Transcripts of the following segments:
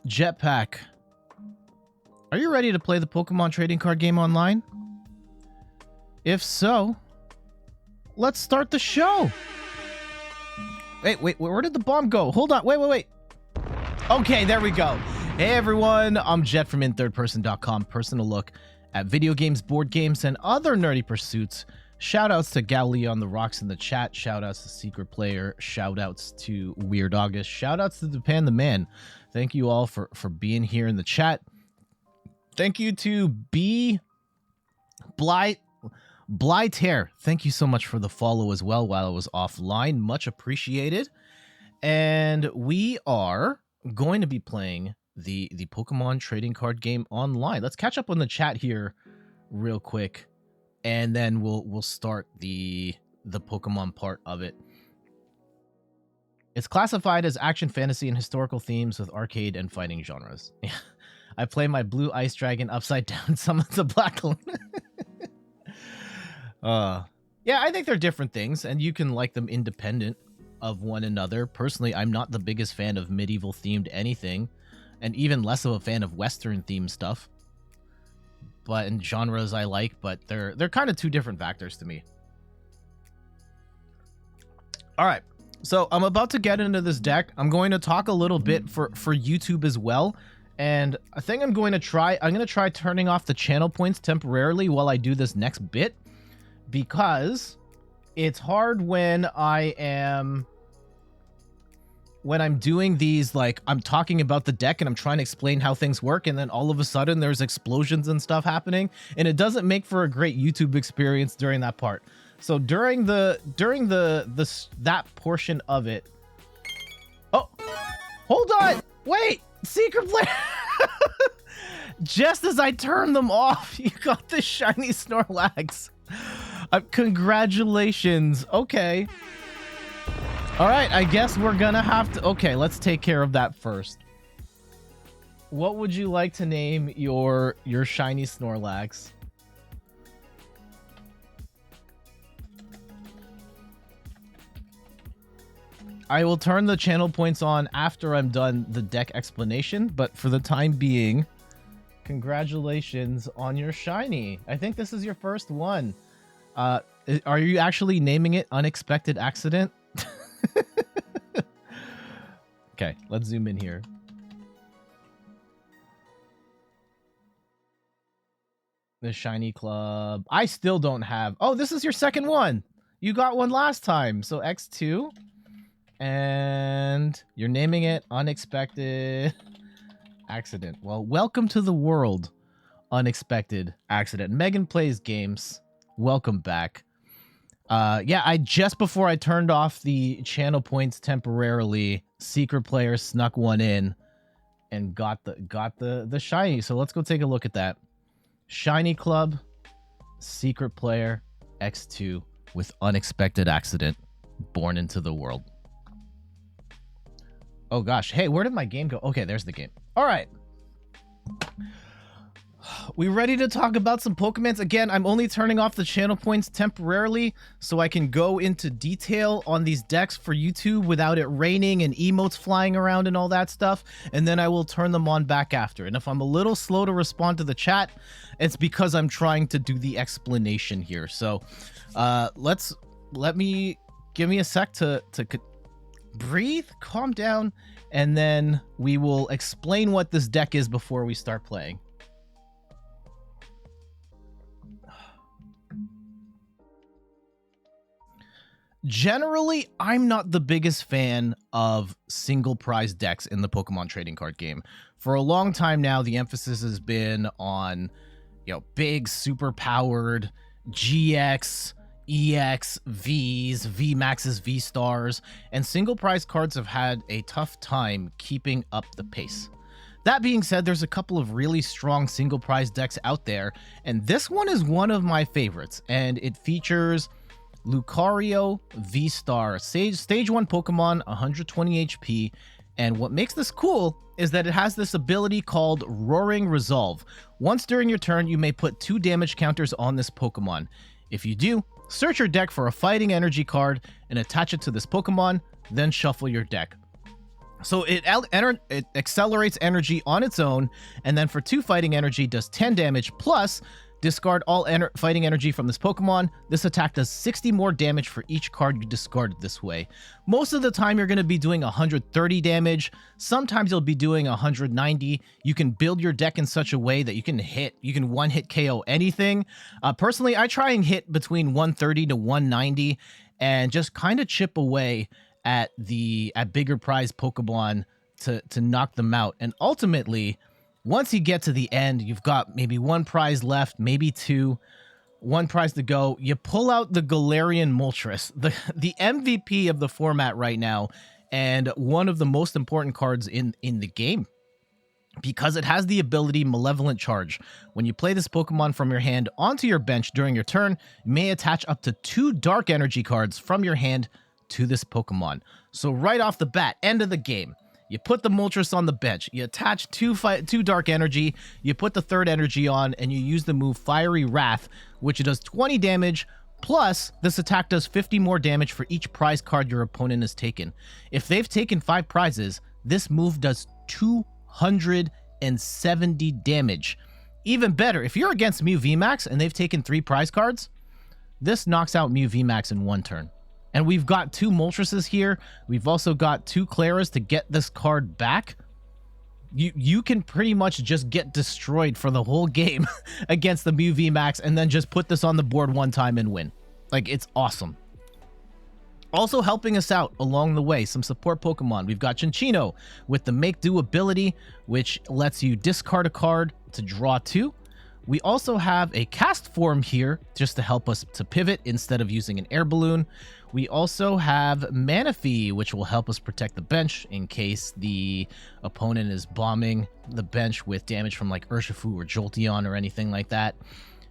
Jetpack, are you ready to play the Pokemon trading card game online? If so, let's start the show. Wait, where did the bomb go? Hold on, wait. Okay, there we go. Hey everyone, I'm Jet from inthirdperson.com, personal look at video games, board games, and other nerdy pursuits. Shoutouts to Galileo on the rocks in the chat. Shoutouts to Secret Player. Shoutouts to Weird August. Shoutouts to Japan the Man. Thank you all for being here in the chat. Thank you to B Blytare. Thank you so much for the follow as well while I was offline. Much appreciated. And we are going to be playing the Pokemon trading card game online. Let's catch up on the chat here real quick, and then we'll start the Pokemon part of it. It's classified as action, fantasy, and historical themes with arcade and fighting genres. I play my blue ice dragon upside down, summons a black one. Yeah, I think they're different things, and you can like them independent of one another. Personally, I'm not the biggest fan of medieval themed anything, and even less of a fan of Western themed stuff. But in genres I like, but they're kind of two different factors to me. All right, so I'm about to get into this deck. I'm going to talk a little bit for YouTube as well. And I think I'm going to try turning off the channel points temporarily while I do this next bit, because it's hard when I'm doing these, like, I'm talking about the deck and I'm trying to explain how things work, and then all of a sudden there's explosions and stuff happening, and it doesn't make for a great YouTube experience during that part. So during that portion of it. Oh, hold on, wait, Secret Player. Just as I turn them off, you got the shiny Snorlax. Congratulations. Okay. All right, I guess we're gonna have to... Okay, let's take care of that first. What would you like to name your shiny Snorlax? I will turn the channel points on after I'm done the deck explanation, but for the time being, congratulations on your shiny. I think this is your first one. Are you actually naming it Unexpected Accident? Okay, let's zoom in here. The shiny club. I still don't have... Oh, this is your second one. You got one last time. So X2. And you're naming it Unexpected Accident. Well, welcome to the world, Unexpected Accident. Megan Plays Games. Welcome back. Yeah, just before I turned off the channel points temporarily, Secret Player snuck one in and got the shiny. So let's go take a look at that. Shiny Club, Secret Player, X2 with Unexpected Accident born into the world. Oh gosh, hey, where did my game go? Okay, there's the game. All right. We ready to talk about some Pokemons? Again, I'm only turning off the channel points temporarily so I can go into detail on these decks for YouTube without it raining and emotes flying around and all that stuff, and then I will turn them on back after. And if I'm a little slow to respond to the chat, it's because I'm trying to do the explanation here. So give me a sec to breathe, calm down, and then we will explain what this deck is before we start playing. Generally, I'm not the biggest fan of single prize decks in the Pokemon trading card game. For a long time now, the emphasis has been on, big, super powered GX, EX, Vs, VMAXs, V-Stars, and single prize cards have had a tough time keeping up the pace. That being said, there's a couple of really strong single prize decks out there, and this one is one of my favorites, and it features Lucario V-Star, stage 1 Pokemon, 120 HP, and what makes this cool is that it has this ability called Roaring Resolve. Once during your turn, you may put 2 damage counters on this Pokemon. If you do, search your deck for a fighting energy card and attach it to this Pokemon, then shuffle your deck. So it accelerates energy on its own, and then for 2 fighting energy does 10 damage, plus discard all fighting energy from this Pokemon. This attack does 60 more damage for each card you discarded this way. Most of the time you're going to be doing 130 damage. Sometimes you'll be doing 190. You can build your deck in such a way that you can one-hit KO anything. Personally, I try and hit between 130 to 190 and just kind of chip away at bigger prize Pokemon to knock them out. And ultimately, once you get to the end, you've got maybe 1 prize left, maybe 2, 1 prize to go. You pull out the Galarian Moltres, the MVP of the format right now, and one of the most important cards in the game, because it has the ability Malevolent Charge. When you play this Pokemon from your hand onto your bench during your turn, you may attach up to 2 Dark Energy cards from your hand to this Pokemon. So right off the bat, end of the game, you put the Moltres on the bench, you attach 2 Dark Energy, you put the 3rd energy on, and you use the move Fiery Wrath, which does 20 damage, plus this attack does 50 more damage for each prize card your opponent has taken. If they've taken 5 prizes, this move does 270 damage. Even better, if you're against Mew VMAX and they've taken 3 prize cards, this knocks out Mew VMAX in 1 turn. And we've got 2 Moltreses here. We've also got 2 Claras to get this card back. You can pretty much just get destroyed for the whole game against the Mew VMAX and then just put this on the board 1 time and win. Like, it's awesome. Also helping us out along the way, some support Pokemon. We've got Chinchino with the Make Do ability, which lets you discard a card to draw 2. We also have a cast form here just to help us to pivot instead of using an air balloon. We also have Manaphy, which will help us protect the bench in case the opponent is bombing the bench with damage from like Urshifu or Jolteon or anything like that.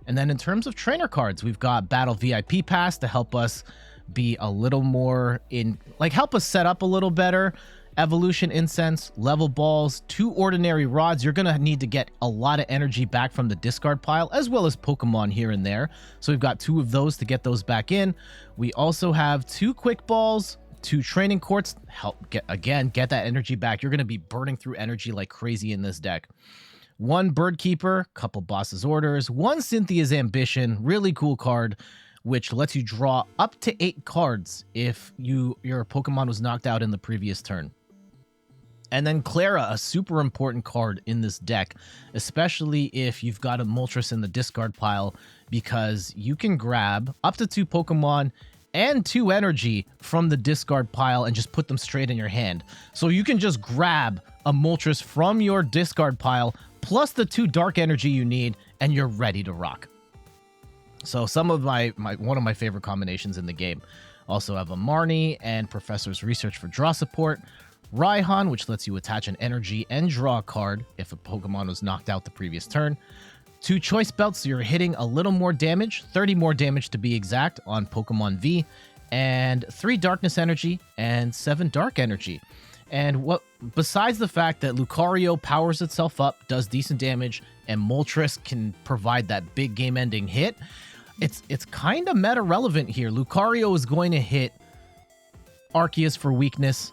And then in terms of trainer cards, we've got Battle VIP Pass to help us be a little more help us set up a little better. Evolution Incense, Level Balls, 2 Ordinary Rods. You're going to need to get a lot of energy back from the discard pile, as well as Pokemon here and there. So we've got 2 of those to get those back in. We also have 2 Quick Balls, 2 Training Quartz. Get that energy back. You're going to be burning through energy like crazy in this deck. 1 Bird Keeper, couple Boss's Orders, 1 Cynthia's Ambition, really cool card, which lets you draw up to 8 cards if your Pokemon was knocked out in the previous turn. And then Clara, a super important card in this deck, especially if you've got a Moltres in the discard pile, because you can grab up to 2 Pokemon and 2 energy from the discard pile and just put them straight in your hand. So you can just grab a Moltres from your discard pile, plus the 2 Dark Energy you need, and you're ready to rock. So some of one of my favorite combinations in the game. Also have a Marnie and Professor's Research for draw support. Raihan, which lets you attach an energy and draw a card if a Pokemon was knocked out the previous turn. 2 Choice Belts, so you're hitting a little more damage, 30 more damage to be exact, on Pokemon V. And 3 Darkness Energy and 7 Dark Energy. And besides the fact that Lucario powers itself up, does decent damage, and Moltres can provide that big game-ending hit, it's kind of meta-relevant here. Lucario is going to hit Arceus for weakness.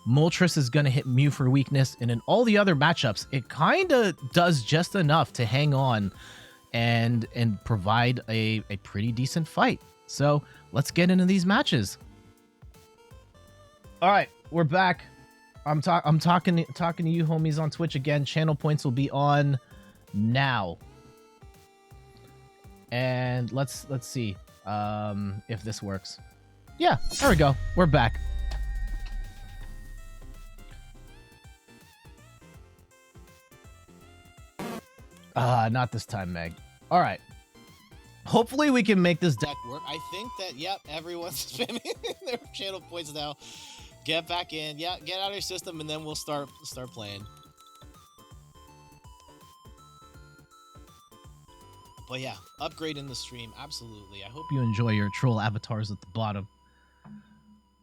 Moltres is going to hit Mew for weakness, and in all the other matchups, it kind of does just enough to hang on and provide a pretty decent fight. So let's get into these matches. All right, we're back. I'm talking to you homies on Twitch again. Channel points will be on now. And let's see if this works. Yeah, there we go. We're back. Not this time, Meg. All right. Hopefully we can make this deck work. I think that, yep, everyone's spamming their channel points now. Get back in. Yeah, get out of your system, and then we'll start playing. But yeah, upgrade in the stream. Absolutely. I hope you enjoy your troll avatars at the bottom.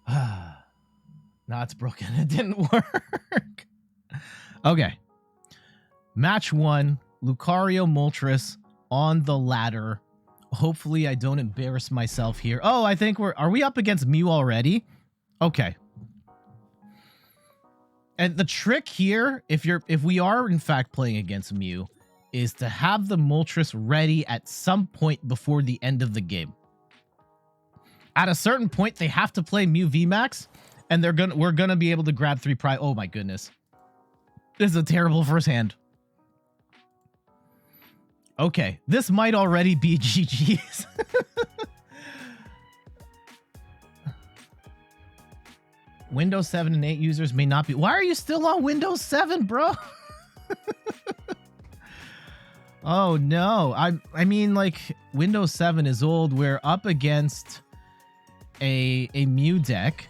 Nah, it's broken. It didn't work. Okay. Match 1. Lucario Moltres on the ladder. Hopefully I don't embarrass myself here. Oh, I think are we up against Mew already? Okay. And the trick here, if we are in fact playing against Mew, is to have the Moltres ready at some point before the end of the game. At a certain point, they have to play Mew VMAX, and we're gonna be able to grab 3 prize. Oh my goodness. This is a terrible first hand. Okay, this might already be GG's. Windows 7 and 8 users may not be... Why are you still on Windows 7, bro? Oh, no. I mean, like, Windows 7 is old. We're up against a Mew deck.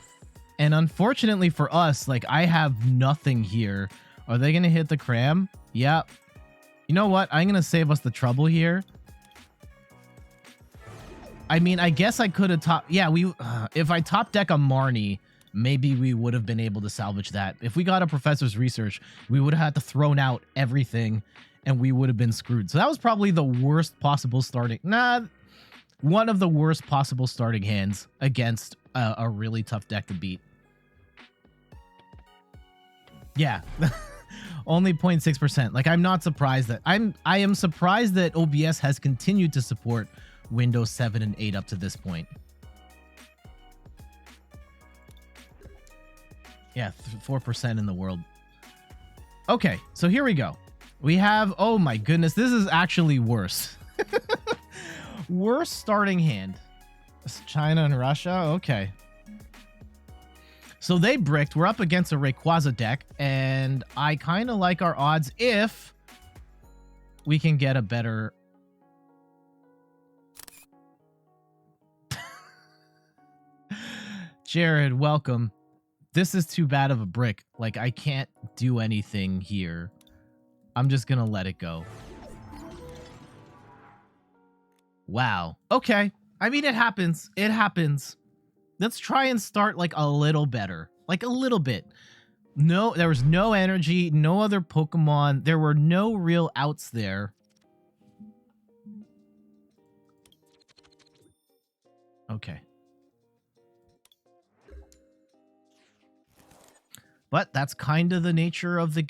And unfortunately for us, like, I have nothing here. Are they going to hit the cram? Yeah. You know what? I'm going to save us the trouble here. I mean, I guess I could have top... Yeah, if I top deck a Marnie... maybe we would have been able to salvage that. If we got a Professor's Research, we would have had to thrown out everything, and we would have been screwed. So that was probably the worst possible starting... one of the worst possible starting hands against a really tough deck to beat. Yeah. Only 0.6%. Like, I'm not surprised that... I am surprised that OBS has continued to support Windows 7 and 8 up to this point. Yeah, 4% in the world. Okay, so here we go. We have... Oh my goodness, this is actually worse. Worst starting hand. China and Russia? Okay. So they bricked. We're up against a Rayquaza deck, and I kind of like our odds if we can get a better... Jared, welcome. This is too bad of a brick. Like, I can't do anything here. I'm just gonna let it go. Wow. Okay. I mean, it happens. It happens. Let's try and start, like, a little better. Like, a little bit. No, there was no energy, no other Pokemon. There were no real outs there. Okay. But that's kind of the nature of the...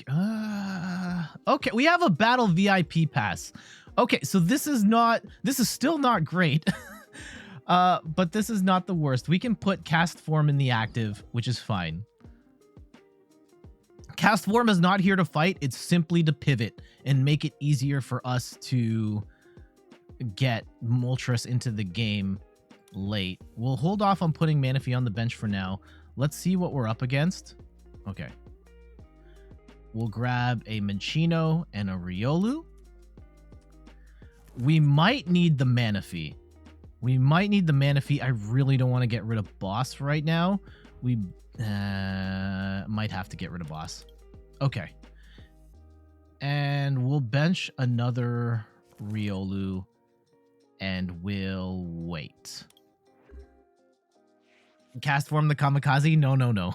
okay, we have a battle VIP pass. Okay, so this is still not great. But this is not the worst. We can put Cast Form in the active, which is fine. Cast Form is not here to fight. It's simply to pivot and make it easier for us to get Moltres into the game late. We'll hold off on putting Manaphy on the bench for now. Let's see what we're up against. Okay. We'll grab a Minccino and a Riolu. We might need the Manaphy. I really don't want to get rid of Boss right now. We might have to get rid of Boss. Okay. And we'll bench another Riolu and we'll wait. Cast Form the Kamikaze? No.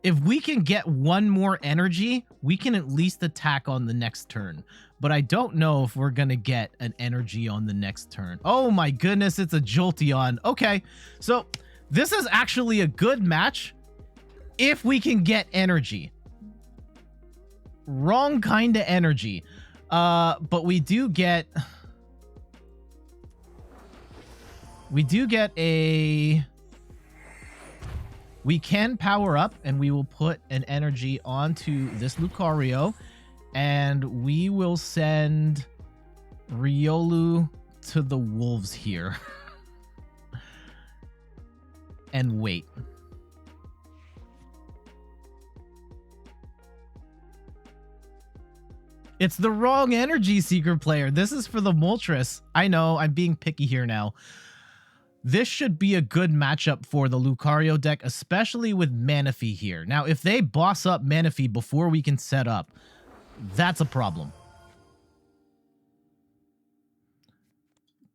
If we can get one more energy, we can at least attack on the next turn. But I don't know if we're going to get an energy on the next turn. Oh my goodness, it's a Jolteon. Okay, so this is actually a good match if we can get energy. Wrong kind of energy. But we do get a... We can power up, and we will put an energy onto this Lucario, and we will send Riolu to the wolves here. And wait. It's the wrong energy, Secret Player. This is for the Moltres. I know, I'm being picky here now. This should be a good matchup for the Lucario deck, especially with Manaphy here. Now, if they boss up Manaphy before we can set up, that's a problem.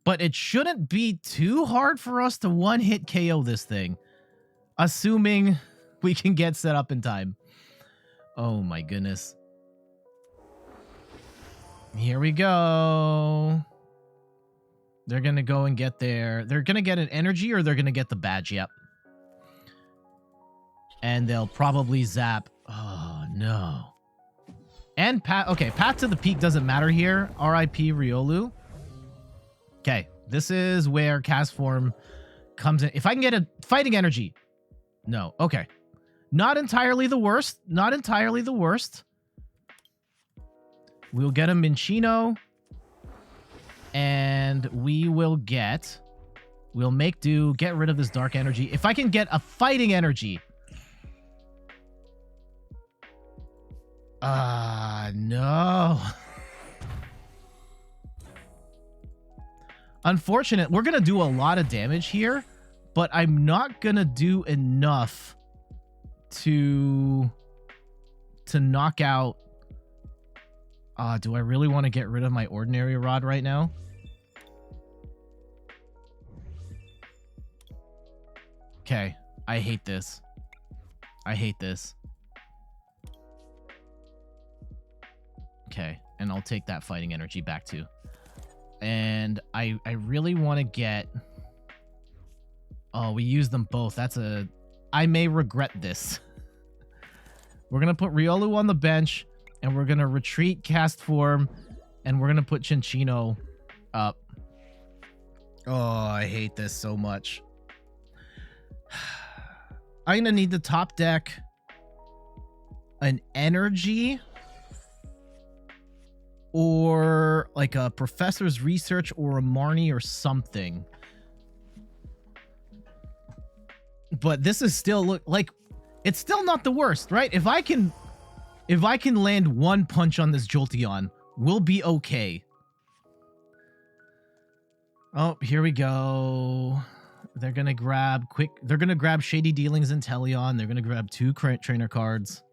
But it shouldn't be too hard for us to one-hit KO this thing, assuming we can get set up in time. Oh my goodness. Here we go. They're going to go and get their... They're going to get an energy or they're going to get the badge. Yep. And they'll probably zap. Oh, no. And Path to the Peak doesn't matter here. R.I.P. Riolu. Okay, this is where Cast Form comes in. If I can get a Fighting Energy. No, okay. Not entirely the worst. Not entirely the worst. We'll get a Minchino. And we will get... We'll make do, get rid of this Dark Energy. If I can get a Fighting Energy... no. Unfortunate. We're going to do a lot of damage here, but I'm not going to do enough to knock out... do I really want to get rid of my Ordinary Rod right now? Okay. I hate this. I hate this. Okay, and I'll take that Fighting Energy back too. And I really want to get... Oh, we used them both. That's a... I may regret this. We're going to put Riolu on the bench, and we're going to retreat Cast Form, and we're going to put Cinccino up. Oh, I hate this so much. I'm going to need the top deck an Energy... or like a Professor's Research or a Marnie or something. But this is still like it's still not the worst, right? If I can land one punch on this Jolteon, we'll be okay. Oh, here we go. They're gonna grab Shady Dealings and Teleon. They're gonna grab 2 trainer cards.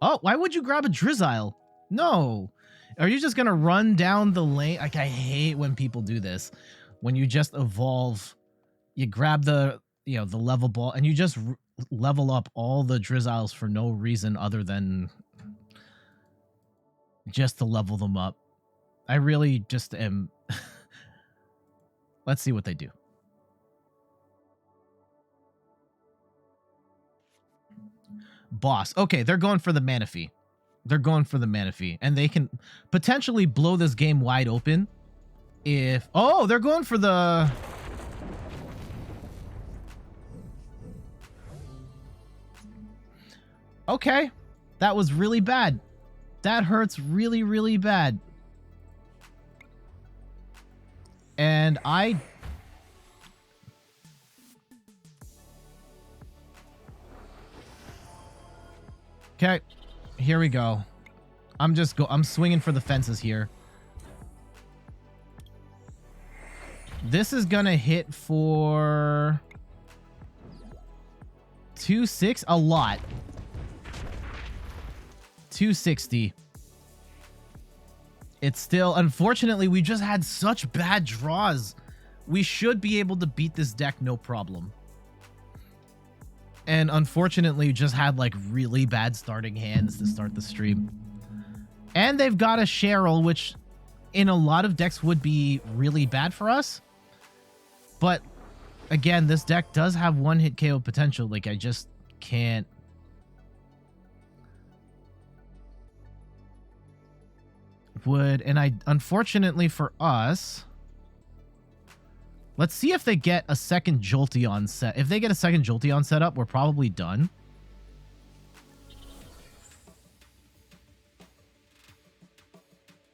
Oh, why would you grab a Drizzile? No. Are you just going to run down the lane? Like, I hate when people do this. When you just evolve, you grab the level ball, and you just level up all the Drizziles for no reason other than just to level them up. I really just am... Let's see what they do. Boss. Okay, they're going for the Manaphy. They're going for the Manaphy, and they can potentially blow this game wide open if... Oh, they're going for the... Okay, that was really bad. That hurts really, really bad. And I... Okay. Here we go. I'm swinging for the fences here. This is gonna hit for 260, a lot. 260. It's still, unfortunately, we just had such bad draws. We should be able to beat this deck no problem. And unfortunately, just had like really bad starting hands to start the stream. And they've got a Cheryl, which in a lot of decks would be really bad for us. But again, this deck does have one-hit KO potential. Like, I just can't. Unfortunately for us... Let's see if they get a second Jolteon set. If they get a second Jolteon set up, we're probably done.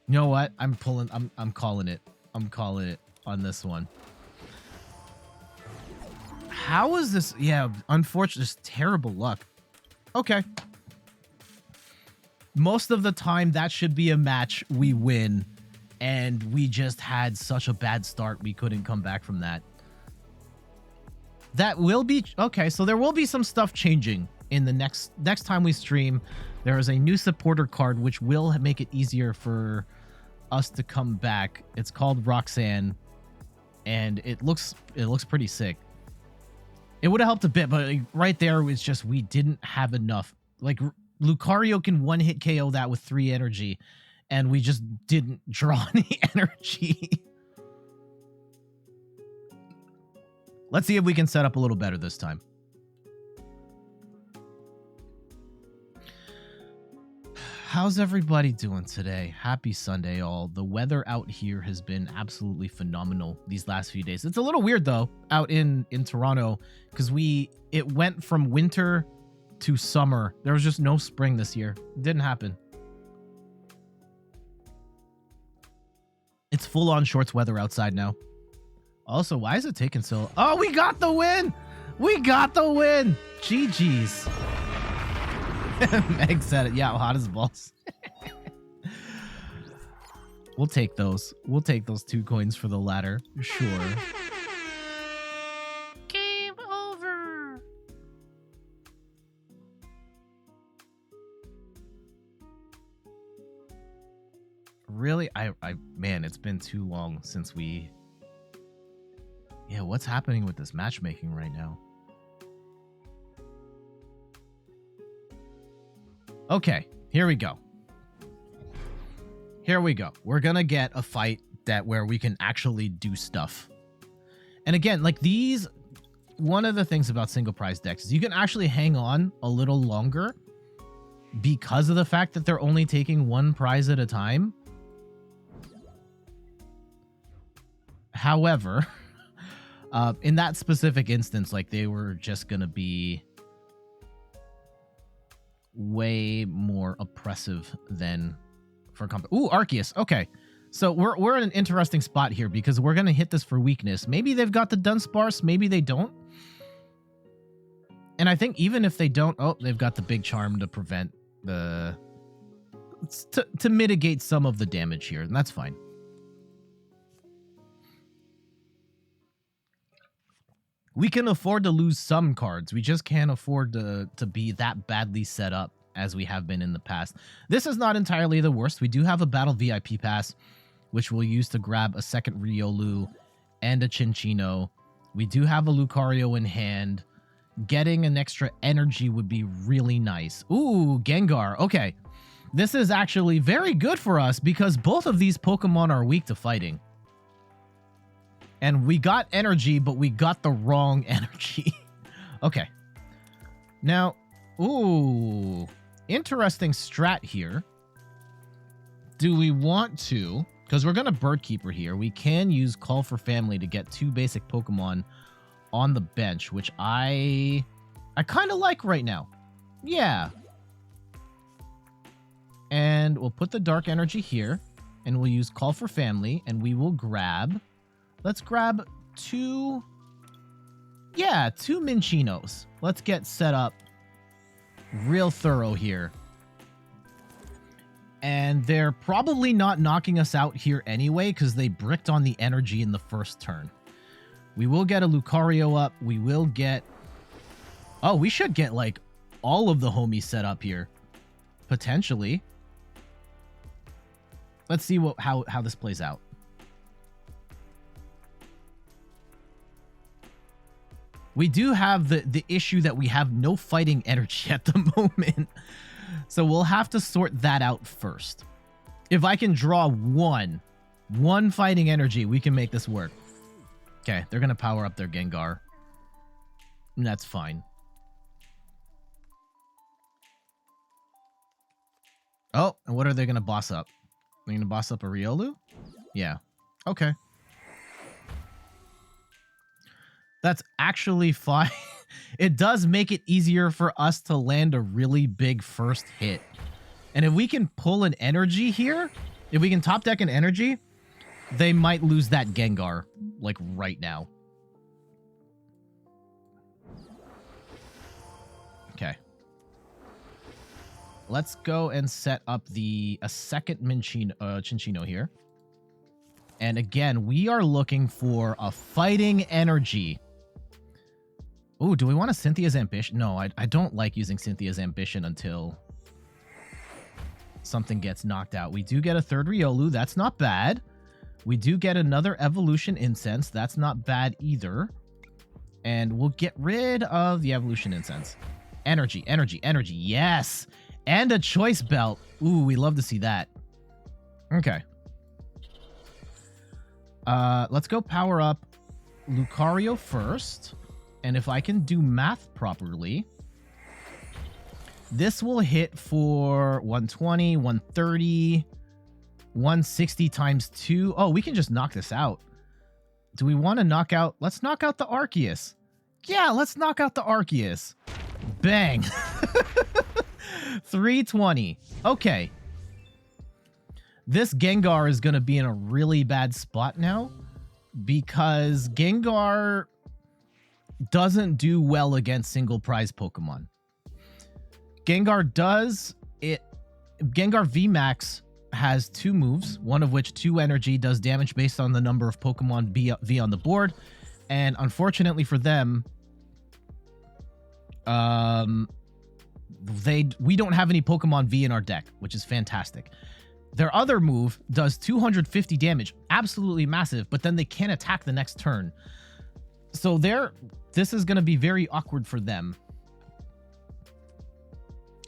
You know what? I'm calling it. I'm calling it on this one. How is this? Yeah, unfortunately, just terrible luck. Okay. Most of the time, that should be a match we win. And we just had such a bad start, we couldn't come back from that. That will be... Okay, so there will be some stuff changing in the next time we stream. There is a new supporter card, which will make it easier for us to come back. It's called Roxanne, and it looks pretty sick. It would have helped a bit, but like, right there was just we didn't have enough. Like, Lucario can one-hit KO that with 3 energy. And we just didn't draw any energy. Let's see if we can set up a little better this time. How's everybody doing today? Happy Sunday, all. The weather out here has been absolutely phenomenal these last few days. It's a little weird, though, out in Toronto, because it went from winter to summer. There was just no spring this year. It didn't happen. It's full-on shorts weather outside now. Also, why is it taking so... Oh, we got the win! We got the win! GG's. Meg said it. Yeah, hot as balls. We'll take those. We'll take those 2 coins for the ladder. Sure. Game over. Really? Man, it's been too long since we... Yeah, what's happening with this matchmaking right now? Okay, here we go. Here we go. We're gonna get a fight where we can actually do stuff. And again, like these, one of the things about single prize decks is you can actually hang on a little longer because of the fact that they're only taking 1 prize at a time. However, in that specific instance, like they were just gonna be way more oppressive than for Ooh, Arceus. Okay. So we're in an interesting spot here because we're going to hit this for weakness. Maybe they've got the Dunsparce, maybe they don't. And I think even if they don't, oh, they've got the big charm to prevent the to mitigate some of the damage here, and that's fine. We can afford to lose some cards. We just can't afford to be that badly set up as we have been in the past. This is not entirely the worst. We do have a Battle VIP pass, which we'll use to grab a second Riolu and a Chinchino. We do have a Lucario in hand. Getting an extra energy would be really nice. Ooh, Gengar. Okay. This is actually very good for us because both of these Pokemon are weak to fighting. And we got energy, but we got the wrong energy. Okay. Now, ooh, interesting strat here. Do we want to, because we're going to Bird Keeper here, we can use Call for Family to get 2 basic Pokemon on the bench, which I kind of like right now. Yeah. And we'll put the Dark Energy here, and we'll use Call for Family, and we will grab... Let's grab 2... Yeah, 2 Minchinos. Let's get set up real thorough here. And they're probably not knocking us out here anyway, because they bricked on the energy in the first turn. We will get a Lucario up. We will get... Oh, we should get, like, all of the homies set up here. Potentially. Let's see how this plays out. We do have the issue that we have no fighting energy at the moment. So we'll have to sort that out first. If I can draw one fighting energy, we can make this work. Okay, they're going to power up their Gengar. And that's fine. Oh, and what are they going to boss up? They're going to boss up a Riolu? Yeah. Okay. That's actually fine. It does make it easier for us to land a really big first hit. And if we can pull an energy here, if we can top deck an energy, they might lose that Gengar, like, right now. Okay. Let's go and set up a second Chinchino here. And again, we are looking for a fighting energy. Oh, do we want a Cynthia's Ambition? No, I don't like using Cynthia's Ambition until something gets knocked out. We do get a third Riolu. That's not bad. We do get another Evolution Incense. That's not bad either. And we'll get rid of the Evolution Incense. Energy, energy, energy. Yes! And a Choice Belt. Ooh, we love to see that. Okay. Let's go power up Lucario first. And if I can do math properly, This will hit for 120, 130, 160 times 2. Oh, we can just knock this out. Do we want to knock out? Let's knock out the Arceus. Yeah, let's knock out the Arceus. Bang. 320. Okay. This Gengar is going to be in a really bad spot now because Gengar doesn't do well against single prize Pokemon. Gengar does it. Gengar VMAX has 2 moves, one of which 2 energy does damage based on the number of Pokemon V on the board. And unfortunately for them, we don't have any Pokemon V in our deck, which is fantastic. Their other move does 250 damage, absolutely massive, but then they can't attack the next turn. So this is going to be very awkward for them.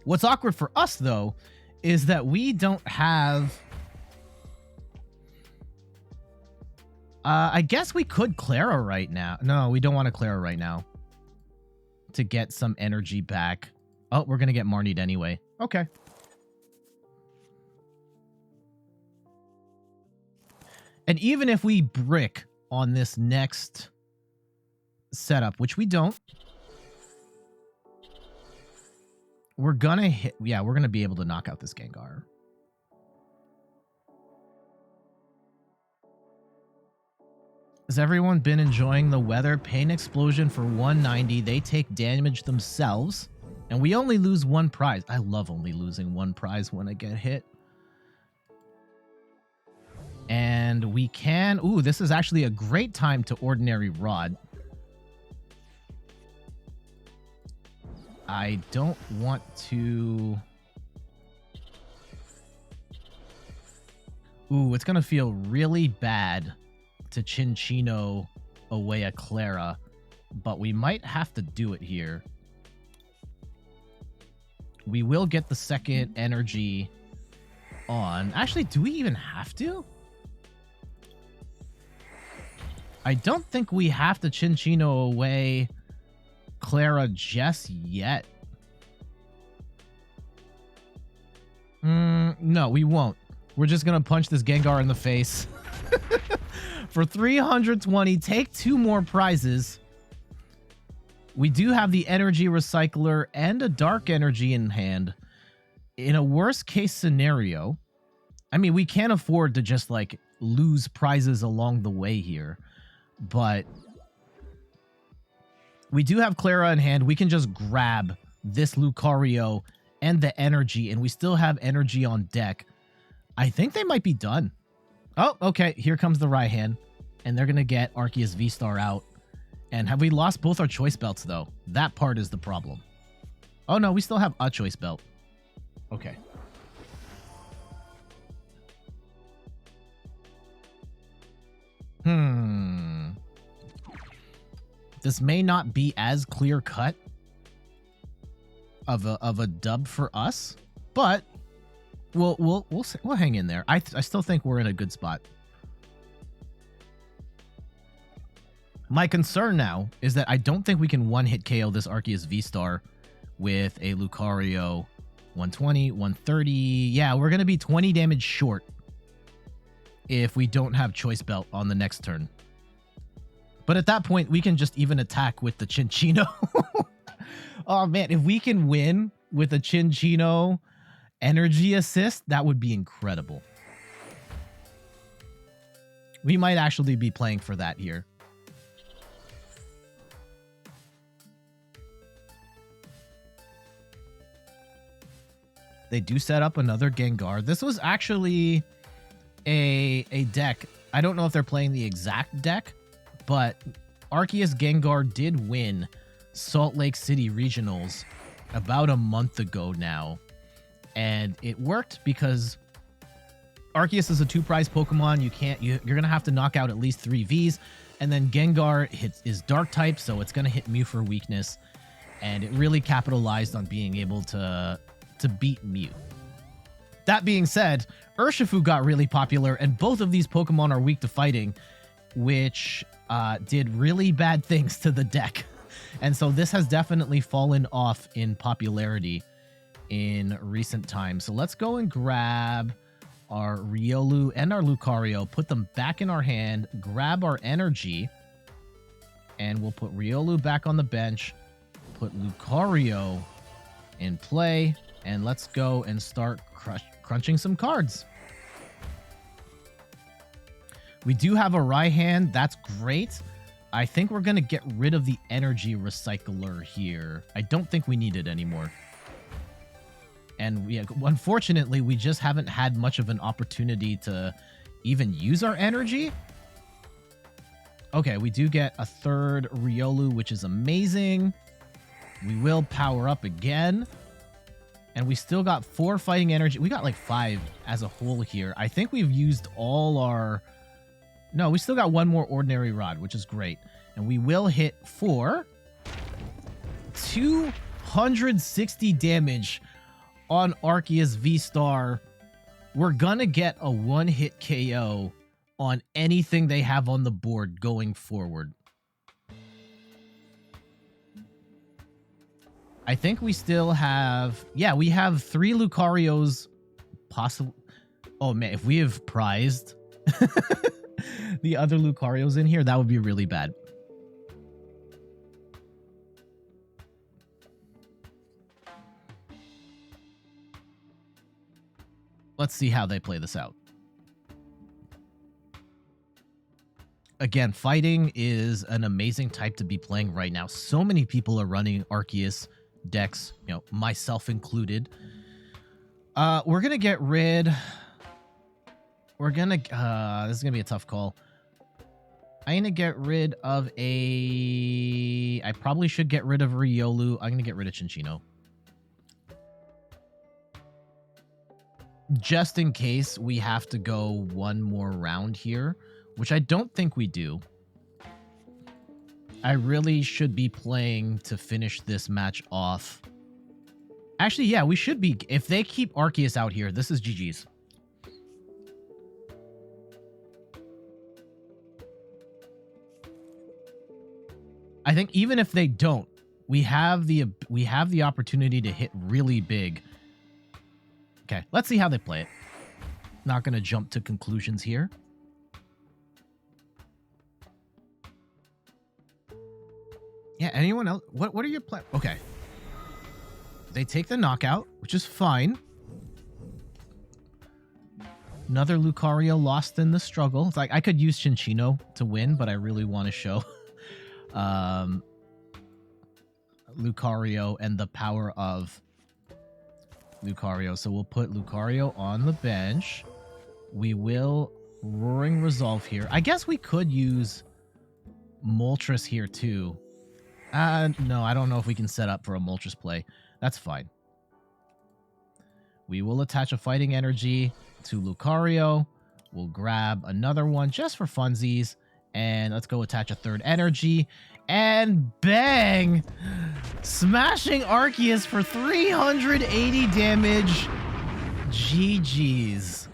What's awkward for us, though, is that we don't have... I guess we could Clara right now. No, we don't want to Clara right now. To get some energy back. Oh, we're going to get Marnied anyway. Okay. And even if we brick on this next setup, which we don't, we're gonna hit. Yeah, we're gonna be able to knock out this Gengar. Has everyone been enjoying the weather? Pain Explosion for 190. They take damage themselves, and we only lose 1 prize. I love only losing 1 prize when I get hit. And we can... Ooh, this is actually a great time to Ordinary Rod. I don't want to... Ooh, it's going to feel really bad to Chinchino away a Clara, but we might have to do it here. We will get the second energy on. Actually, do we even have to? I don't think we have to Chinchino away Clara just yet. No, we won't. We're just going to punch this Gengar in the face. For 320, take 2 more prizes. We do have the Energy Recycler and a Dark Energy in hand. In a worst case scenario, I mean, we can't afford to just, like, lose prizes along the way here. But we do have Clara in hand. We can just grab this Lucario and the energy, and we still have energy on deck. I think they might be done. Oh, okay. Here comes the Raihan, and they're going to get Arceus V-Star out. And have we lost both our choice belts, though? That part is the problem. Oh, no, we still have a choice belt. Okay. This may not be as clear-cut of a dub for us, but we'll hang in there. I still think we're in a good spot. My concern now is that I don't think we can one-hit KO this Arceus V-Star with a Lucario. 120, 130. Yeah, we're going to be 20 damage short if we don't have Choice Belt on the next turn. But at that point, we can just even attack with the Chinchino. Oh, man, if we can win with a Chinchino energy assist, that would be incredible. We might actually be playing for that here. They do set up another Gengar. This was actually a deck. I don't know if they're playing the exact deck, but Arceus Gengar did win Salt Lake City Regionals about a month ago now. And it worked because Arceus is a 2-prize Pokemon. You're going to have to knock out at least 3 Vs. And then Gengar is Dark type, so it's going to hit Mew for weakness. And it really capitalized on being able to beat Mew. That being said, Urshifu got really popular, and both of these Pokemon are weak to fighting, which did really bad things to the deck. And so this has definitely fallen off in popularity. in recent times. So let's go and grab our Riolu and our Lucario, put them back in our hand, grab our energy, and we'll put Riolu back on the bench, put Lucario in play, and let's go and start crunching some cards. We do have a Raihan. That's great. I think we're going to get rid of the energy recycler here. I don't think we need it anymore. And unfortunately, we just haven't had much of an opportunity to even use our energy. Okay, we do get a third Riolu, which is amazing. We will power up again. And we still got 4 fighting energy. We got like 5 as a whole here. I think we've used all our... No, we still got 1 more ordinary rod, which is great. And we will hit for 260 damage on Arceus V-Star. We're gonna get a 1-hit KO on anything they have on the board going forward. I think we still have... Yeah, we have 3 Lucarios possible... Oh, man, if we have prized the other Lucarios in here, that would be really bad. Let's see how they play this out. Again, fighting is an amazing type to be playing right now. So many people are running Arceus decks, you know, myself included. We're gonna get rid... We're gonna... this is gonna be a tough call. I'm gonna get rid of a... I probably should get rid of Riolu. I'm gonna get rid of Cinccino. Just in case we have to go 1 more round here, which I don't think we do. I really should be playing to finish this match off. Actually, yeah, we should be. If they keep Arceus out here, this is GG's. I think even if they don't, we have the opportunity to hit really big. Okay, let's see how they play it. Not going to jump to conclusions here. Yeah, anyone else? What are your plans? Okay. They take the knockout, which is fine. Another Lucario lost in the struggle. It's like I could use Cinccino to win, but I really want to show Lucario and the power of Lucario. So we'll put Lucario on the bench. We will Roaring Resolve here. I guess we could use Moltres here too. No, I don't know if we can set up for a Moltres play. That's fine. We will attach a fighting energy to Lucario. We'll grab another one just for funsies. And let's go attach a third energy. And bang! Smashing Arceus for 380 damage. GG's.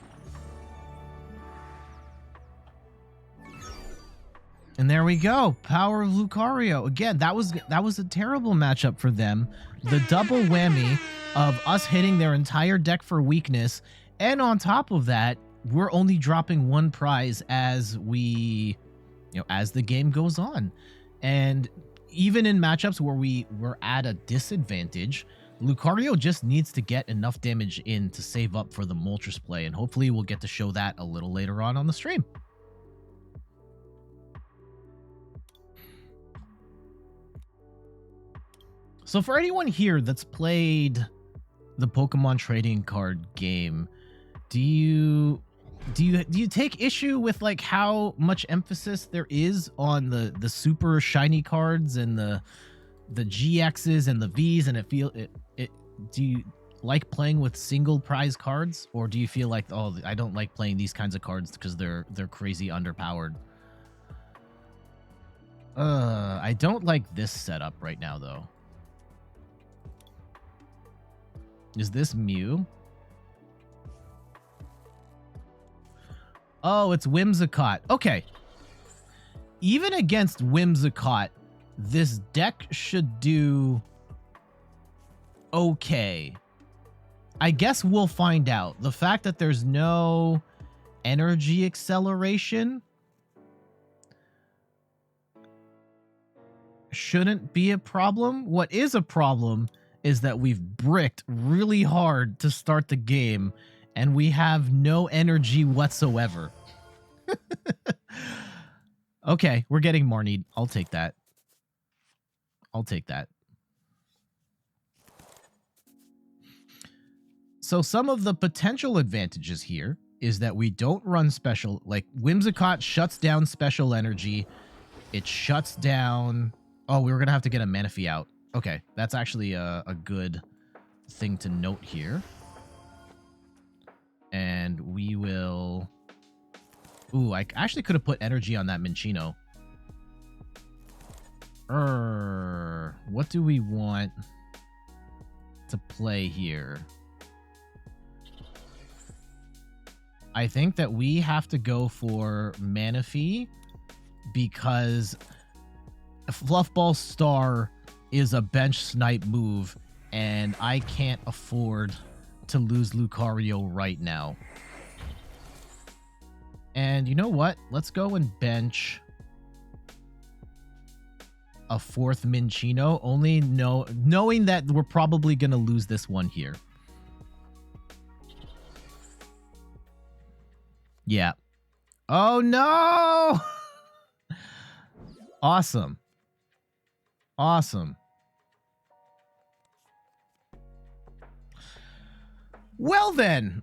And there we go. Power of Lucario. Again, that was a terrible matchup for them. The double whammy of us hitting their entire deck for weakness. And on top of that, we're only dropping 1 prize as we, as the game goes on. And even in matchups where we were at a disadvantage, Lucario just needs to get enough damage in to save up for the Moltres play. And hopefully we'll get to show that a little later on the stream. So for anyone here that's played the Pokemon trading card game, do you take issue with like how much emphasis there is on the super shiny cards and the GXs and the Vs, and do you like playing with single prize cards, or do you feel like, oh, I don't like playing these kinds of cards because they're crazy underpowered? I don't like this setup right now though. Is this Mew? Oh, it's Whimsicott. Okay. Even against Whimsicott, this deck should do okay. I guess we'll find out. The fact that there's no energy acceleration shouldn't be a problem. What is a problem is that we've bricked really hard to start the game and we have no energy whatsoever. Okay, we're getting more need. I'll take that. I'll take that. So some of the potential advantages here is that we don't run special, like Whimsicott shuts down special energy. It shuts down. Oh, we were going to have to get a Manaphy out. Okay, that's actually a good thing to note here. And we will... Ooh, I actually could have put energy on that Minccino. What do we want to play here? I think that we have to go for Manaphy because Fluffball Star is a bench snipe move, and I can't afford to lose Lucario right now. And you know what? Let's go and bench a fourth Minccino, only knowing that we're probably going to lose this one here. Yeah. Oh, no! Awesome. Awesome. Well, then.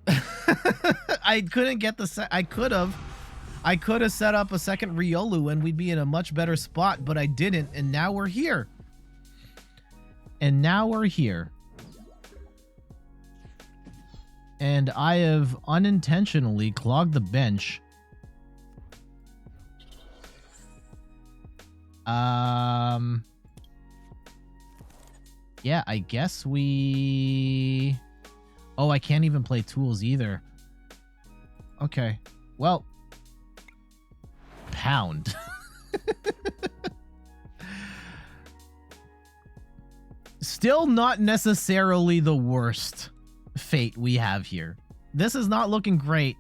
I couldn't get the... I could have set up a second Riolu and we'd be in a much better spot, but I didn't, and now we're here. And now we're here. And I have unintentionally clogged the bench. Yeah, I guess we... Oh, I can't even play tools either. Okay. Well... Pound. Still not necessarily the worst fate we have here. This is not looking great.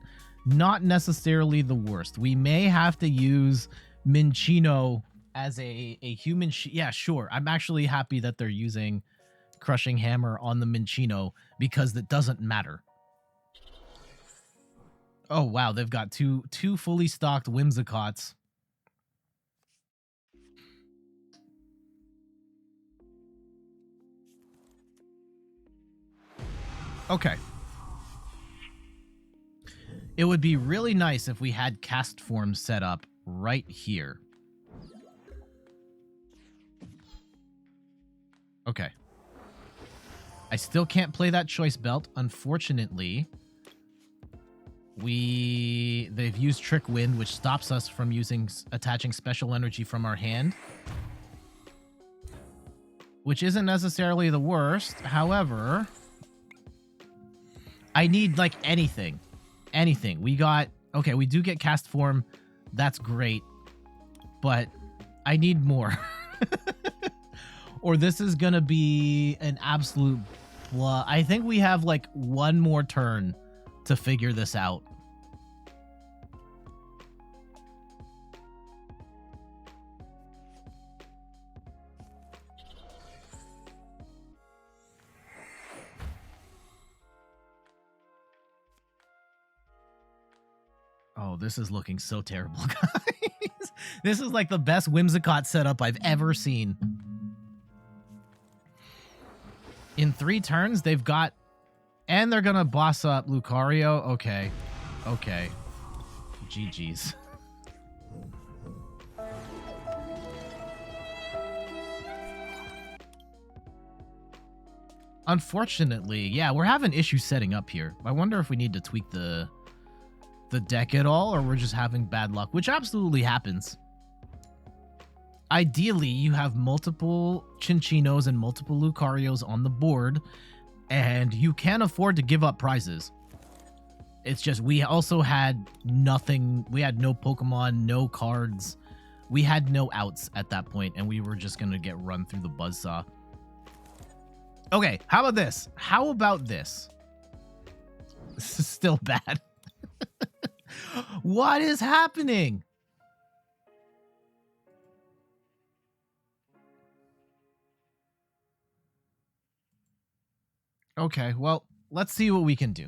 Not necessarily the worst. We may have to use Minccino as a human... Yeah, sure. I'm actually happy that they're using Crushing Hammer on the Minccino because that doesn't matter. Oh, wow. They've got two fully stocked Whimsicotts. Okay. It would be really nice if we had cast forms set up right here. Okay. I still can't play that choice belt, unfortunately. They've used Trick Wind, which stops us from attaching special energy from our hand. Which isn't necessarily the worst. However, I need, like, anything. Anything. We do get cast form. That's great. But I need more. Or this is gonna be an absolute blah. I think we have, like, one more turn to figure this out. Oh, this is looking so terrible, guys. This is like the best Whimsicott setup I've ever seen. In 3 turns, they've got... And they're gonna boss up Lucario. Okay. Okay. GG's. Unfortunately, yeah, we're having issues setting up here. I wonder if we need to tweak the deck at all, or we're just having bad luck, which absolutely happens. Ideally, you have multiple Cinchinos and multiple Lucarios on the board, and you can't afford to give up prizes. It's just we also had nothing. We had no Pokemon, no cards. We had no outs at that point, and we were just going to get run through the buzzsaw. Okay, how about this? How about this? This is still bad. What is happening? Okay, well, let's see what we can do.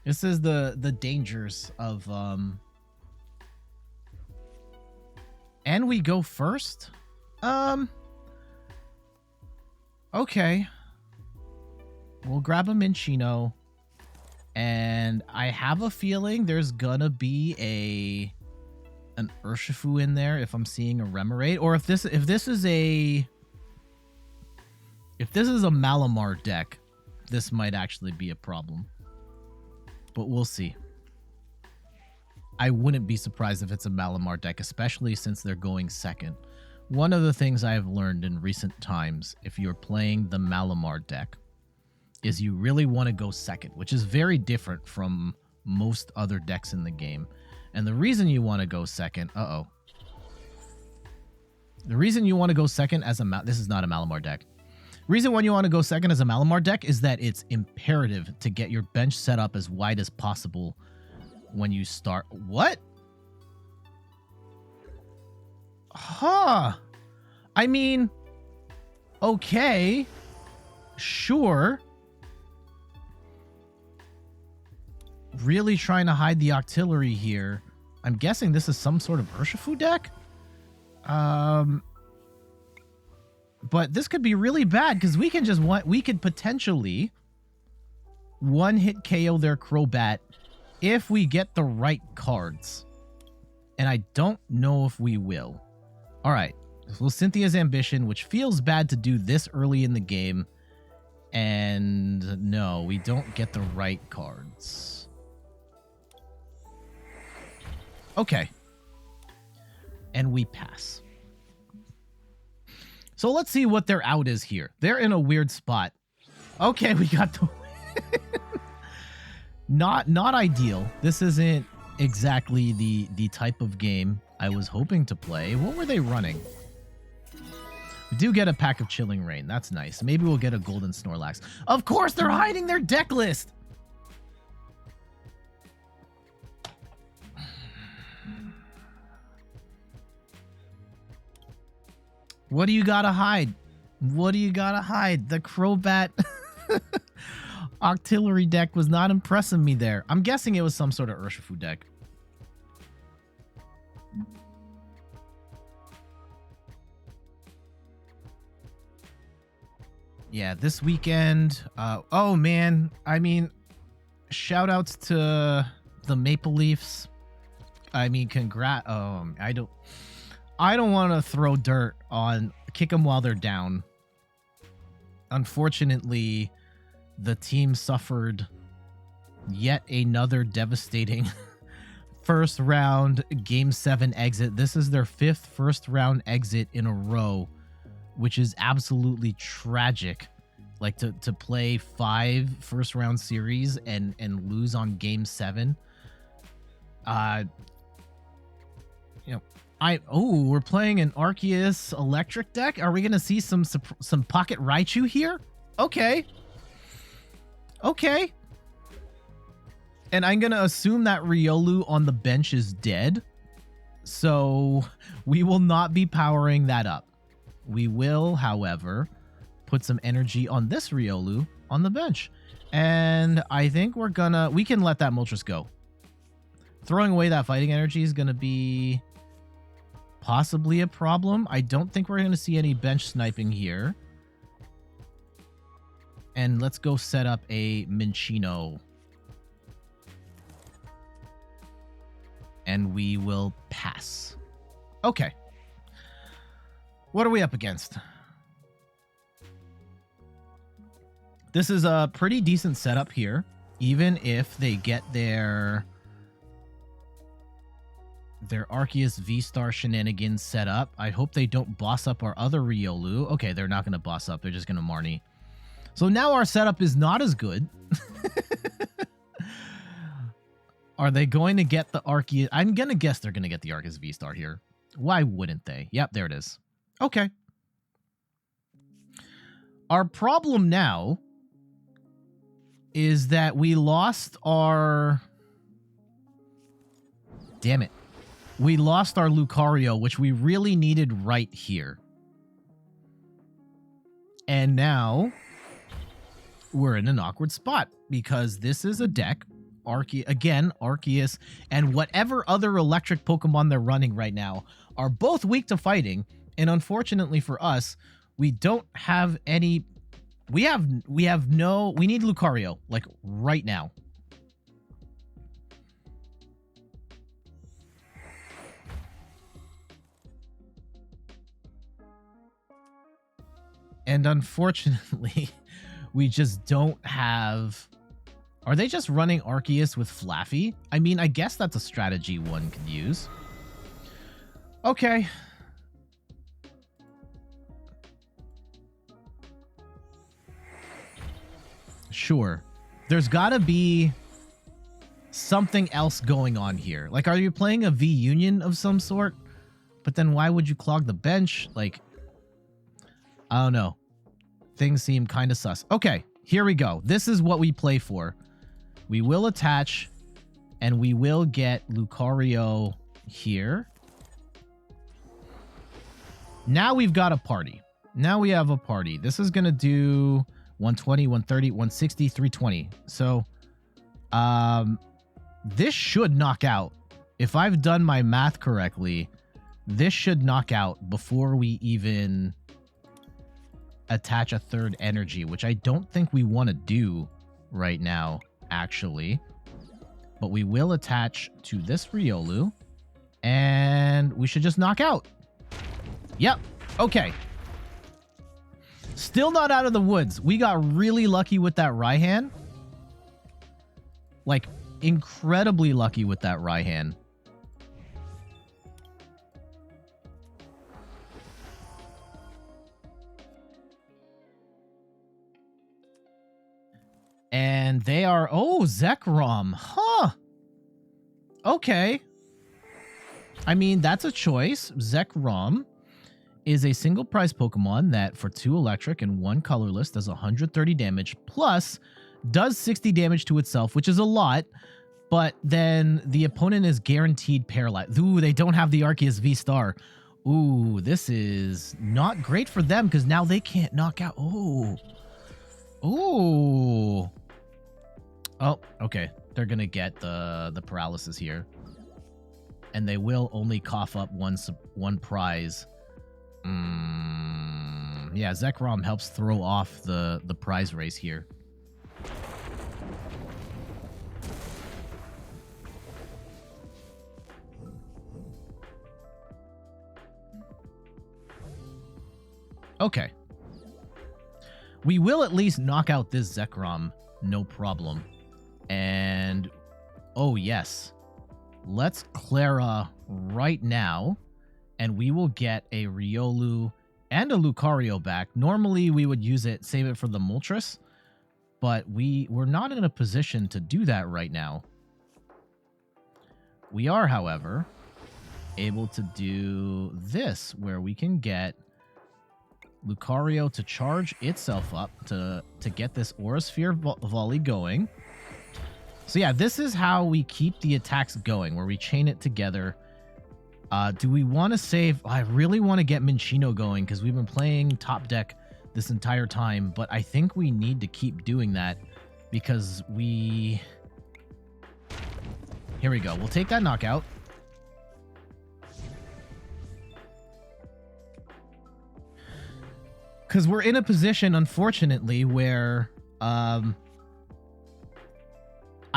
This is the dangers of and we go first? Okay. We'll grab a Minchino. And I have a feeling there's gonna be an Urshifu in there if I'm seeing a Remoraid. Or if this is a Malamar deck, this might actually be a problem. But we'll see. I wouldn't be surprised if it's a Malamar deck, especially since they're going second. One of the things I have learned in recent times, if you're playing the Malamar deck, is you really want to go second, which is very different from most other decks in the game. And the reason you want to go second... The reason you want to go second as a... This is not a Malamar deck. Reason why you want to go second as a Malamar deck is that it's imperative to get your bench set up as wide as possible when you start. What? Huh. I mean, okay. Sure. Really trying to hide the Octillery here. I'm guessing this is some sort of Urshifu deck? But this could be really bad because we could potentially one-hit KO their Crobat if we get the right cards. And I don't know if we will. All right. So Cynthia's Ambition, which feels bad to do this early in the game. And no, we don't get the right cards. Okay. And we pass. So let's see what their out is here. They're in a weird spot. Okay, we got the... Not ideal. This isn't exactly the type of game I was hoping to play. What were they running? We do get a pack of Chilling Rain. That's nice. Maybe we'll get a Golden Snorlax. Of course, they're hiding their deck list! What do you gotta hide? What do you gotta hide? The Crobat Octillery deck was not impressing me there. I'm guessing it was some sort of Urshifu deck. Yeah, this weekend. Oh man, I mean, shout outs to the Maple Leafs. I mean, I don't want to throw dirt on, kick them while they're down. Unfortunately, the team suffered yet another devastating first round Game 7 exit. This is their 5th first round exit in a row, which is absolutely tragic. Like to play 5 first round series and lose on Game 7. We're playing an Arceus electric deck. Are we gonna see some Pocket Raichu here? Okay. And I'm gonna assume that Riolu on the bench is dead. So we will not be powering that up. We will, however, put some energy on this Riolu on the bench. And I think we can let that Moltres go. Throwing away that fighting energy is gonna be possibly a problem. I don't think we're going to see any bench sniping here. And let's go set up a Minchino. And we will pass. Okay. What are we up against? This is a pretty decent setup here. Even if they get their Arceus V-Star shenanigans set up. I hope they don't boss up our other Riolu. Okay, they're not going to boss up. They're just going to Marnie. So now our setup is not as good. Are they going to get the Arceus? I'm going to guess they're going to get the Arceus V-Star here. Why wouldn't they? Yep, there it is. Okay. Our problem now is that we lost our... Damn it. We lost our Lucario, which we really needed right here. And now we're in an awkward spot because this is a deck, Arceus, and whatever other electric Pokemon they're running right now are both weak to fighting. And unfortunately for us, we don't have any... We need Lucario, like, right now. And unfortunately, we just don't have... Are they just running Arceus with Flaffy? I mean, I guess that's a strategy one could use. Okay. Sure. There's gotta be something else going on here. Like, are you playing a V-Union of some sort? But then why would you clog the bench? Like... I don't know. Things seem kind of sus. Okay, here we go. This is what we play for. We will attach, and we will get Lucario here. Now we've got a party. Now we have a party. This is going to do 120, 130, 160, 320. So, this should knock out. If I've done my math correctly, this should knock out before we even... attach a third energy, which I don't think we want to do right now, actually. But we will attach to this Riolu, and we should just knock out. Yep. Okay. Still not out of the woods. We got really lucky with that Raihan. Like, incredibly lucky with that Raihan. And they are... Oh, Zekrom. Huh. Okay. I mean, that's a choice. Zekrom is a single prize Pokemon that for 2 electric and 1 colorless does 130 damage, plus does 60 damage to itself, which is a lot, but then the opponent is guaranteed paralyzed. Ooh, they don't have the Arceus V-Star. Ooh, this is not great for them because now they can't knock out... Oh. Ooh. Oh, okay. They're gonna get the paralysis here. And they will only cough up one prize. Yeah, Zekrom helps throw off the prize race here. Okay. We will at least knock out this Zekrom, no problem. And, oh yes, let's Clara right now, and we will get a Riolu and a Lucario back. Normally, we would use it, save it for the Moltres, but we're not in a position to do that right now. We are, however, able to do this, where we can get Lucario to charge itself up to get this Aura Sphere volley going. So yeah, this is how we keep the attacks going, where we chain it together. Do we want to save... I really want to get Minccino going, because we've been playing top deck this entire time, but I think we need to keep doing that, because we... Here we go. We'll take that knockout. Because we're in a position, unfortunately, where...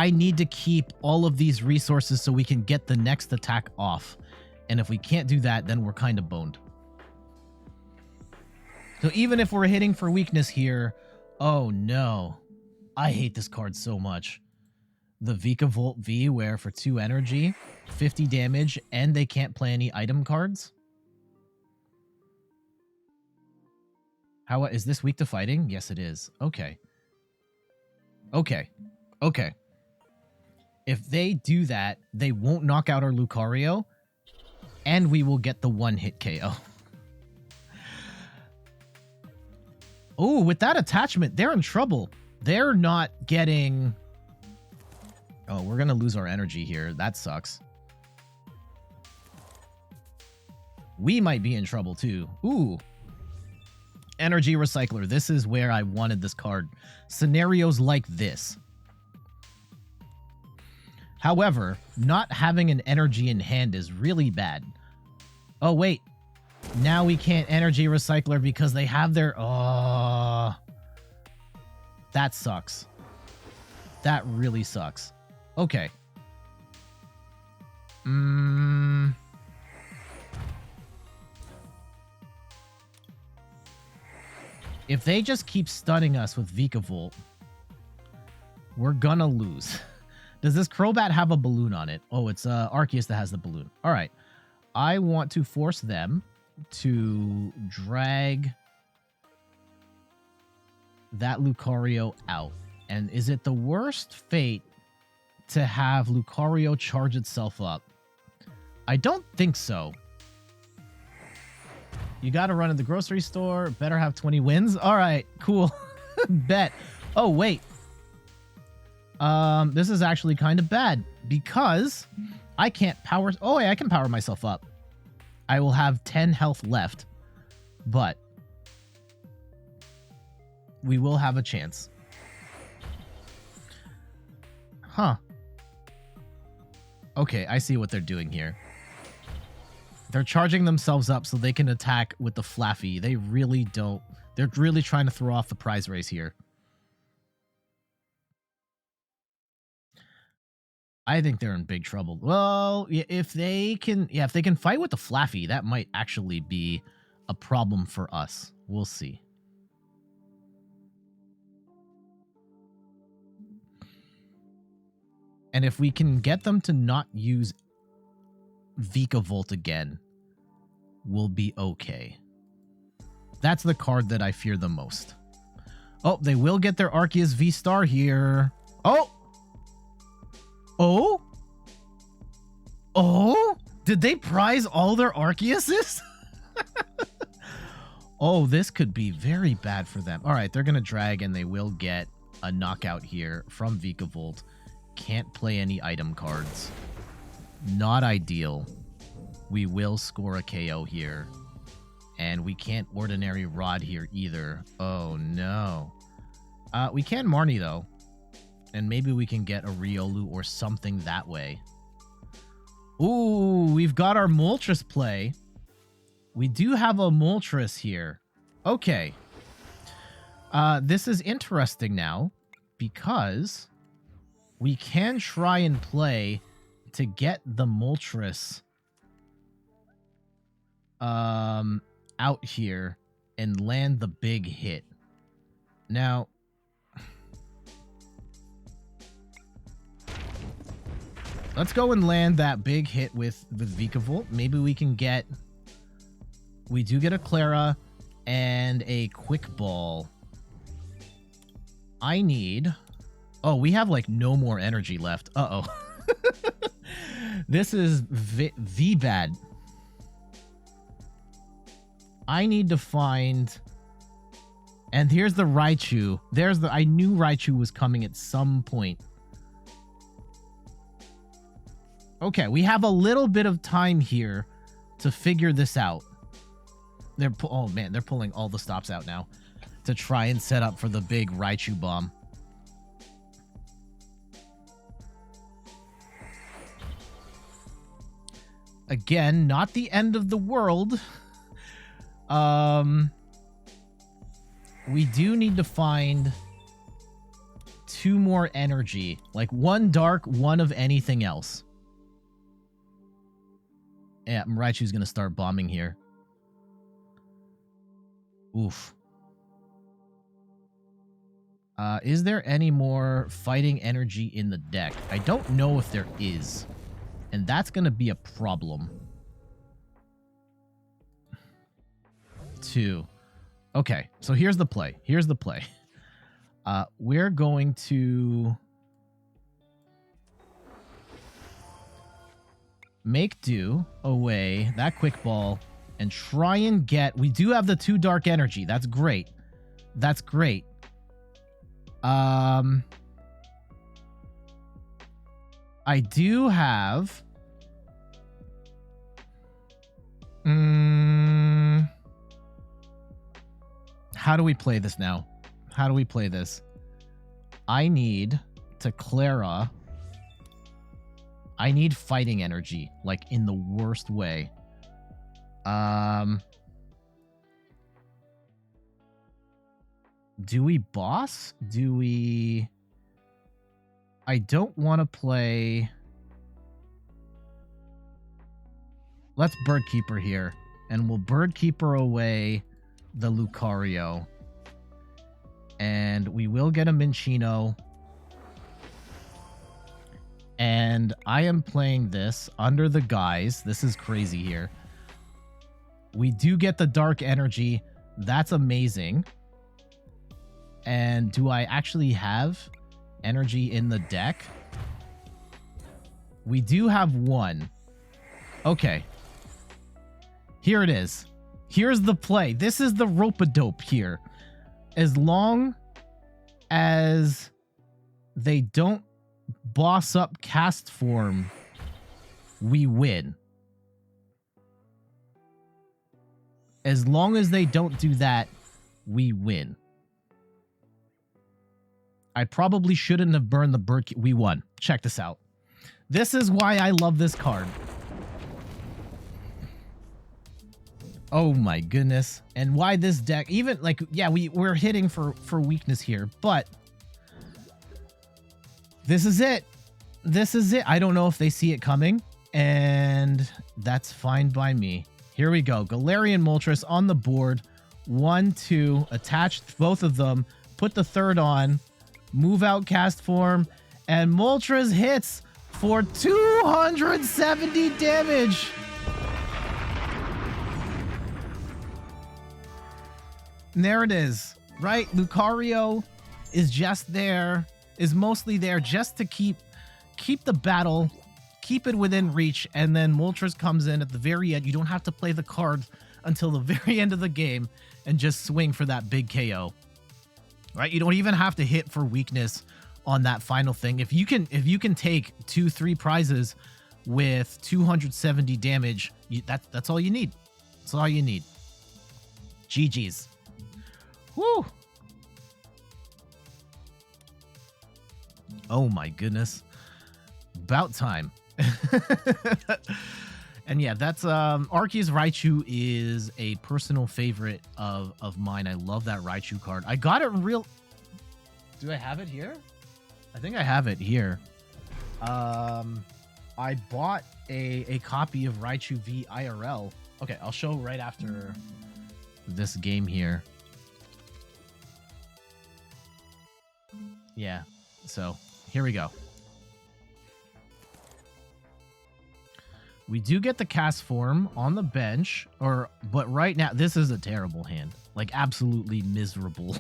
I need to keep all of these resources so we can get the next attack off. And if we can't do that, then we're kind of boned. So even if we're hitting for weakness here... Oh, no. I hate this card so much. The Vikavolt V, where for 2 energy, 50 damage, and they can't play any item cards. How is this weak to fighting? Yes, it is. Okay. Okay. Okay. If they do that, they won't knock out our Lucario, and we will get the 1-hit KO. Oh, with that attachment, they're in trouble. They're not getting... Oh, we're going to lose our energy here. That sucks. We might be in trouble too. Ooh. Energy Recycler. This is where I wanted this card. Scenarios like this. However, not having an energy in hand is really bad. Oh, wait. Now we can't Energy Recycler because they have their... Oh. That sucks. That really sucks. Okay. If they just keep stunning us with Vikavolt, we're gonna lose. Does this Crobat have a balloon on it? Oh, it's Arceus that has the balloon. All right. I want to force them to drag that Lucario out. And is it the worst fate to have Lucario charge itself up? I don't think so. You got to run to the grocery store. Better have 20 wins. All right, cool. Bet. Oh, wait. This is actually kind of bad because I can't power... Oh, wait, I can power myself up. I will have 10 health left, but we will have a chance. Huh. Okay, I see what they're doing here. They're charging themselves up so they can attack with the Flaffy. They really don't... They're really trying to throw off the prize race here. I think they're in big trouble. Well, if they can... Yeah, if they can fight with the Flaffy, that might actually be a problem for us. We'll see. And if we can get them to not use Vikavolt again, we'll be okay. That's the card that I fear the most. Oh, they will get their Arceus V-Star here. Oh! Oh? Oh? Did they prize all their Arceuses? Oh, this could be very bad for them. All right, they're going to drag and they will get a knockout here from Vikavolt. Can't play any item cards. Not ideal. We will score a KO here. And we can't Ordinary Rod here either. Oh, no. We can Marnie, though. And maybe we can get a Riolu or something that way. Ooh, we've got our Moltres play. We do have a Moltres here. Okay. This is interesting now because we can try and play to get the Moltres out here and land the big hit. Now, let's go and land that big hit with Vikavolt. Maybe we can get... We do get a Clara and a Quick Ball. I need... Oh, we have like no more energy left. Uh-oh. This is V-bad. I need to find... And here's the Raichu. There's the... I knew Raichu was coming at some point. Okay, we have a little bit of time here to figure this out. Oh man, they're pulling all the stops out now to try and set up for the big Raichu bomb. Again, not the end of the world. We do need to find 2 more energy. Like 1 dark, 1 of anything else. Yeah, Raichu's gonna start bombing here. Oof. Is there any more fighting energy in the deck? I don't know if there is. And that's gonna be a problem. 2. Okay, so here's the play. Here's the play. We're going to make do away that Quick Ball and try and get... We do have the 2 dark energy. That's great. That's great. I do have... How do we play this now? How do we play this? I need to Clara. I need fighting energy, like in the worst way. Do we boss? Do we... I don't want to play... Let's Birdkeeper here. And we'll Birdkeeper away the Lucario. And we will get a Minccino. And I am playing this under the guise. This is crazy here. We do get the Dark Energy. That's amazing. And do I actually have energy in the deck? We do have one. Okay. Here it is. Here's the play. This is the rope-a-dope here. As long as they don't boss up cast form, we win. As long as they don't do that, we win. I probably shouldn't have burned the bird. We won. Check this out. This is why I love this card. Oh my goodness. And why this deck, even like, yeah, we're hitting for weakness here, but this is it. This is it. I don't know if they see it coming, and that's fine by me. Here we go. Galarian Moltres on the board. 1, 2, attach both of them, put the third on, move out cast form, and Moltres hits for 270 damage. And there it is, right? Lucario is just there, is mostly there just to keep the battle, keep it within reach, and then Moltres comes in at the very end. You don't have to play the card until the very end of the game and just swing for that big KO. Right? You don't even have to hit for weakness on that final thing. If you can take 2-3 prizes with 270 damage, that's all you need. That's all you need. GG's. Woo! Oh my goodness. About time. And yeah, that's Arceus Raichu is a personal favorite of mine. I love that Raichu card. I got it real... Do I have it here? I think I have it here. I bought a copy of Raichu V IRL. Okay, I'll show right after this game here. Yeah, so here we go. We do get the cast form on the bench, but right now, this is a terrible hand. Like, absolutely miserable.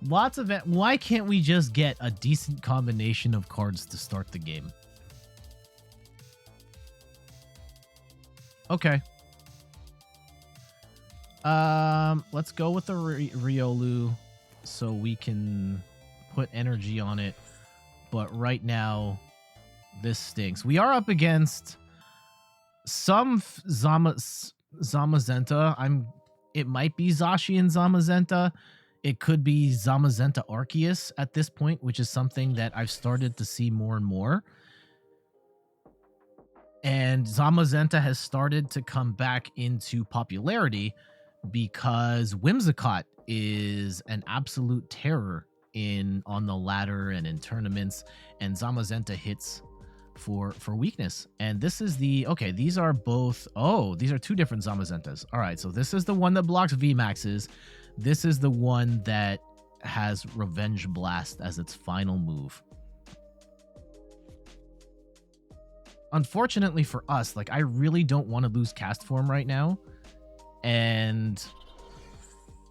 Lots of it. Why can't we just get a decent combination of cards to start the game? Okay. Let's go with the Riolu so we can put energy on it. But right now, this stinks. We are up against some Zamazenta. It might be Zacian and Zamazenta. It could be Zamazenta Arceus at this point, which is something that I've started to see more and more. And Zamazenta has started to come back into popularity because Whimsicott is an absolute terror on the ladder and in tournaments, and Zamazenta hits for weakness. And this is these are both, these are two different Zamazentas. All right, so this is the one that blocks VMAXs. This is the one that has Revenge Blast as its final move. Unfortunately for us, like, I really don't want to lose cast form right now, and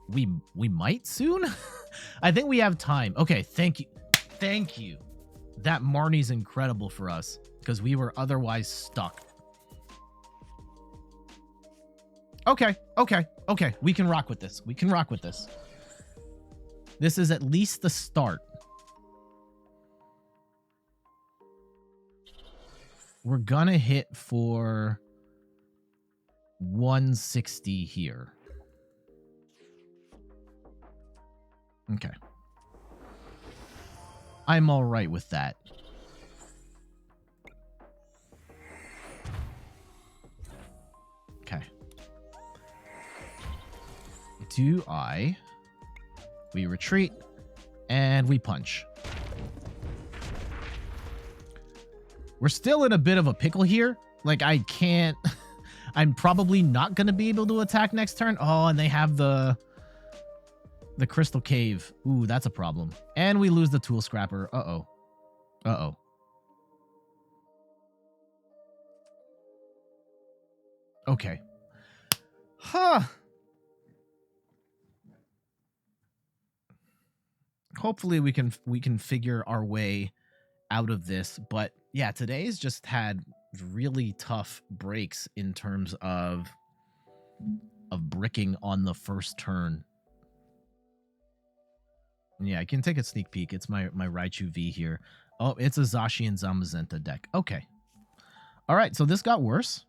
we might soon. I think we have time. Okay, thank you. That Marnie's incredible for us because we were otherwise stuck. Okay. We can rock with this. This is at least the start. We're gonna hit for 160 here. Okay. I'm all right with that. Okay. We retreat, and we punch. We're still in a bit of a pickle here. Like, I can't... I'm probably not going to be able to attack next turn. Oh, and they have the Crystal Cave. Ooh, that's a problem. And we lose the Tool Scrapper. Uh-oh. Uh-oh. Okay. Huh. Hopefully we can figure our way out of this, but yeah, today's just had really tough breaks in terms of bricking on the first turn. Yeah, I can take a sneak peek. It's my Raichu V here. Oh, it's a Zashi and Zamazenta deck. Okay. All right, so this got worse.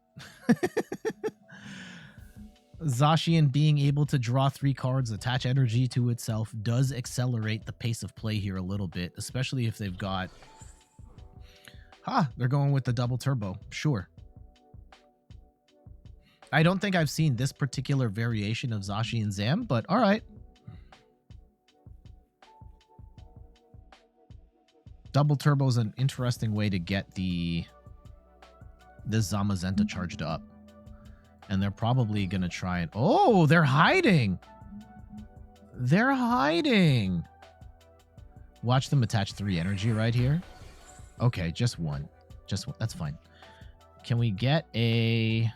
Zacian being able to draw 3 cards, attach energy to itself, does accelerate the pace of play here a little bit, especially if they've got... they're going with the double turbo. Sure. I don't think I've seen this particular variation of Zashi and Zam, but all right. Double turbo is an interesting way to get this Zamazenta charged up. And they're probably going to try and... Oh, they're hiding! They're hiding! Watch them attach 3 energy right here. Okay, just one. Just one. That's fine. Can we get a...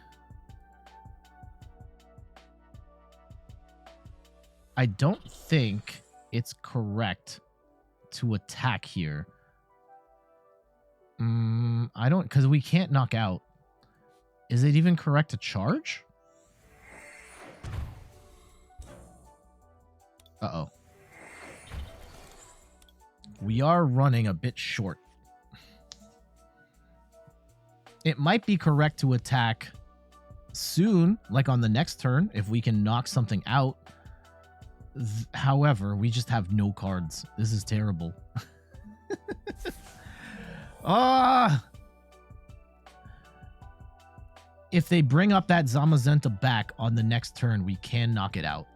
I don't think it's correct to attack here. I don't... Because we can't knock out. Is it even correct to charge? Uh-oh. We are running a bit short. It might be correct to attack soon, like on the next turn, if we can knock something out. However, we just have no cards. This is terrible. If they bring up that Zamazenta back on the next turn, we can knock it out.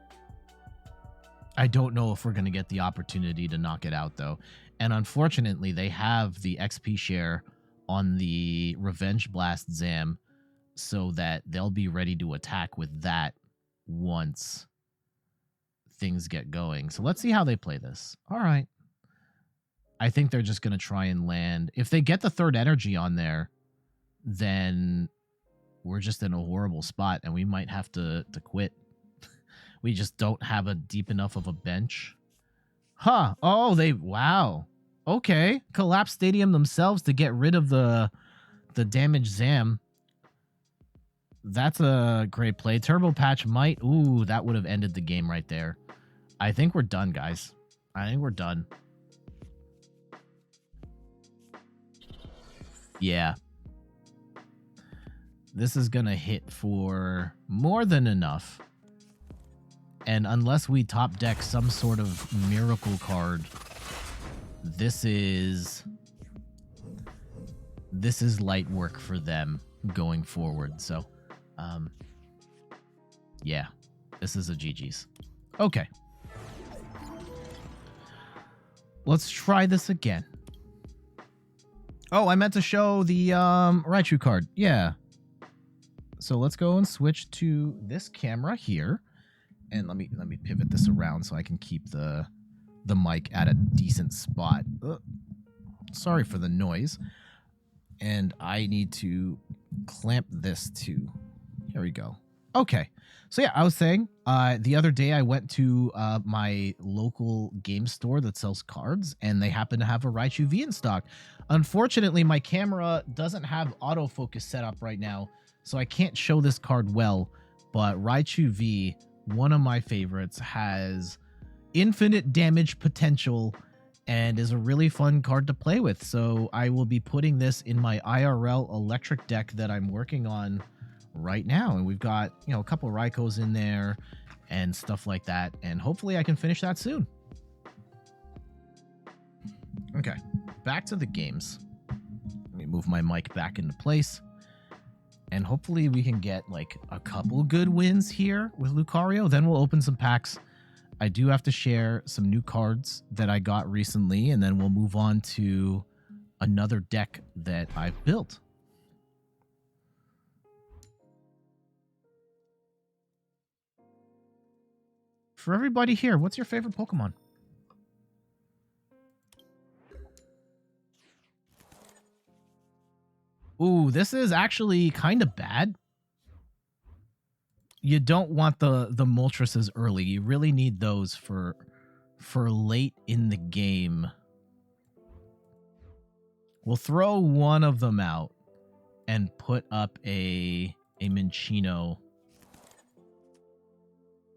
I don't know if we're going to get the opportunity to knock it out, though. And unfortunately, they have the XP share on the Revenge Blast Zam, so that they'll be ready to attack with that once things get going. So let's see how they play this. All right. I think they're just going to try and land. If they get the 3rd energy on there, then... we're just in a horrible spot, and we might have to quit. We just don't have a deep enough of a bench. Huh. Oh, wow. Okay. Collapse Stadium themselves to get rid of the damaged Zam. That's a great play. Turbo Patch might... Ooh, that would have ended the game right there. I think we're done, guys. I think we're done. Yeah. This is going to hit for more than enough. And unless we top deck some sort of miracle card, this is light work for them going forward. So, yeah, this is a GG's. Okay. Let's try this again. Oh, I meant to show the Raichu card. Yeah. So let's go and switch to this camera here. And let me pivot this around so I can keep the mic at a decent spot. Sorry for the noise. And I need to clamp this too. Here we go. Okay. So yeah, I was saying, the other day I went to my local game store that sells cards, and they happen to have a Raichu V in stock. Unfortunately, my camera doesn't have autofocus set up right now, so I can't show this card well, but Raichu V, one of my favorites, has infinite damage potential and is a really fun card to play with. So I will be putting this in my IRL electric deck that I'm working on right now. And we've got, you know, a couple Raikos in there and stuff like that. And hopefully I can finish that soon. Okay, back to the games. Let me move my mic back into place. And hopefully we can get like a couple good wins here with Lucario. Then we'll open some packs. I do have to share some new cards that I got recently, and then we'll move on to another deck that I've built. For everybody here, what's your favorite Pokemon? Ooh, this is actually kind of bad. You don't want the Moltres early. You really need those for late in the game. We'll throw one of them out and put up a Minccino.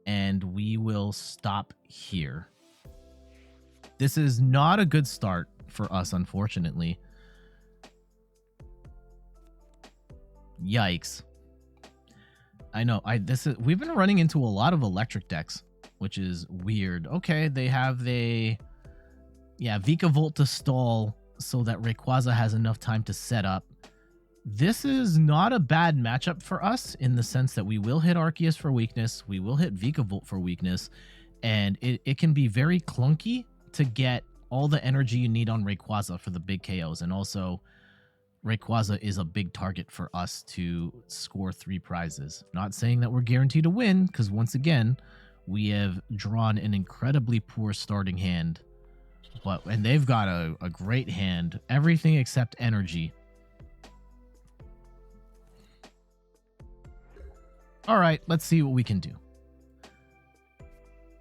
And we will stop here. This is not a good start for us, unfortunately. Yikes. I know. We've been running into a lot of electric decks, which is weird. Okay, they have Vikavolt to stall so that Rayquaza has enough time to set up. This is not a bad matchup for us in the sense that we will hit Arceus for weakness, we will hit Vikavolt for weakness, and it can be very clunky to get all the energy you need on Rayquaza for the big KOs, and also Rayquaza is a big target for us to score 3 prizes. Not saying that we're guaranteed to win, because once again, we have drawn an incredibly poor starting hand. And they've got a great hand. Everything except energy. All right, let's see what we can do.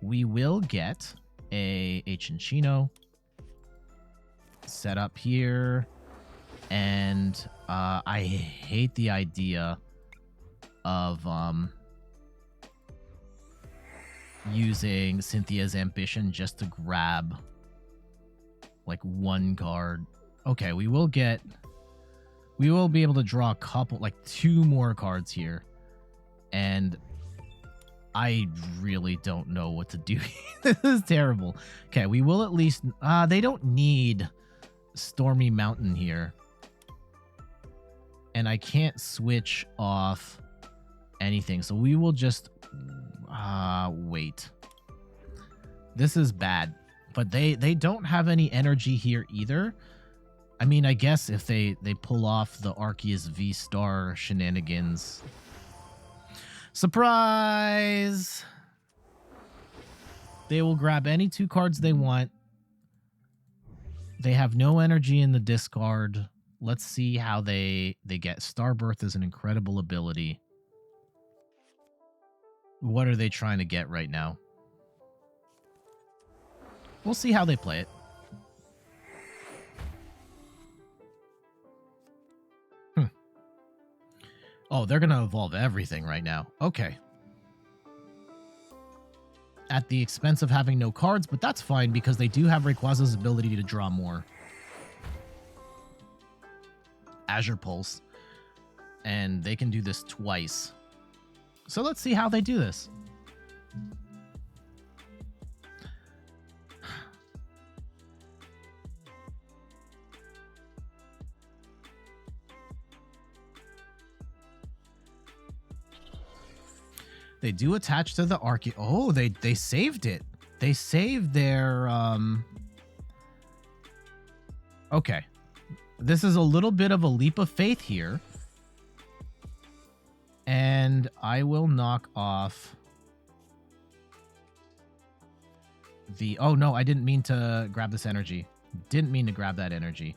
We will get a Chinchino set up here. And I hate the idea of using Cynthia's Ambition just to grab like one card. Okay, we will be able to draw a couple, like 2 more cards here. And I really don't know what to do. This is terrible. Okay, we will at least, they don't need Stormy Mountain here. And I can't switch off anything. So we will just wait. This is bad. But they don't have any energy here either. I mean, I guess if they pull off the Arceus V-Star shenanigans. Surprise! They will grab any 2 cards they want. They have no energy in the discard. Let's see how they get. Starbirth is an incredible ability. What are they trying to get right now? We'll see how they play it. Oh, they're going to evolve everything right now. Okay. At the expense of having no cards, but that's fine because they do have Rayquaza's ability to draw more. Azure Pulse, and they can do this twice. So let's see how they do this. They do attach to the Arceus. Oh, they saved it. They saved their Okay. This is a little bit of a leap of faith here. And I will knock off the... Oh, no, I didn't mean to grab this energy. Didn't mean to grab that energy.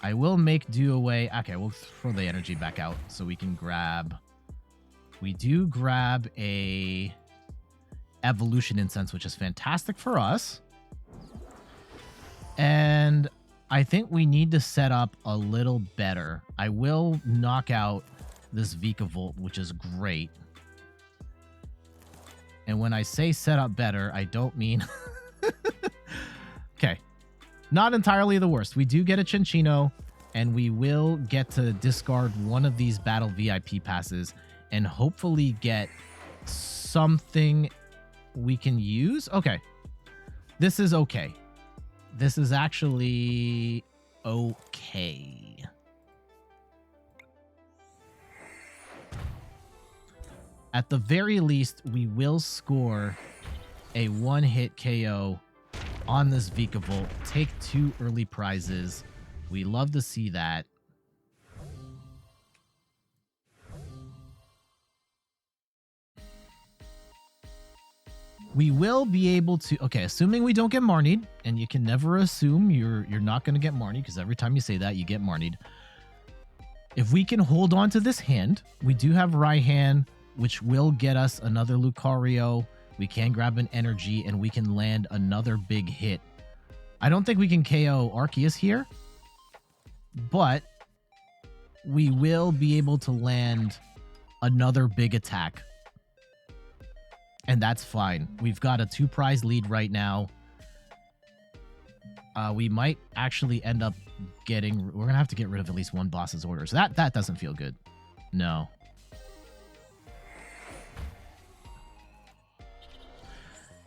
I will make do away... Okay, we'll throw the energy back out so we can grab... We do grab a Evolution Incense, which is fantastic for us. And I think we need to set up a little better. I will knock out this Vikavolt, which is great. And when I say set up better, I don't mean... Okay. Not entirely the worst. We do get a Chinchino, and we will get to discard one of these battle VIP passes and hopefully get something we can use. Okay. This is okay. This is actually okay. At the very least, we will score a one-hit KO on this Vikavolt. Take 2 early prizes. We love to see that. We will be able to... Okay, assuming we don't get Marnied, and you can never assume you're not going to get Marnied, because every time you say that, you get Marnied. If we can hold on to this hand, we do have Raihan, which will get us another Lucario. We can grab an energy, and we can land another big hit. I don't think we can KO Arceus here, but we will be able to land another big attack. And that's fine. We've got a 2-prize lead right now. We might actually end up getting... We're going to have to get rid of at least one boss's orders. That doesn't feel good. No.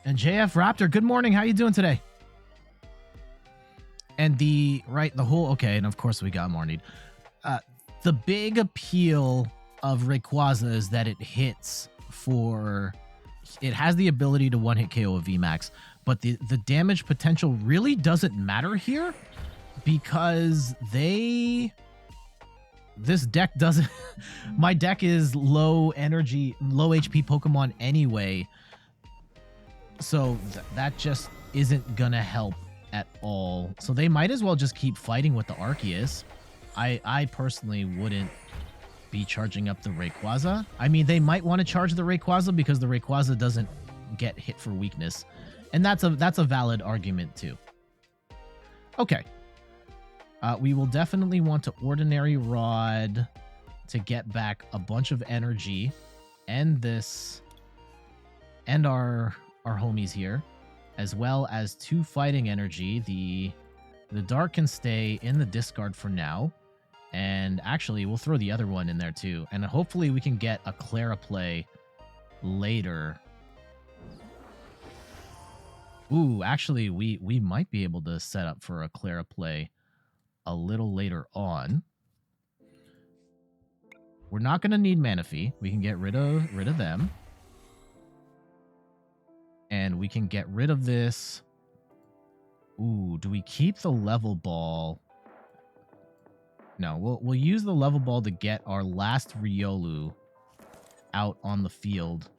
And JF Raptor, good morning. How you doing today? And the whole... Okay, and of course we got Marnied. The big appeal of Rayquaza is that it hits for... It has the ability to one-hit KO a VMAX, but the damage potential really doesn't matter here because this deck doesn't... My deck is low energy, low HP Pokemon anyway, so that just isn't gonna help at all. So they might as well just keep fighting with the Arceus. I personally wouldn't be charging up the Rayquaza. I mean, they might want to charge the Rayquaza because the Rayquaza doesn't get hit for weakness. And that's a valid argument too. Okay. We will definitely want to Ordinary Rod to get back a bunch of energy and this and our homies here, as well as 2 fighting energy. The Dark can stay in the discard for now. And actually, we'll throw the other one in there too. And hopefully we can get a Clara play later. Ooh, actually, we might be able to set up for a Clara play a little later on. We're not going to need Manaphy. We can get rid of them. And we can get rid of this. Ooh, do we keep the level ball? No, we'll use the level ball to get our last Riolu out on the field,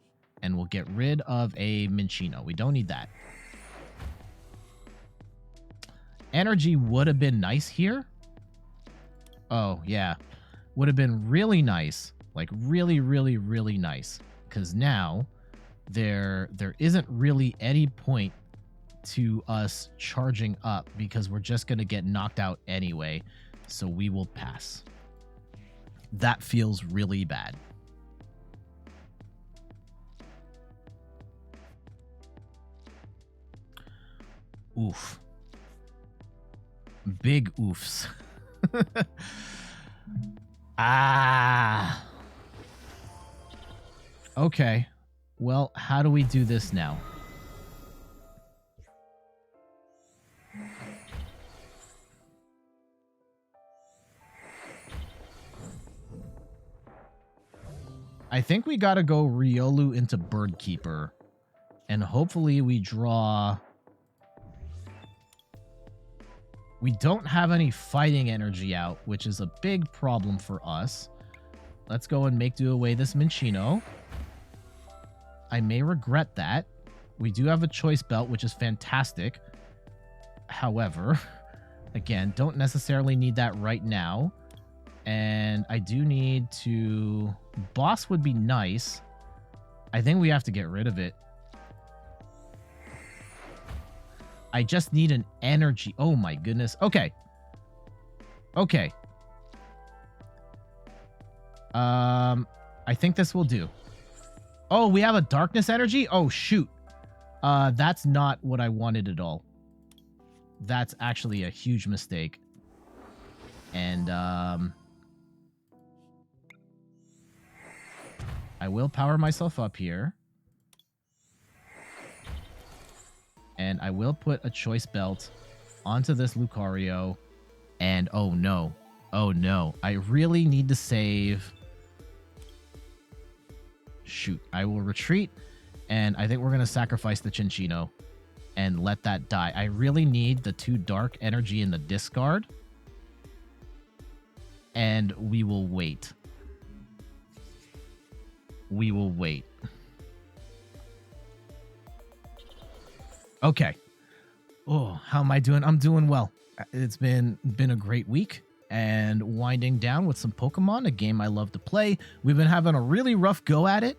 and we'll get rid of a Minccino. We don't need that. Energy would have been nice here. Oh, yeah. Would have been really nice. Like, really, really, really nice. Because now, there isn't really any point to us charging up, because we're just going to get knocked out anyway. So we will pass. That feels really bad. Oof. Big oofs. Ah. Okay. Well, how do we do this now? I think we gotta go Riolu into Birdkeeper. And hopefully we draw... We don't have any fighting energy out, which is a big problem for us. Let's go and make do away this Minccino. I may regret that. We do have a Choice Belt, which is fantastic. However, again, don't necessarily need that right now. And I do need to... Boss would be nice. I think we have to get rid of it. I just need an energy. Oh my goodness. Okay. Okay. I think this will do. Oh, we have a darkness energy? Oh, shoot. That's not what I wanted at all. That's actually a huge mistake. And, I will power myself up here. And I will put a choice belt onto this Lucario. And, oh no. Oh no. I really need to save... Shoot. I will retreat. And I think we're going to sacrifice the Chinchino and let that die. I really need the 2 dark energy in the discard. And we will wait. We will wait. Okay. Oh, how am I doing? I'm doing well. It's been a great week and winding down with some Pokemon, a game I love to play. We've been having a really rough go at it,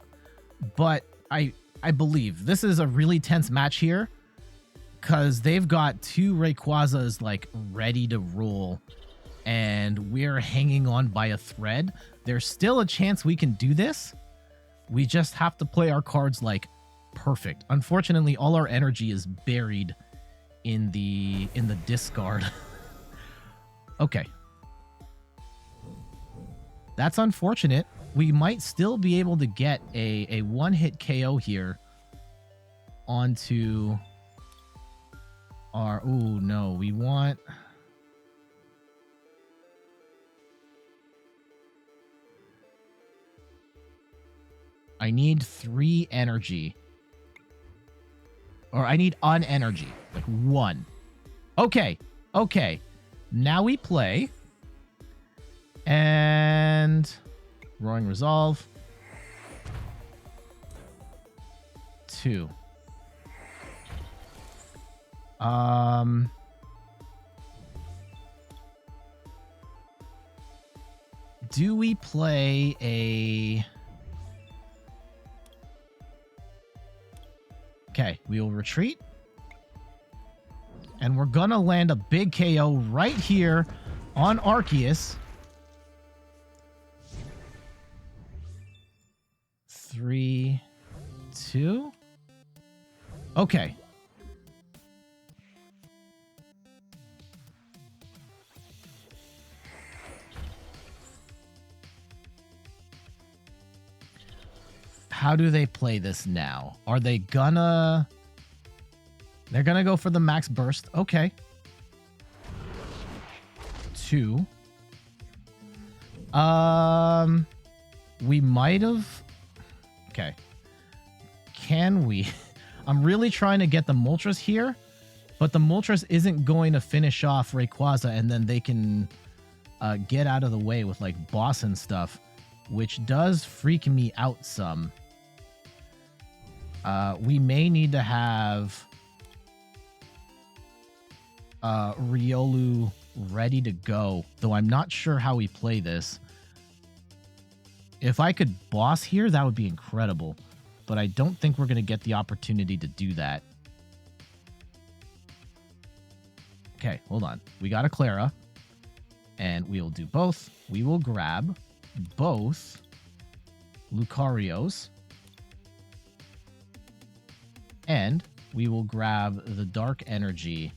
but I believe this is a really tense match here because they've got 2 Rayquazas like ready to roll and we're hanging on by a thread. There's still a chance we can do this. We just have to play our cards like perfect. Unfortunately, all our energy is buried in the discard. Okay. That's unfortunate. We might still be able to get a one-hit KO here onto our... Oh, no. We want... I need 3 energy. Or I need an energy. Like 1. Okay. Okay. Now we play. And... Roaring Resolve. 2. Do we play a... Okay, we will retreat. And we're gonna land a big KO right here on Arceus. 3, 2. Okay. How do they play this now? Are they gonna... They're gonna go for the max burst. Okay. 2. We might have... Okay. Can we... I'm really trying to get the Moltres here, but the Moltres isn't going to finish off Rayquaza, and then they can get out of the way with, like, boss and stuff, which does freak me out some. We may need to have Riolu ready to go, though I'm not sure how we play this. If I could boss here, that would be incredible, but I don't think we're going to get the opportunity to do that. Okay, hold on. We got a Clara, and we'll do both. We will grab both Lucarios. And we will grab the dark energy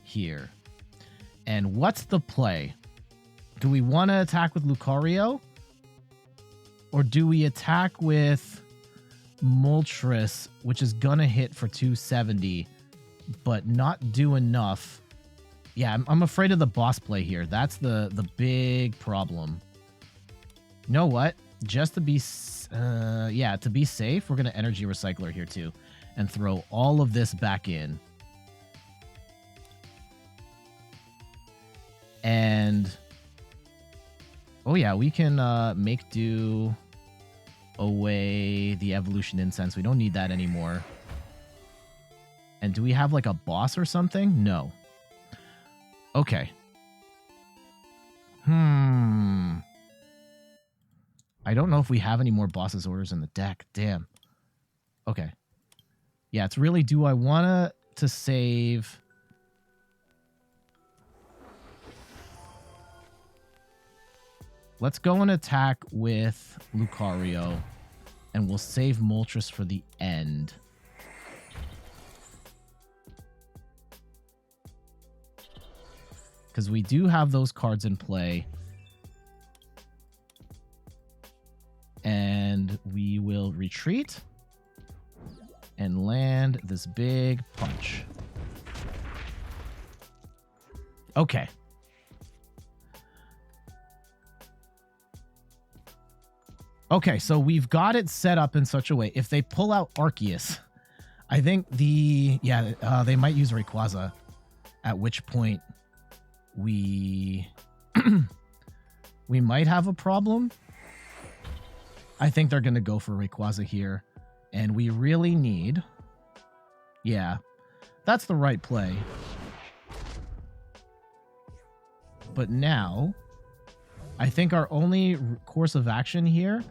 here. And what's the play? Do we want to attack with Lucario? Or do we attack with Moltres, which is going to hit for 270, but not do enough? Yeah, I'm afraid of the boss play here. That's the big problem. You know what? Just to be... yeah, to be safe, we're going to Energy Recycler here too. And throw all of this back in. And... Oh yeah, we can make do away the Evolution Incense. We don't need that anymore. And do we have like a boss or something? No. Okay. I don't know if we have any more bosses orders in the deck. Damn. Okay. Yeah, it's really, do I want to save... Let's go and attack with Lucario. And we'll save Moltres for the end. Because we do have those cards in play. And we will retreat and land this big punch. Okay. Okay, so we've got it set up in such a way. If they pull out Arceus, I think they might use Rayquaza, at which point we we might have a problem. I think they're going to go for Rayquaza here, and we really need... Yeah, that's the right play. But now, I think our only course of action here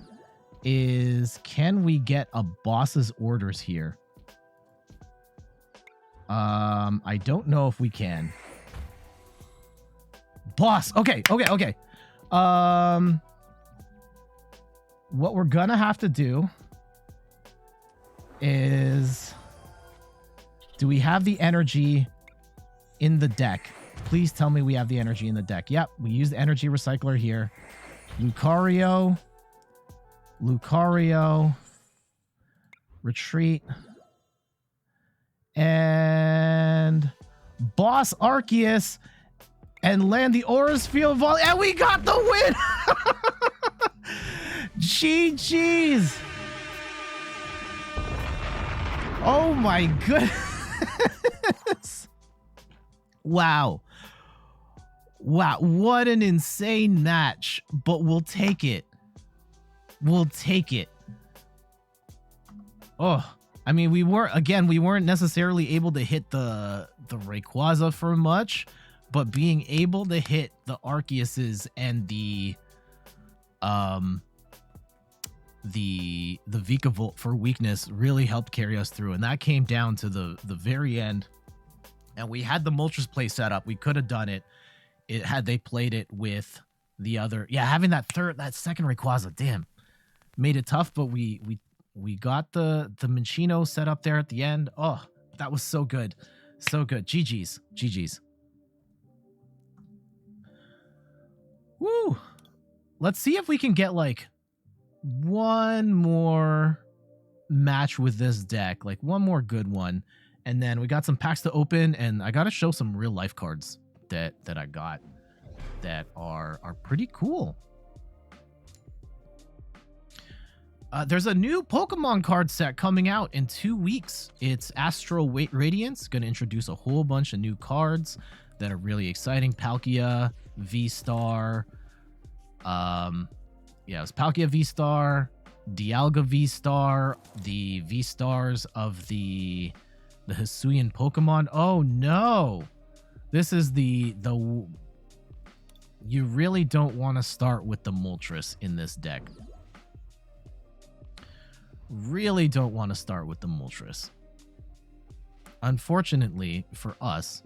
is, can we get a boss's orders here? I don't know if we can. Boss! Okay. What we're gonna have to do is... Do we have the energy in the deck? Please tell me we have the energy in the deck. Yep, we use the energy recycler here. Lucario. Retreat. And boss Arceus. And land the Aura's Field Volley. And we got the win! GG's! Oh my goodness! Wow. Wow, what an insane match. But we'll take it. We'll take it. Oh, I mean, we weren't necessarily able to hit the Rayquaza for much, but being able to hit the Arceuses and the Vikavolt for weakness really helped carry us through, and that came down to the very end. And we had the Moltres play set up. We could have done it. Had they played it with the other... Yeah, having that second Rayquaza, damn, made it tough, but we got the Minccino set up there at the end. Oh, that was so good. So good. GG's. Woo! Let's see if we can get, like, one more match with this deck. Like, one more good one. And then we got some packs to open, and I got to show some real life cards that I got that are pretty cool. There's a new Pokemon card set coming out in 2 weeks. It's Astral Radiance, going to introduce a whole bunch of new cards that are really exciting. Palkia, V-Star. It's Palkia V-Star, Dialga V-Star, the V-Stars of the Hisuian Pokemon. Oh no! This is the you really don't want to start with the Moltres in this deck. Really don't want to start with the Moltres. Unfortunately for us,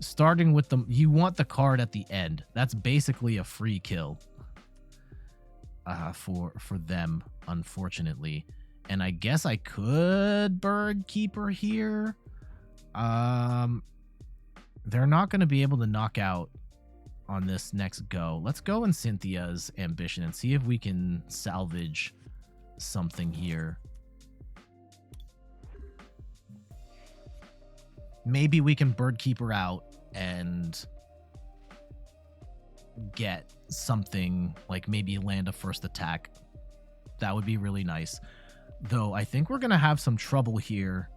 starting with you want the card at the end. That's basically a free kill for them, unfortunately. And I guess I could Bird Keeper here. They're not going to be able to knock out on this next go. Let's go in Cynthia's Ambition and see if we can salvage something here. Maybe we can Bird Keeper out and get something, like maybe land a first attack. That would be really nice. Though I think we're going to have some trouble here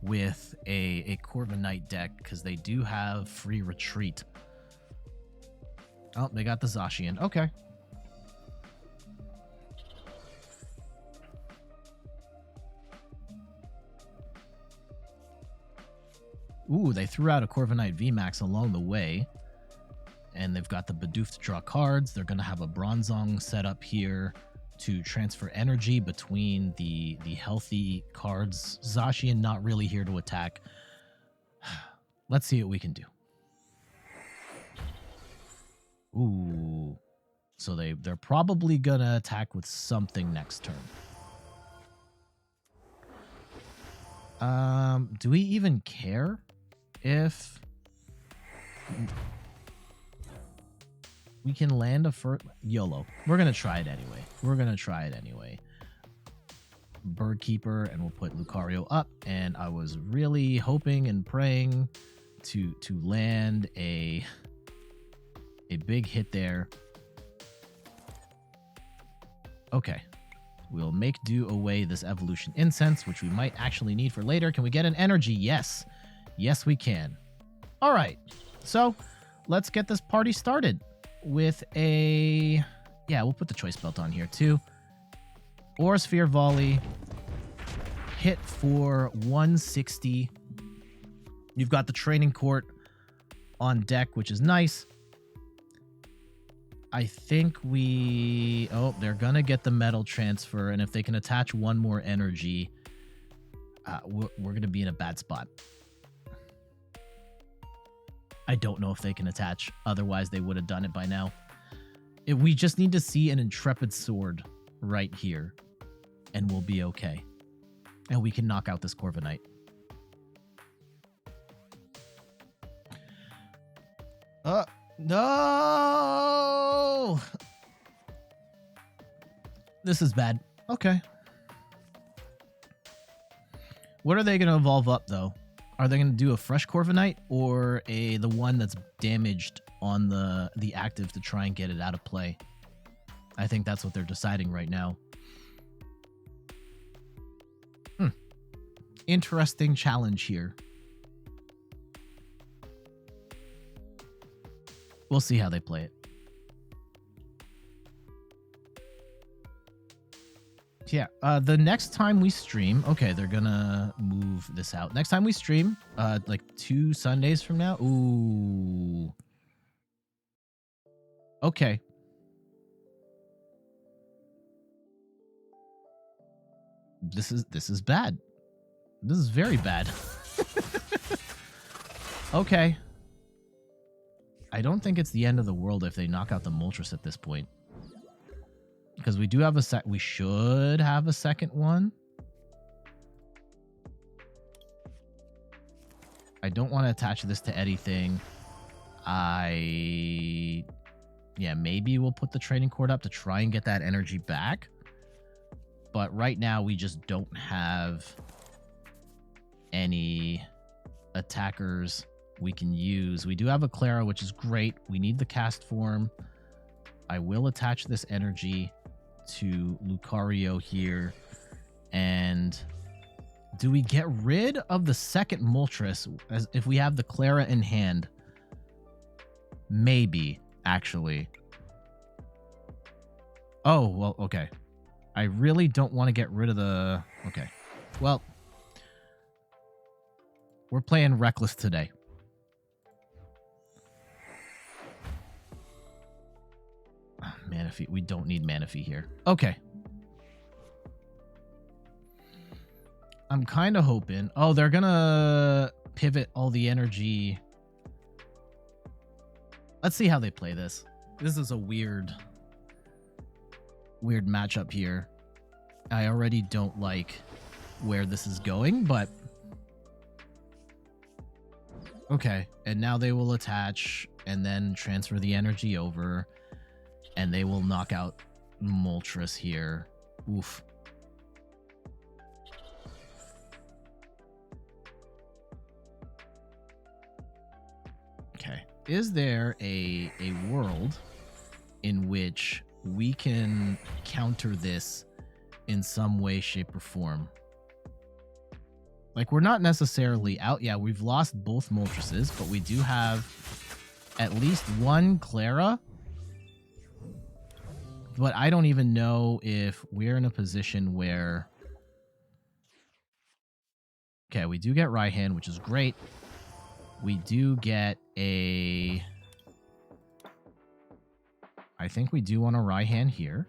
with a Corviknight deck because they do have free retreat. Oh, they got the Zacian. Okay. Ooh, they threw out a Corviknight VMAX along the way. And they've got the Bidoof to draw cards. They're going to have a Bronzong set up here to transfer energy between the healthy cards. Zacian not really here to attack. Let's see what we can do. Ooh. So they're probably going to attack with something next turn. Do we even care if we can land a first? YOLO. We're going to try it anyway. Birdkeeper, and we'll put Lucario up. And I was really hoping and praying to land a big hit there. Okay. We'll make do away this evolution incense, which we might actually need for later. Can we get an energy? Yes. Yes, we can. All right. So let's get this party started with a... Yeah, we'll put the choice belt on here too. Aura Sphere Volley. Hit for 160. You've got the training court on deck, which is nice. I think we... Oh, they're going to get the metal transfer. And if they can attach one more energy, we're going to be in a bad spot. I don't know if they can attach. Otherwise, they would have done it by now. We just need to see an Intrepid Sword right here. And we'll be okay. And we can knock out this Corviknight. No! This is bad. Okay. What are they going to evolve up, though? Are they going to do a fresh Corviknight or the one that's damaged on the active to try and get it out of play? I think that's what they're deciding right now. Interesting challenge here. We'll see how they play it. Yeah, the next time we stream... Okay, they're gonna move this out. Next time we stream, like 2 Sundays from now... Ooh. Okay. This is bad. This is very bad. Okay. I don't think it's the end of the world if they knock out the Moltres at this point. Because we do have we should have a second one. I don't want to attach this to anything. Yeah, maybe we'll put the training court up to try and get that energy back. But right now we just don't have any attackers we can use. We do have a Clara, which is great. We need the cast form. I will attach this energy to Lucario here. And do we get rid of the second Moltres as if we have the Clara in hand? Maybe, actually. Oh, well, okay. I really don't want to get rid of the... Okay. Well, we're playing Reckless today. Manaphy. We don't need Manaphy here. Okay. I'm kind of hoping... Oh, they're gonna pivot all the energy. Let's see how they play this. This is a weird matchup here. I already don't like where this is going, but... Okay, and now they will attach and then transfer the energy over, and they will knock out Moltres here. Oof. Okay. Is there a world in which we can counter this in some way, shape, or form? Like, we're not necessarily out. Yeah, we've lost both Moltreses, but we do have at least one Clara. But I don't even know if we're in a position where... Okay, we do get Raihan, which is great. We do get a... I think we do want a Raihan here.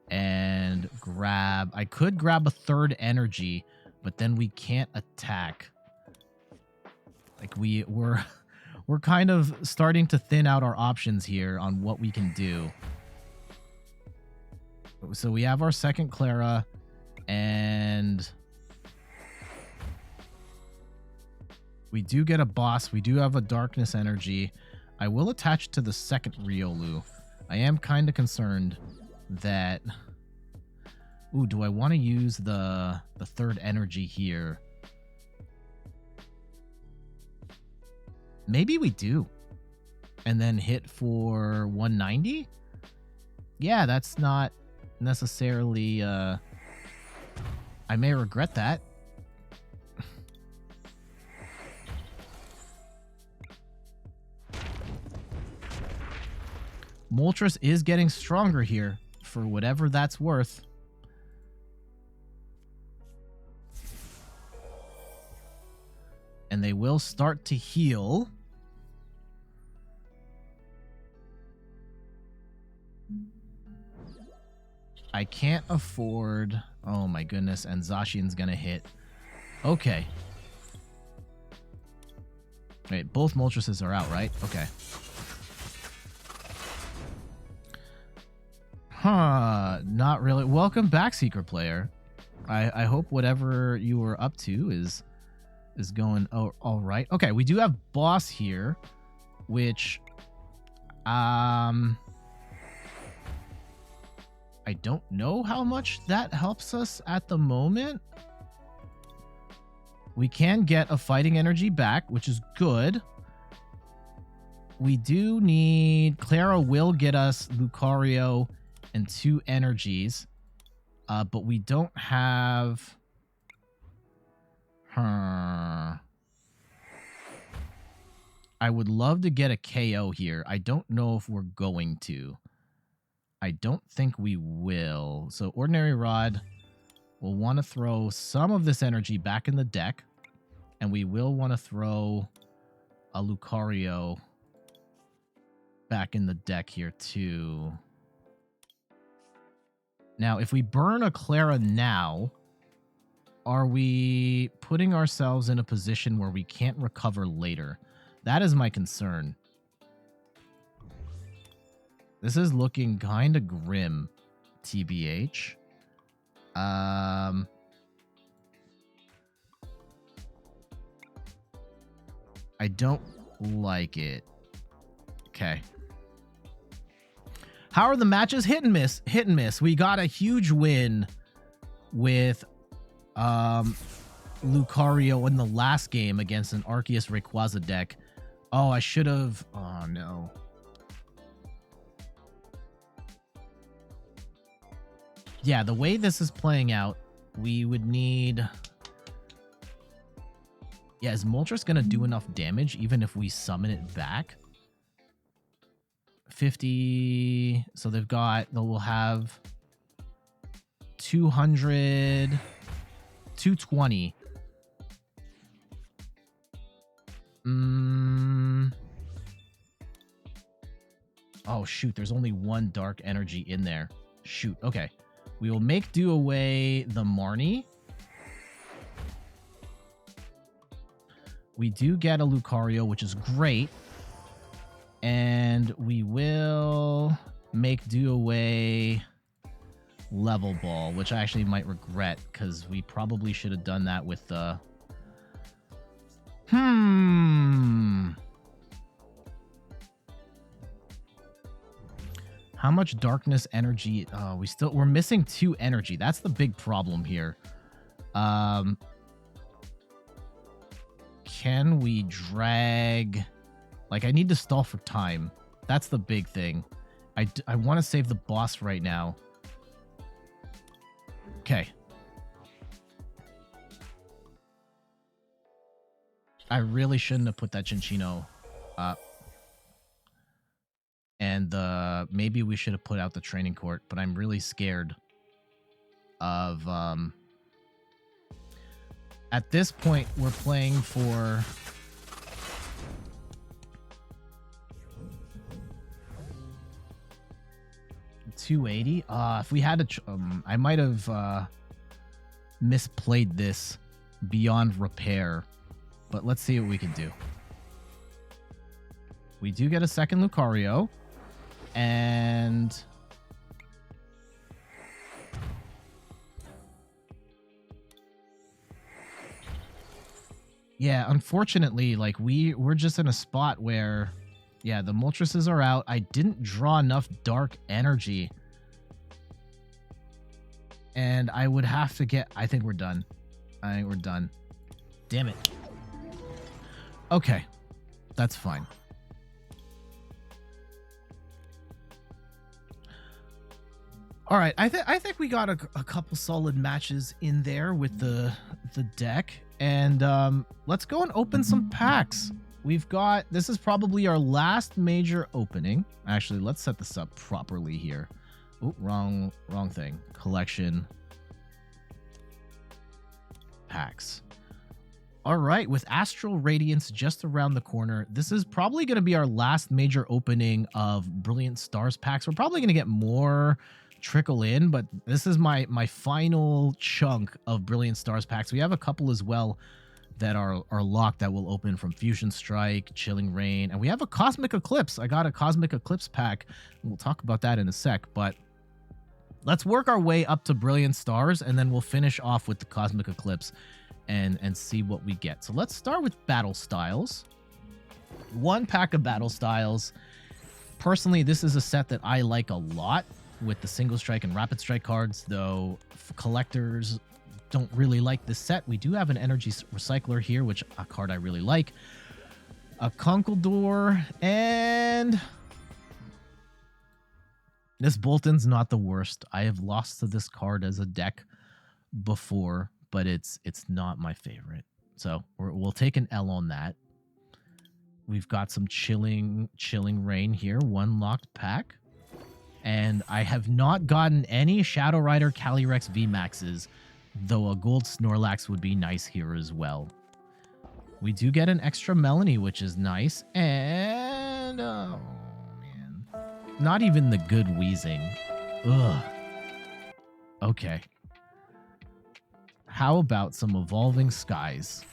And grab... I could grab a third energy, but then we can't attack. Like, we're kind of starting to thin out our options here on what we can do. So we have our second Clara, and We do get a boss. We do have a darkness energy. I will attach to the second Riolu. I am kind of concerned that... Ooh, do I want to use the third energy here? Maybe we do. And then hit for 190? Yeah, that's not necessarily... I may regret that. Moltres is getting stronger here, for whatever that's worth. And they will start to heal. I can't afford... Oh my goodness, and Zacian's gonna hit. Okay. Wait, both Moltreses are out, right? Okay. Huh, not really. Welcome back, Secret Player. I hope whatever you were up to is going all right. Okay, we do have boss here, which I don't know how much that helps us at the moment. We can get a fighting energy back, which is good. We do need... Clara will get us Lucario and 2 energies, but we don't have... I would love to get a KO here. I don't know if we're going to. I don't think we will. So Ordinary Rod will want to throw some of this energy back in the deck, and we will want to throw a Lucario back in the deck here too. Now, if we burn a Clara now, are we putting ourselves in a position where we can't recover later? That is my concern. This is looking kind of grim, TBH. I don't like it. Okay. How are the matches? Hit and miss. Hit and miss. We got a huge win with Lucario in the last game against an Arceus Rayquaza deck. Oh, I should have... Oh, no. Yeah, the way this is playing out, we would need... Yeah, is Moltres going to do enough damage even if we summon it back? 50... So they've got... They'll have 200... 220. Oh, shoot. There's only one dark energy in there. Shoot. Okay. We will make do away the Marnie. We do get a Lucario, which is great. And we will make do away Level Ball, which I actually might regret because we probably should have done that with the... How much darkness energy? We're missing 2 energy. That's the big problem here. Can we drag... Like, I need to stall for time. That's the big thing. I want to save the boss right now. Okay. I really shouldn't have put that Chinchino up. And maybe we should have put out the training court, but I'm really scared of... At this point, we're playing for... $280. If we had I might have misplayed this beyond repair, but let's see what we can do. We do get a second Lucario, and Yeah, unfortunately, like we're just in a spot where, yeah, the Moltres are out. I didn't draw enough dark energy. And I would have to get... I think we're done. I think we're done. Damn it. Okay. That's fine. All right. I think we got a couple solid matches in there with the deck. And let's go and open some packs. We've got... This is probably our last major opening. Actually, let's set this up properly here. Oh, wrong thing. Collection. Packs. All right, with Astral Radiance just around the corner, this is probably going to be our last major opening of Brilliant Stars packs. We're probably going to get more trickle in, but this is my final chunk of Brilliant Stars packs. We have a couple as well that are locked that will open from Fusion Strike, Chilling Rain, and we have a Cosmic Eclipse. I got a Cosmic Eclipse pack. We'll talk about that in a sec, but let's work our way up to Brilliant Stars, and then we'll finish off with the Cosmic Eclipse and see what we get. So let's start with Battle Styles. One pack of Battle Styles. Personally, this is a set that I like a lot with the Single Strike and Rapid Strike cards, though collectors don't really like this set. We do have an Energy Recycler here, which a card I really like. A Conkeldurr, and this Bolton's not the worst. I have lost to this card as a deck before, but it's not my favorite. So we'll take an L on that. We've got some Chilling Rain here, one locked pack. And I have not gotten any Shadow Rider Calyrex VMAXs, though a gold Snorlax would be nice here as well. We do get an extra Melanie, which is nice. And, oh man, not even the good Wheezing. Ugh. Okay. How about some Evolving Skies?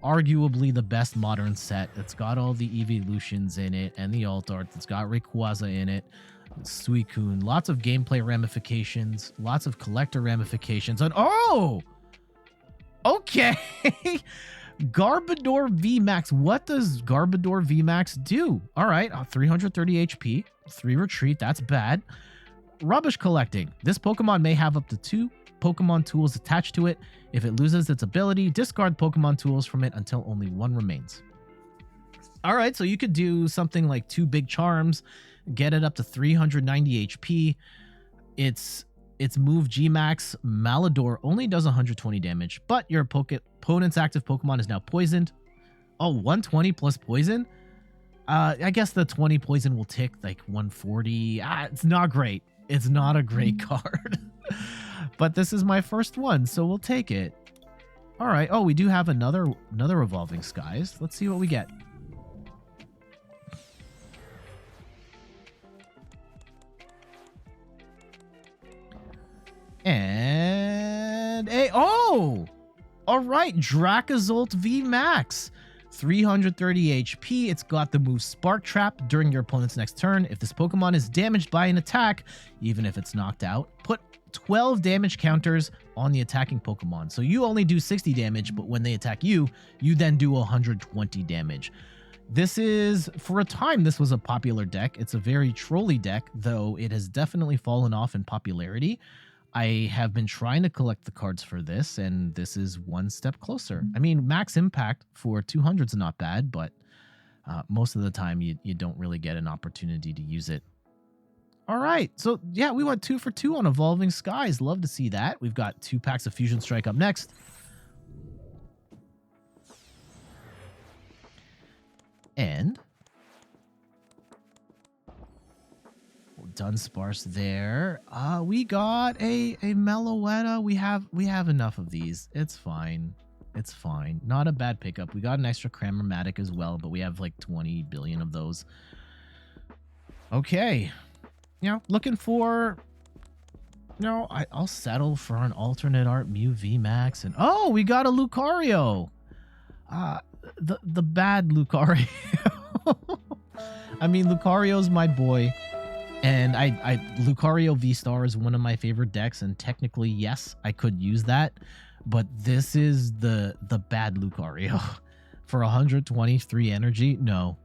Arguably the best modern set. It's got all the evolutions in it and the alt art. It's got Rayquaza in it. Suicune. Lots of gameplay ramifications. Lots of collector ramifications. And oh! Okay! Garbodor VMAX. What does Garbodor VMAX do? All right, 330 HP, 3 retreat. That's bad. Rubbish collecting. This Pokemon may have up to 2 Pokemon tools attached to it. If it loses its ability, discard Pokemon tools from it until only 1 remains. All right, so you could do something like 2 Big Charms, get it up to 390 HP. Its move Gmax Malador only does 120 damage, but your opponent's active Pokemon is now poisoned. Oh, 120 plus poison? I guess the 20 poison will tick like 140. It's not great. It's not a great card. But this is my first one, so we'll take it. All right. Oh, we do have another Evolving Skies. Let's see what we get. And all right, Dracozolt VMAX, 330 HP. It's got the move Spark Trap. During your opponent's next turn, if this Pokemon is damaged by an attack, even if it's knocked out, put 12 damage counters on the attacking Pokemon. So you only do 60 damage, but when they attack you, you then do 120 damage. This is, for a time, this was a popular deck. It's a very trolly deck, though it has definitely fallen off in popularity. I have been trying to collect the cards for this, and this is one step closer. I mean, max impact for 200 is not bad, but most of the time you don't really get an opportunity to use it. All right, so yeah, we went 2 for 2 on Evolving Skies. Love to see that. We've got 2 packs of Fusion Strike up next. And Dunsparce there. We got a Meloetta. We have enough of these. It's fine. It's fine. Not a bad pickup. We got an extra Cramormatic as well, but we have like 20 billion of those. Okay. You know, looking for... No, I'll settle for an alternate art Mew VMAX. And oh, we got a Lucario. The bad Lucario. I mean, Lucario's my boy. And Lucario V-Star is one of my favorite decks, and technically, yes, I could use that. but this is the bad Lucario. For 123 energy, no.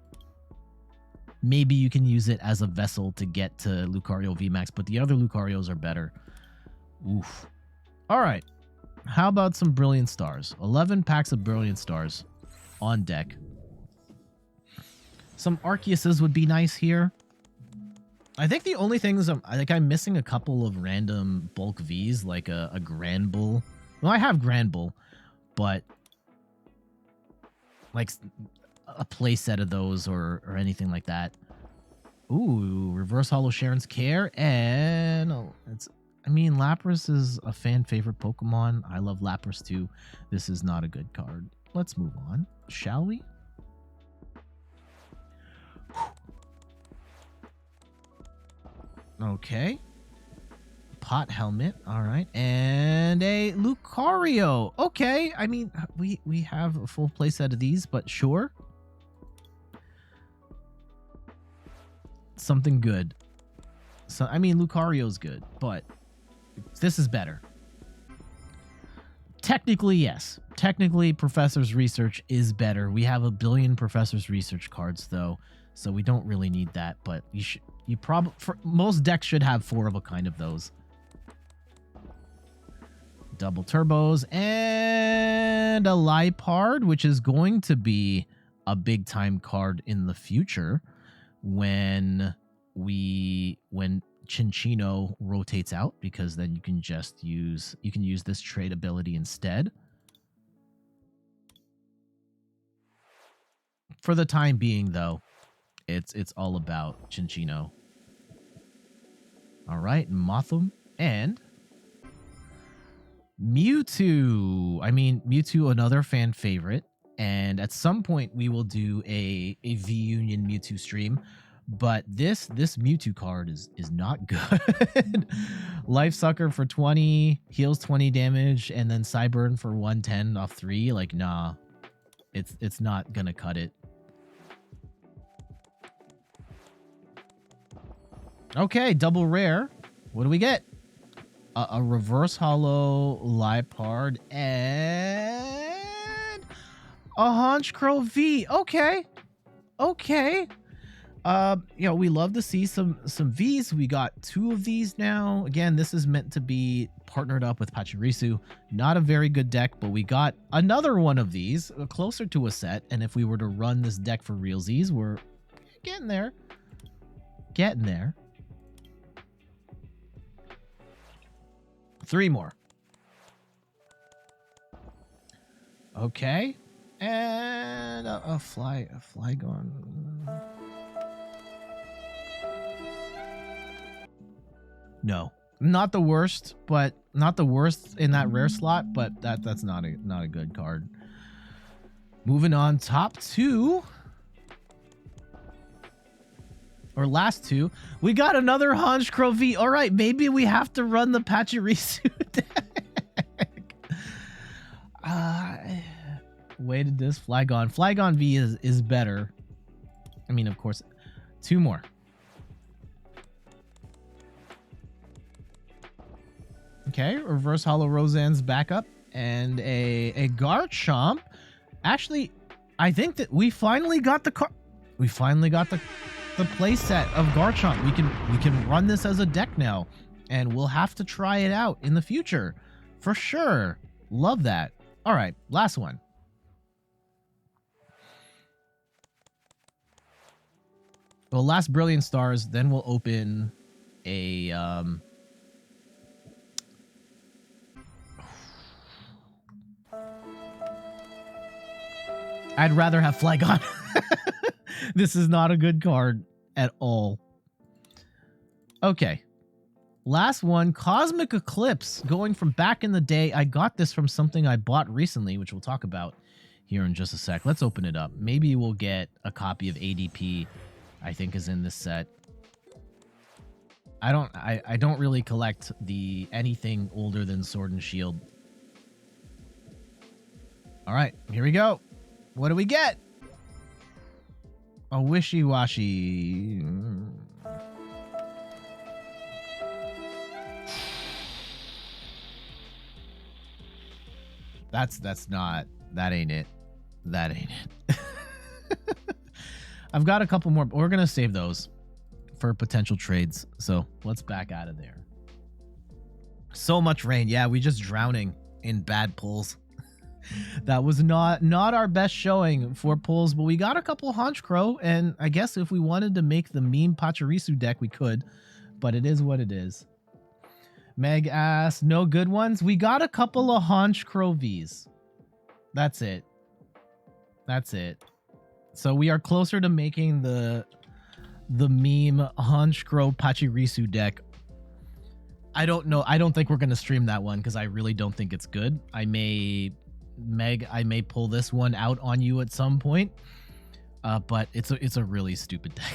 Maybe you can use it as a vessel to get to Lucario VMAX, but the other Lucarios are better. Oof. All right. How about some Brilliant Stars? 11 packs of Brilliant Stars on deck. Some Arceuses would be nice here. I think the only thing is I'm missing a couple of random bulk Vs, like a Grand Bull. Well, I have Grand Bull, but like a play set of those or anything like that. Ooh, Reverse Hollow Sharon's Care, and I mean, Lapras is a fan favorite Pokemon. I love Lapras too. This is not a good card. Let's move on, shall we? Okay. Pot Helmet, all right, and a Lucario. Okay, I mean, we have a full playset of these, but sure. Something good. So I mean, Lucario's good, but this is better. Technically, yes. Technically, Professor's Research is better. We have a billion Professor's Research cards, though, so we don't really need that. But you probably, most decks should have 4 of a kind of those. Double turbos and a Lipard, which is going to be a big time card in the future when Cinccino rotates out, because then you can just use this trade ability instead. For the time being, though, it's all about Cinccino. All right, Mothim and Mewtwo. I mean, Mewtwo, another fan favorite, and at some point we will do a V-Union Mewtwo stream, but this Mewtwo card is not good. Life Sucker for 20, heals 20 damage, and then Cyburn for 110 off 3. Like, nah, it's not gonna cut it. Okay, double rare. What do we get? A Reverse Hollow Lipard and a Honchkrow V. Okay. Okay. We love to see some Vs. We got 2 of these now. Again, this is meant to be partnered up with Pachirisu. Not a very good deck, but we got another one of these, closer to a set. And if we were to run this deck for realsies, we're getting there. Getting there. 3 more. Okay. And a Flygon. No. Not the worst, but not the worst in that rare slot, but that's not a good card. Moving on, top 2. Or last 2. We got another Honchkrow V. All right, maybe we have to run the Pachirisu deck. Weighted this Flygon. Flygon V is better. I mean, of course. 2 more. Okay, Reverse Hollow Roseanne's backup and a Garchomp. Actually, I think that we finally got the card. We finally got the playset of Garchomp. We can run this as a deck now, and we'll have to try it out in the future for sure. Love that. All right, last one. Well, last Brilliant Stars, then we'll open a I'd rather have Flygon. This is not a good card at all. Okay. Last one, Cosmic Eclipse, going from back in the day. I got this from something I bought recently, which we'll talk about here in just a sec. Let's open it up. Maybe we'll get a copy of ADP, I think is in this set. I don't really collect anything older than Sword and Shield. All right, here we go. What do we get? A Wishy-Washy. That ain't it. That ain't it. I've got a couple more, but we're gonna save those for potential trades. So let's back out of there. So much rain. Yeah, we just drowning in bad pulls. That was not our best showing for pulls, but we got a couple Honchkrow, and I guess if we wanted to make the meme Pachirisu deck, we could, but it is what it is. Meg asked, no good ones? We got a couple of Honchkrow Vs. That's it. That's it. So we are closer to making the meme Honchkrow Pachirisu deck. I don't know. I don't think we're going to stream that one because I really don't think it's good. I may pull this one out on you at some point, but it's a really stupid deck.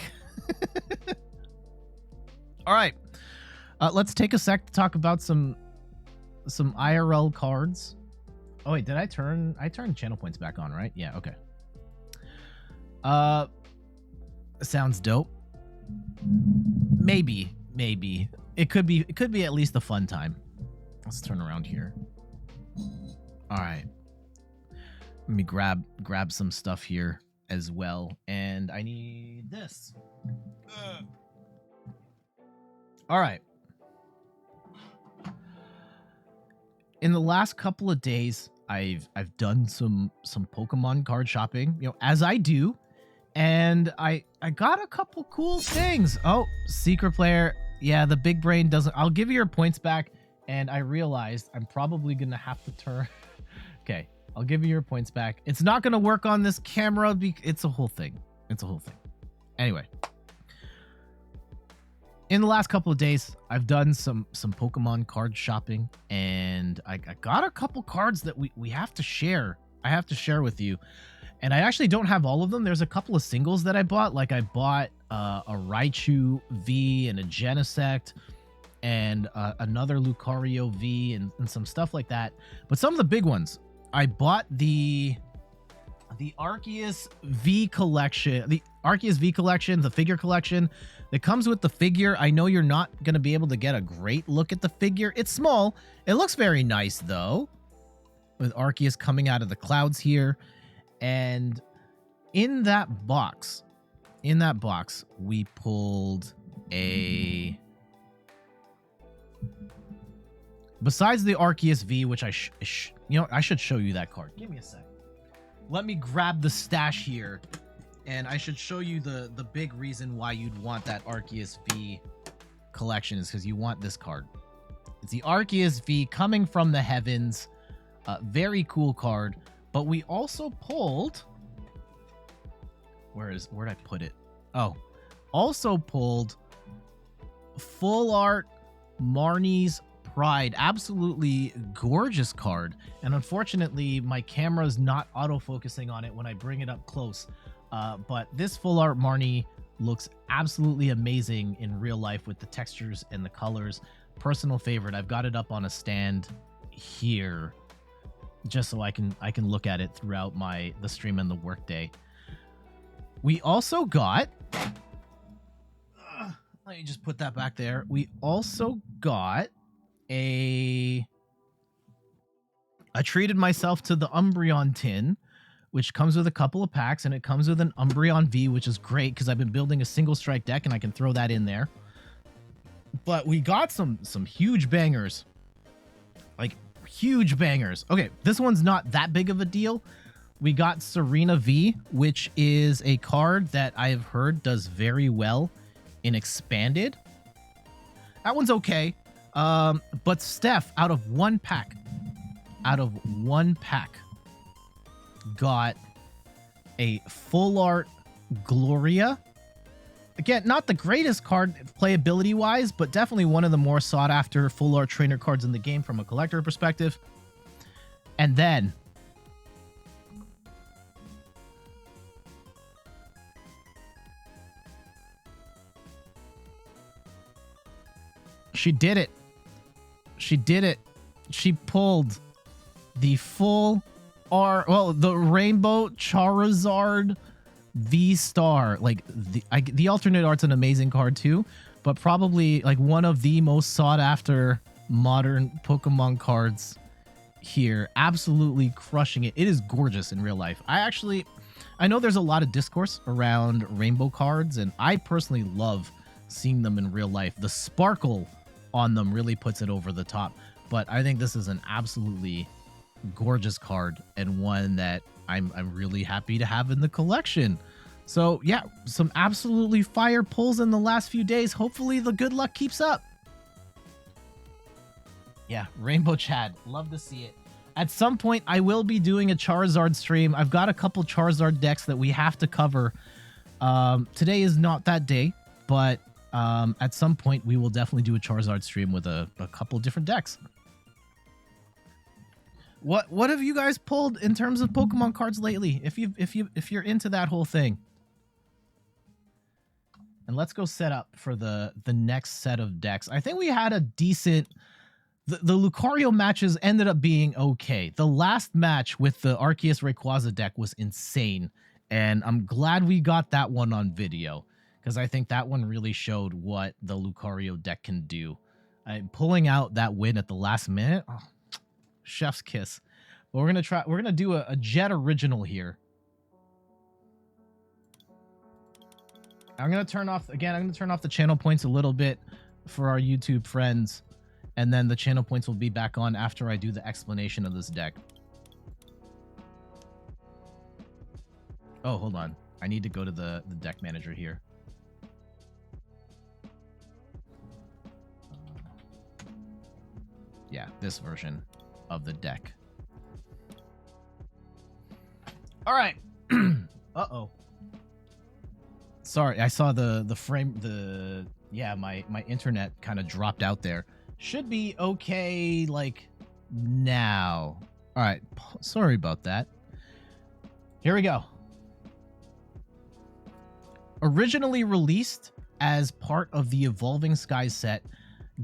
All right, let's take a sec to talk about some IRL cards. Oh wait, did I turn channel points back on, right? Yeah, okay. Sounds dope. Maybe it could be at least a fun time. Let's turn around here. All right. Let me grab some stuff here as well, and I need this. All right. In the last couple of days, I've done some Pokemon card shopping, you know, as I do, and I got a couple cool things. Oh, secret player. Yeah, the big brain doesn't. I'll give you your points back, and I realized I'm probably gonna have to turn. Okay. I'll give you your points back. It's not going to work on this camera. It's a whole thing. It's a whole thing. Anyway. In the last couple of days, I've done some Pokemon card shopping, and I got a couple cards that we have to share. I have to share with you. And I actually don't have all of them. There's a couple of singles that I bought. Like I bought a Raichu V and a Genesect and another Lucario V and some stuff like that. But some of the big ones, I bought the Arceus V collection, the figure collection that comes with the figure. I know you're not going to be able to get a great look at the figure. It's small. It looks very nice though, with Arceus coming out of the clouds here. And in that box, we pulled a... Besides the Arceus V, which I should show you that card. Give me a sec. Let me grab the stash here, and I should show you the big reason why you'd want that Arceus V collection is because you want this card. It's the Arceus V coming from the heavens. Very cool card. But we also pulled... Where'd I put it? Oh. Also pulled Full Art Marnie's Pride. Absolutely gorgeous card, and unfortunately my camera's not auto-focusing on it when I bring it up close, but this Full Art Marnie looks absolutely amazing in real life with the textures and the colors. Personal favorite. I've got it up on a stand here just so I can look at it throughout the stream and the workday. We also got let me just put that back there. We also got I treated myself to the Umbreon tin, which comes with a couple of packs, and it comes with an Umbreon V, which is great because I've been building a single strike deck and I can throw that in there. But we got some huge bangers, like huge bangers. Okay, this one's not that big of a deal. We got Serena V, which is a card that I've heard does very well in Expanded. That one's okay. But Steph, out of one pack, got a Full Art Gloria. Again, not the greatest card playability-wise, but definitely one of the more sought-after Full Art trainer cards in the game from a collector perspective. And then... She did it. She did it. She pulled the full the Rainbow Charizard V-Star. Like the alternate art's an amazing card too, but probably like one of the most sought after modern Pokemon cards here, absolutely crushing it. It is gorgeous in real life. I know there's a lot of discourse around rainbow cards, and I personally love seeing them in real life. The sparkle on them really puts it over the top, but I think this is an absolutely gorgeous card and one that I'm really happy to have in the collection. So yeah, some absolutely fire pulls in the last few days. Hopefully the good luck keeps up. Yeah, Rainbow Chad, love to see it. At some point, I will be doing a Charizard stream. I've got a couple Charizard decks that we have to cover. Today is not that day, but at some point, we will definitely do a Charizard stream with a couple different decks. What have you guys pulled in terms of Pokemon cards lately? If you're into that whole thing. And let's go set up for the next set of decks. I think we had a decent... The Lucario matches ended up being okay. The last match with the Arceus Rayquaza deck was insane, and I'm glad we got that one on video, because I think that one really showed what the Lucario deck can do. Pulling out that win at the last minute, oh, chef's kiss. But we're gonna do a Jet original here. I'm gonna turn off the channel points a little bit for our YouTube friends. And then the channel points will be back on after I do the explanation of this deck. Oh, hold on. I need to go to the deck manager here. Yeah, this version of the deck. All right. Uh-oh. Sorry, I saw my internet kind of dropped out there. Should be okay, like, now. All right, sorry about that. Here we go. Originally released as part of the Evolving Skies set,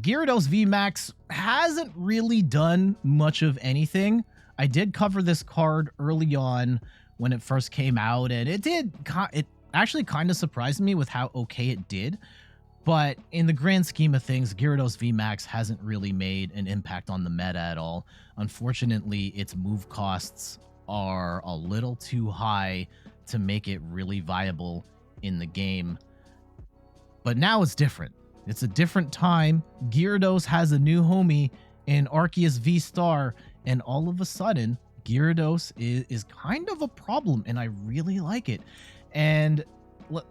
Gyarados VMAX hasn't really done much of anything. I did cover this card early on when it first came out, and it actually kind of surprised me with how okay it did. But in the grand scheme of things, Gyarados VMAX hasn't really made an impact on the meta at all. Unfortunately, its move costs are a little too high to make it really viable in the game. But now it's different. It's a different time. Gyarados has a new homie in Arceus V-Star, and all of a sudden, Gyarados is kind of a problem, and I really like it. And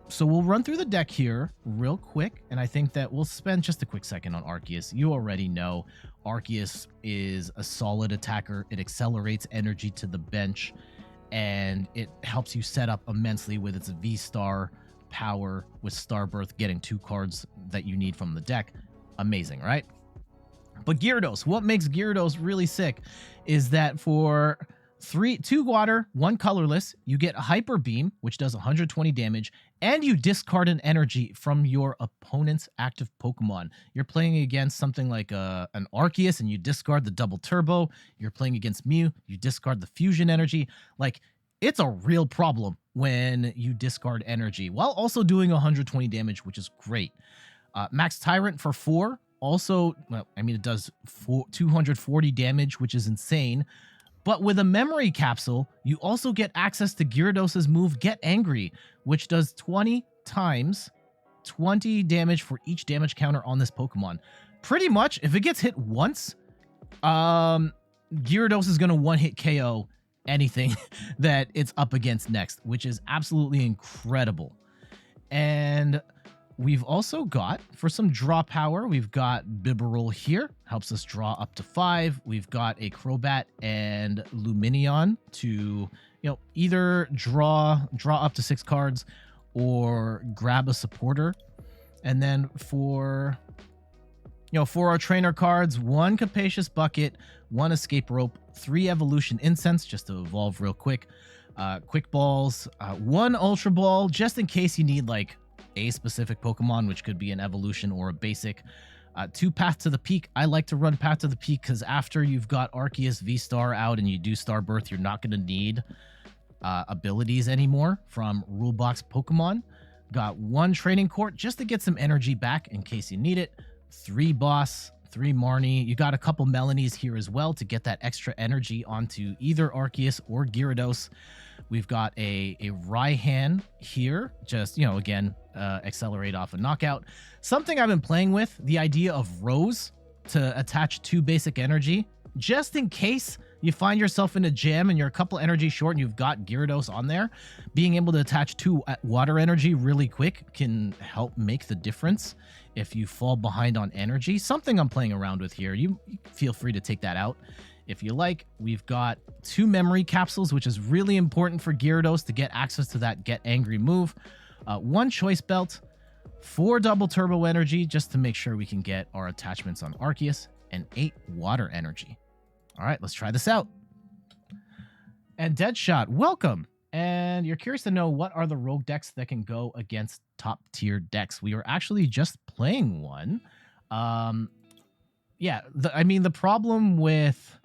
so we'll run through the deck here real quick, and I think that we'll spend just a quick second on Arceus. You already know Arceus is a solid attacker. It accelerates energy to the bench, and it helps you set up immensely with its V-Star power, with Starbirth getting 2 cards that you need from the deck. Amazing, right? But Gyarados, what makes Gyarados really sick is that for 2 water, 1 colorless, you get a Hyper Beam, which does 120 damage, and you discard an energy from your opponent's active Pokemon. You're playing against something like an Arceus, and you discard the double turbo. You're playing against Mew, you discard the fusion energy. Like, it's a real problem when you discard energy, while also doing 120 damage, which is great. Max Tyrant for 4, also, well, I mean, it does 240 damage, which is insane. But with a memory capsule, you also get access to Gyarados' move, Get Angry, which does 20 times 20 damage for each damage counter on this Pokemon. Pretty much, if it gets hit once, Gyarados is going to one-hit KO anything that it's up against next, which is absolutely incredible. And we've also got, for some draw power, we've got Bibarel here, helps us draw up to 5. We've got a Crobat and Lumineon to, either draw up to 6 cards or grab a supporter. And then for our trainer cards, 1 Capacious Bucket, 1 Escape Rope, 3 Evolution Incense, just to evolve real quick, Quick Balls, 1 Ultra Ball, just in case you need, like, a specific Pokemon, which could be an evolution or a basic. 2 Path to the Peak. I like to run Path to the Peak because after you've got Arceus V-Star out and you do Starbirth, you're not going to need abilities anymore from Rule Box Pokemon. Got 1 Training Court just to get some energy back in case you need it. 3 Boss, 3 Marnie. You got a couple Melanies here as well to get that extra energy onto either Arceus or Gyarados. We've got a Raihan here, just, you know, again, accelerate off a knockout. Something I've been playing with, the idea of Rose to attach 2 basic energy, just in case you find yourself in a jam and you're a couple energy short and you've got Gyarados on there. Being able to attach 2 water energy really quick can help make the difference if you fall behind on energy. Something I'm playing around with here. You feel free to take that out if you like. We've got 2 memory capsules, which is really important for Gyarados to get access to that Get Angry move. 1 choice belt, 4 double turbo energy, just to make sure we can get our attachments on Arceus, and 8 water energy. All right, let's try this out. And Deadshot, welcome. And you're curious to know what are the rogue decks that can go against top tier decks. We were actually just playing one. Yeah, I mean, the problem with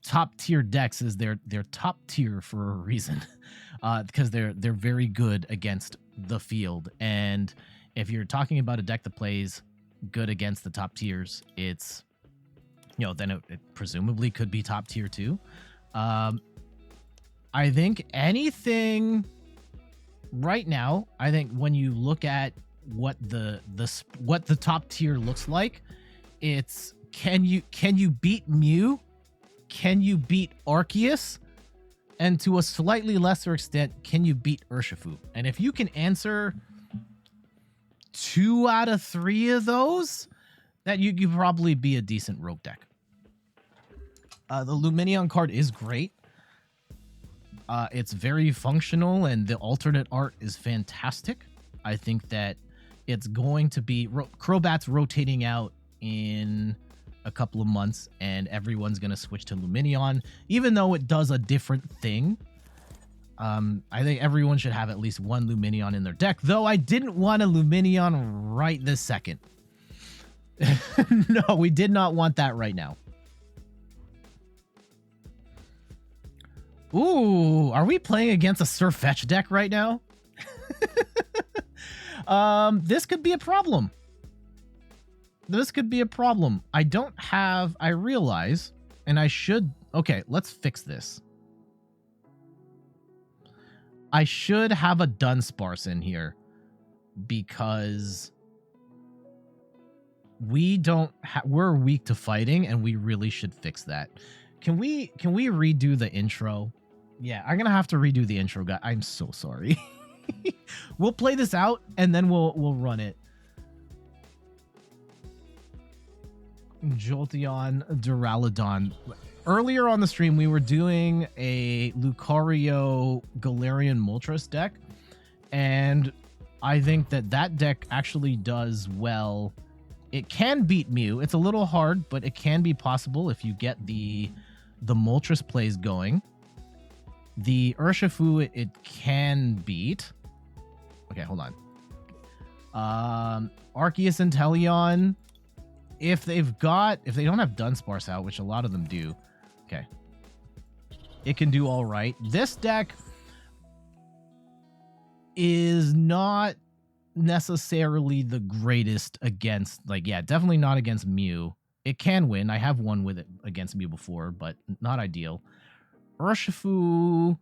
top tier decks is they're top tier for a reason, because they're very good against the field. And if you're talking about a deck that plays good against the top tiers, it's, you know, then it presumably could be top tier too. I think anything right now, I think when you look at what the top tier looks like, it's can you beat Mew? Can you beat Arceus? And to a slightly lesser extent, can you beat Urshifu? And if you can answer 2 out of 3 of those, that you could probably be a decent rogue deck. The Lumineon card is great. It's very functional, and the alternate art is fantastic. I think that it's going to be Crobat's rotating out in a couple of months, and everyone's going to switch to Lumineon, even though it does a different thing. I think everyone should have at least 1 Lumineon in their deck, though I didn't want a Lumineon right this second. No, we did not want that right now. Ooh, are we playing against a Sirfetch'd deck right now? This could be a problem. This could be a problem. I realize, and I should, okay, let's fix this. I should have a Dunsparce in here because we're weak to fighting, and we really should fix that. Can we redo the intro? Yeah, I'm gonna have to redo the intro, guy. I'm so sorry. We'll play this out and then we'll run it. Jolteon, Duraludon. Earlier on the stream, we were doing a Lucario Galarian Moltres deck, and I think that deck actually does well. It can beat Mew. It's a little hard, but it can be possible if you get the Moltres plays going. The Urshifu, it can beat. Okay, hold on. Arceus and Teleon, if they don't have Dunsparce out, which a lot of them do, okay, it can do all right. This deck is not necessarily the greatest against, like, yeah, definitely not against Mew. It can win. I have won with it against Mew before, but not ideal. Urshifu,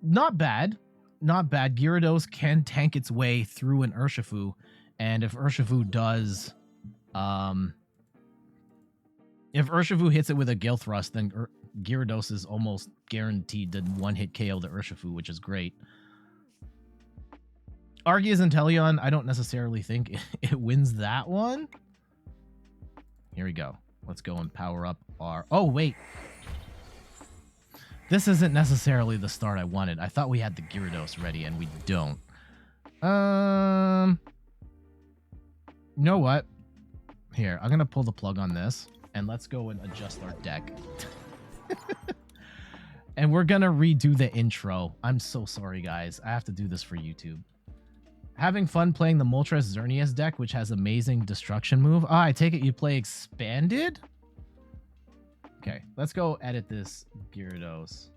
not bad. Not bad. Gyarados can tank its way through an Urshifu, and if Urshifu does, if Urshifu hits it with a Gale Thrust, then Gyarados is almost guaranteed to one-hit KO the Urshifu, which is great. Arceus and Teleon, I don't necessarily think it wins that one. Here we go. Let's go and power up our... Oh, wait. This isn't necessarily the start I wanted. I thought we had the Gyarados ready, and we don't. You know what? Here, I'm going to pull the plug on this, and let's go and adjust our deck. And we're going to redo the intro. I'm so sorry, guys. I have to do this for YouTube. Having fun playing the Moltres Xerneas deck, which has amazing destruction move. Ah, I take it you play Expanded? Okay, let's go edit this Gyarados.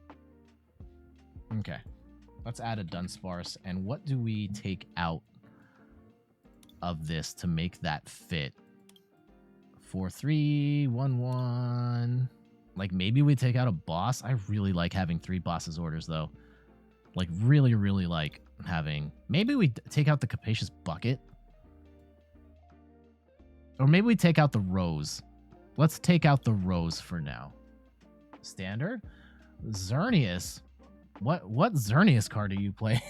Okay, let's add a Dunsparce. And what do we take out of this to make that fit? 4-3-1-1. Like, maybe we take out a boss. I really like having 3 bosses orders, though. Like, really, really like having... Maybe we take out the Capacious Bucket. Or maybe we take out the Rose. Let's take out the Rose for now. Standard? Xerneas? What Xerneas card are you playing?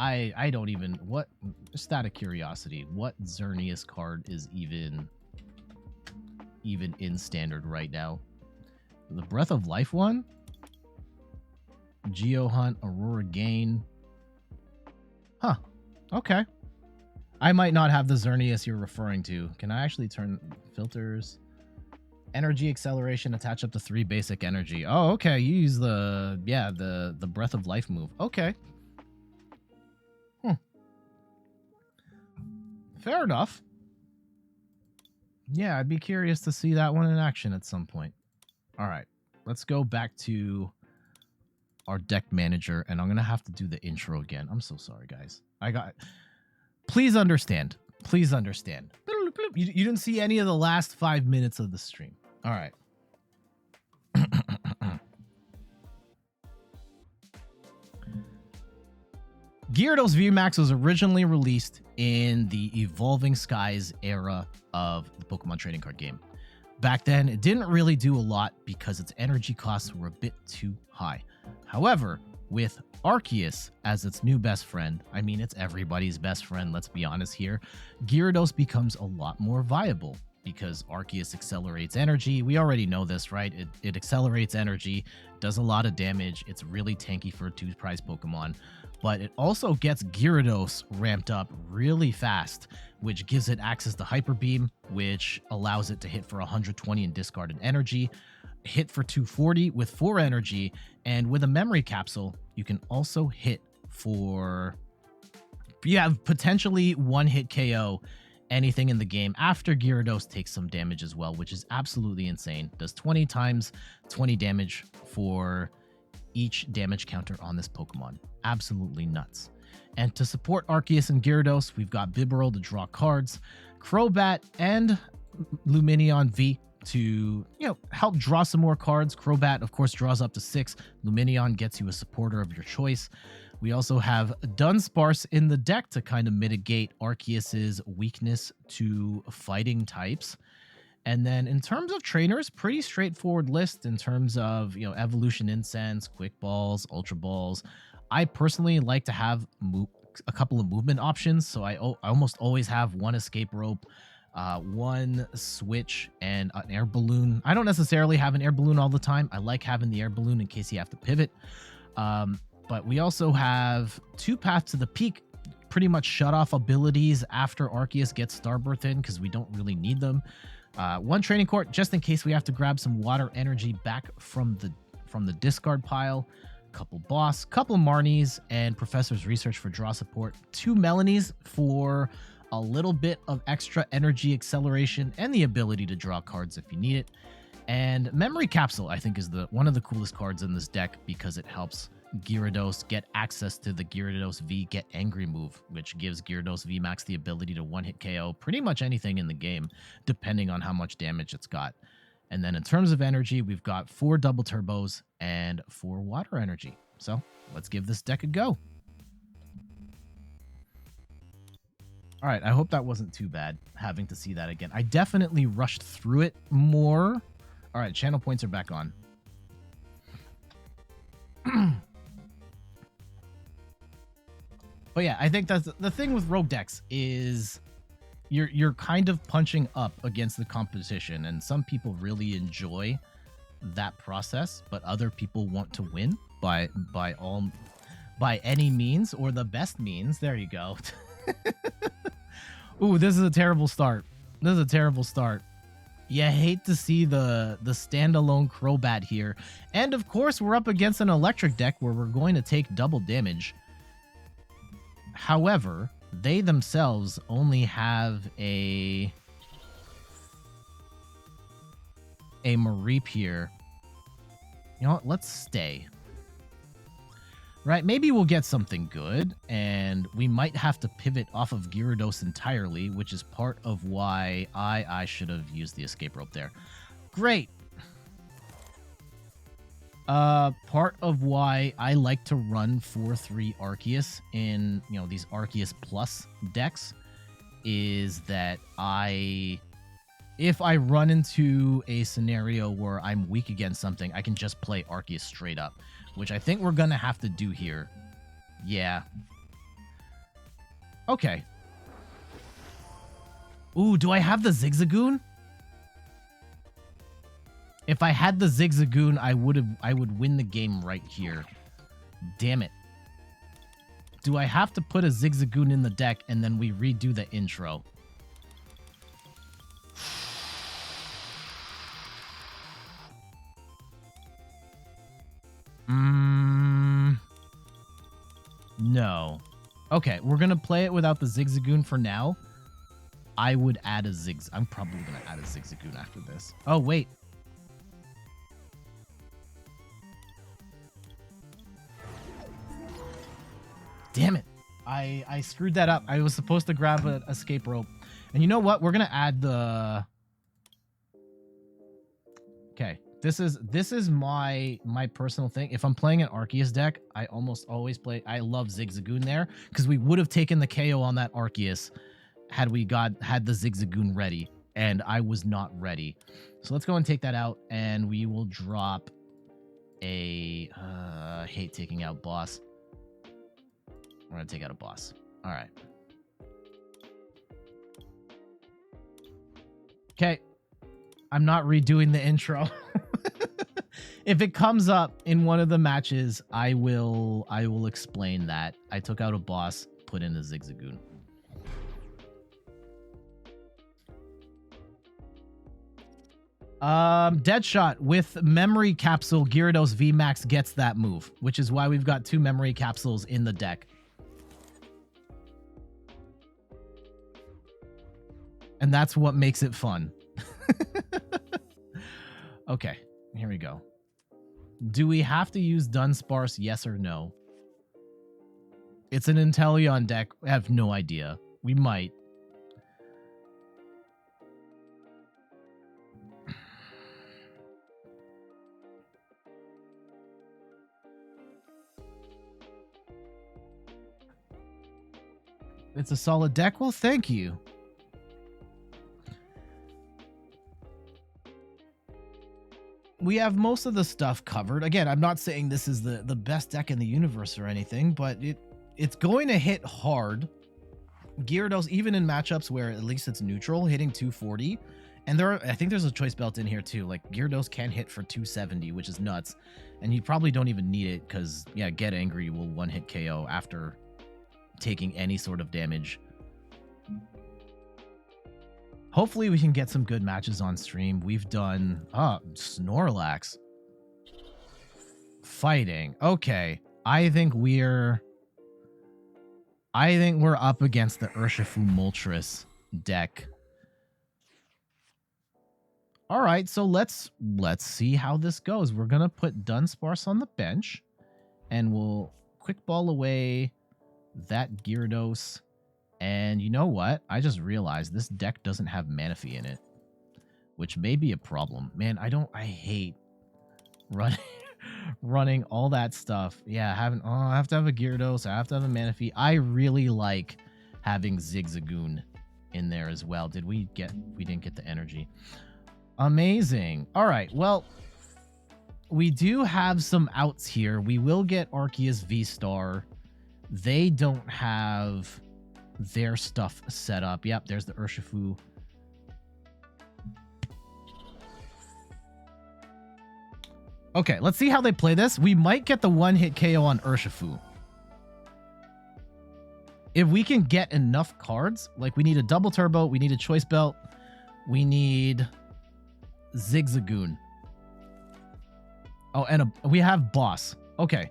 I don't even... What... Just out of curiosity, what Xerneas card is even in Standard right now? The Breath of Life one? Geohunt, Aurora Gain. Huh. Okay. I might not have the Xerneas you're referring to. Can I actually turn filters? Energy acceleration, attach up to 3 basic energy. Oh, okay. You use the... Yeah, the Breath of Life move. Okay. Fair enough. Yeah, I'd be curious to see that one in action at some point. All right, let's go back to our deck manager, and I'm going to have to do the intro again. I'm so sorry, guys. Please understand. Please understand. You didn't see any of the last 5 minutes of the stream. All right. Gyarados VMAX was originally released in the Evolving Skies era of the Pokemon trading card game. Back then, it didn't really do a lot because its energy costs were a bit too high. However, with Arceus as its new best friend, I mean, it's everybody's best friend, let's be honest here, Gyarados becomes a lot more viable because Arceus accelerates energy. We already know this, right? It accelerates energy, does a lot of damage. It's really tanky for a 2-prize Pokemon. But it also gets Gyarados ramped up really fast, which gives it access to Hyper Beam, which allows it to hit for 120 in discarded energy, hit for 240 with 4 energy, and with a Memory Capsule, you can also hit for... You have potentially 1-hit KO anything in the game after Gyarados takes some damage as well, which is absolutely insane. Does 20 times 20 damage for each damage counter on this Pokemon. Absolutely nuts. And to support Arceus and Gyarados, we've got Bibarel to draw cards, Crobat and Lumineon V to, help draw some more cards. Crobat, of course, draws up to 6. Lumineon gets you a supporter of your choice. We also have Dunsparce in the deck to kind of mitigate Arceus's weakness to fighting types. And then in terms of trainers, pretty straightforward list in terms of, Evolution Incense, Quick Balls, Ultra Balls. I personally like to have a couple of movement options, so I almost always have 1 Escape Rope, 1 Switch, and an Air Balloon. I don't necessarily have an Air Balloon all the time. I like having the Air Balloon in case you have to pivot. But we also have 2 Paths to the Peak, pretty much shut off abilities after Arceus gets Starbirth in because we don't really need them. 1 Training Court, just in case we have to grab some water energy back from the discard pile. Couple Boss, couple Marnies, and Professor's Research for draw support. 2 Melanies for a little bit of extra energy acceleration and the ability to draw cards if you need it. And Memory Capsule, I think, is one of the coolest cards in this deck because it helps Gyarados get access to the Gyarados V Get Angry move, which gives Gyarados VMAX the ability to 1-hit KO pretty much anything in the game, depending on how much damage it's got. And then in terms of energy, we've got 4 double turbos and 4 water energy. So let's give this deck a go. All right, I hope that wasn't too bad having to see that again. I definitely rushed through it more. All right, channel points are back on. But yeah, I think that's the thing with rogue decks is you're kind of punching up against the competition, and some people really enjoy that process, but other people want to win by any means or the best means. There you go. Ooh, this is a terrible start. This is a terrible start. You hate to see the standalone Crobat here. And of course, we're up against an electric deck where we're going to take double damage. However, they themselves only have a Mareep here. You know what? Let's stay. right? Maybe we'll get something good, and we might have to pivot off of Gyarados entirely, which is part of why I should have used the escape rope there. Great. Part of why I like to run 4-3 Arceus in, you know, these Arceus Plus decks is that if I run into a scenario where I'm weak against something, I can just play Arceus straight up, which I think we're gonna have to do here. Yeah. Okay. Ooh, do I have the Zigzagoon? If I had the Zigzagoon, I would win the game right here. Damn it. Do I have to put a Zigzagoon in the deck and then we redo the intro? No. Okay, we're gonna play it without the Zigzagoon for now. I would add a I'm probably gonna add a Zigzagoon after this. Oh, wait. Damn it. I screwed that up. I was supposed to grab an escape rope. And you know what? We're going to add the... Okay. This is my personal thing. If I'm playing an Arceus deck, I almost always play... I love Zigzagoon there because we would have taken the KO on that Arceus had we had the Zigzagoon ready. And I was not ready. So let's go and take that out and we will drop a... I hate taking out boss. We're going to take out a boss. All right. Okay. I'm not redoing the intro. If it comes up in one of the matches, I will explain that. I took out a boss, put in a Zigzagoon. Deadshot with Memory Capsule, Gyarados VMAX gets that move, which is why we've got 2 Memory Capsules in the deck. And that's what makes it fun. Okay, here we go. Do we have to use Dunsparce, yes or no? It's an Inteleon deck. I have no idea. We might. It's a solid deck? Well, thank you. We have most of the stuff covered. Again, I'm not saying this is the best deck in the universe or anything, but it's going to hit hard. Gyarados, even in matchups where at least it's neutral, hitting 240. And I think there's a choice belt in here too. Like Gyarados can hit for 270, which is nuts. And you probably don't even need it because, yeah, Get Angry will one-hit KO after taking any sort of damage. Hopefully we can get some good matches on stream. We've done... Snorlax. Fighting. Okay. I think we're up against the Urshifu Moltres deck. Alright, so let's see how this goes. We're gonna put Dunsparce on the bench. And we'll quick ball away that Gyarados. And you know what? I just realized this deck doesn't have Manaphy in it, which may be a problem. Man, I hate running all that stuff. Yeah, I have to have a Gyarados. I have to have a Manaphy. I really like having Zigzagoon in there as well. We didn't get the energy. Amazing. All right. Well, we do have some outs here. We will get Arceus V-Star. They don't have their stuff set up. Yep, there's the Urshifu. Okay, let's see how they play this. We might get the one-hit KO on Urshifu. If we can get enough cards, like we need a double turbo, we need a choice belt, we need Zigzagoon. Oh, and we have boss. Okay.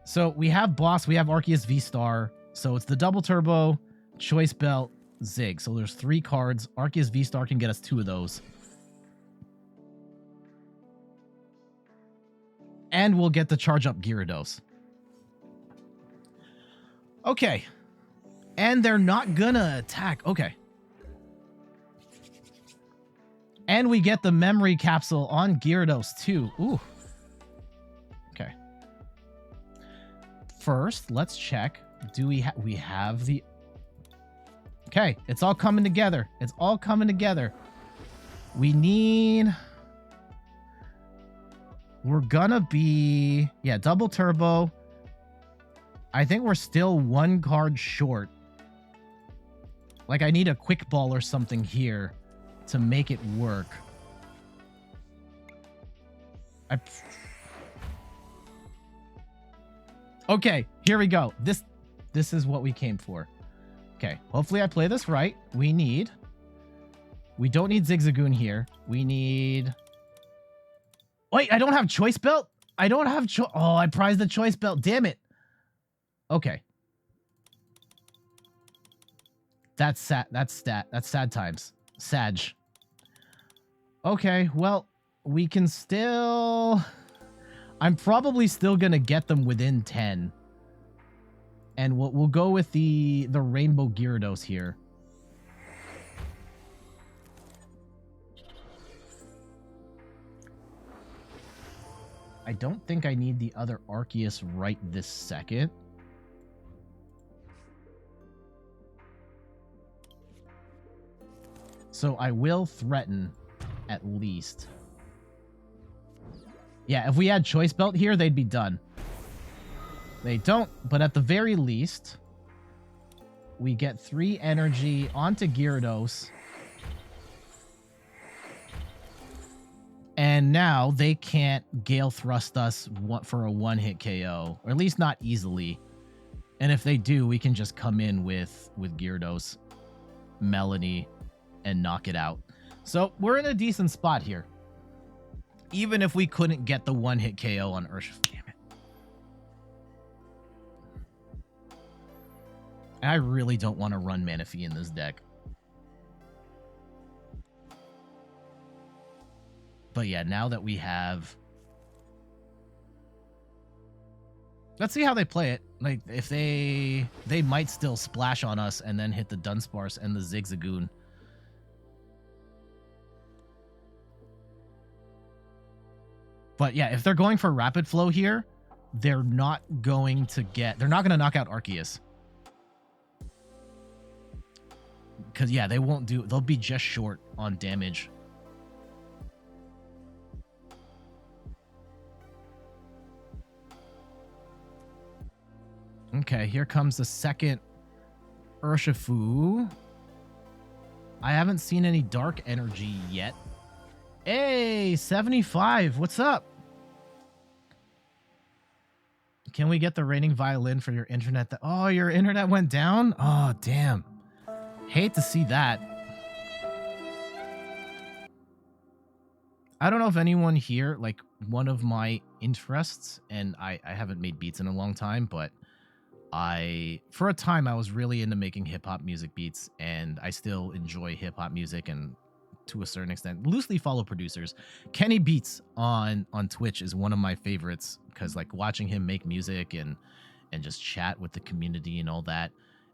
So we have boss, we have Arceus V-Star. So it's the double turbo, choice belt, Zig. So there's 3 cards. Arceus V-Star can get us 2 of those. And we'll get the charge up Gyarados. Okay. And they're not gonna attack. Okay. And we get the memory capsule on Gyarados too. Ooh. Okay. First, let's check. Do we have the... Okay, it's all coming together. It's all coming together. We need... We're gonna be... Yeah, double turbo. I think we're still one card short. Like, I need a quick ball or something here to make it work. Okay, here we go. This is what we came for. Okay, hopefully I play this right. We don't need Zigzagoon here. We need... Wait, I don't have Choice Belt? I don't have Oh, I prized the Choice Belt. Damn it. Okay. That's sad. That's sad times. Sag. Okay, well, we can still... I'm probably still gonna get them within 10. And we'll go with the Rainbow Gyarados here. I don't think I need the other Arceus right this second. So I will threaten at least. Yeah, if we had Choice Belt here, they'd be done. They don't, but at the very least, we get 3 energy onto Gyarados. And now they can't Gale Thrust us for a one-hit KO, or at least not easily. And if they do, we can just come in with Gyarados, Melanie, and knock it out. So we're in a decent spot here. Even if we couldn't get the one-hit KO on Urshifu. Damn it. I really don't want to run Manaphy in this deck. But yeah, now that we have... Let's see how they play it. Like, if they might still splash on us and then hit the Dunsparce and the Zigzagoon. But yeah, if they're going for Rapid Flow here, they're not going to knock out Arceus. Because yeah, they'll be just short on damage. Okay, here comes the second Urshifu. I haven't seen any dark energy yet. Hey, 75. What's up? Can we get the raining violin for your internet? Oh, your internet went down? Oh, damn. Hate to see that. I don't know if anyone here, like, one of my interests, and I haven't made beats in a long time, but for a time, I was really into making hip-hop music beats, and I still enjoy hip-hop music, and to a certain extent, loosely follow producers. Kenny Beats on Twitch is one of my favorites, because, like, watching him make music and just chat with the community and all that.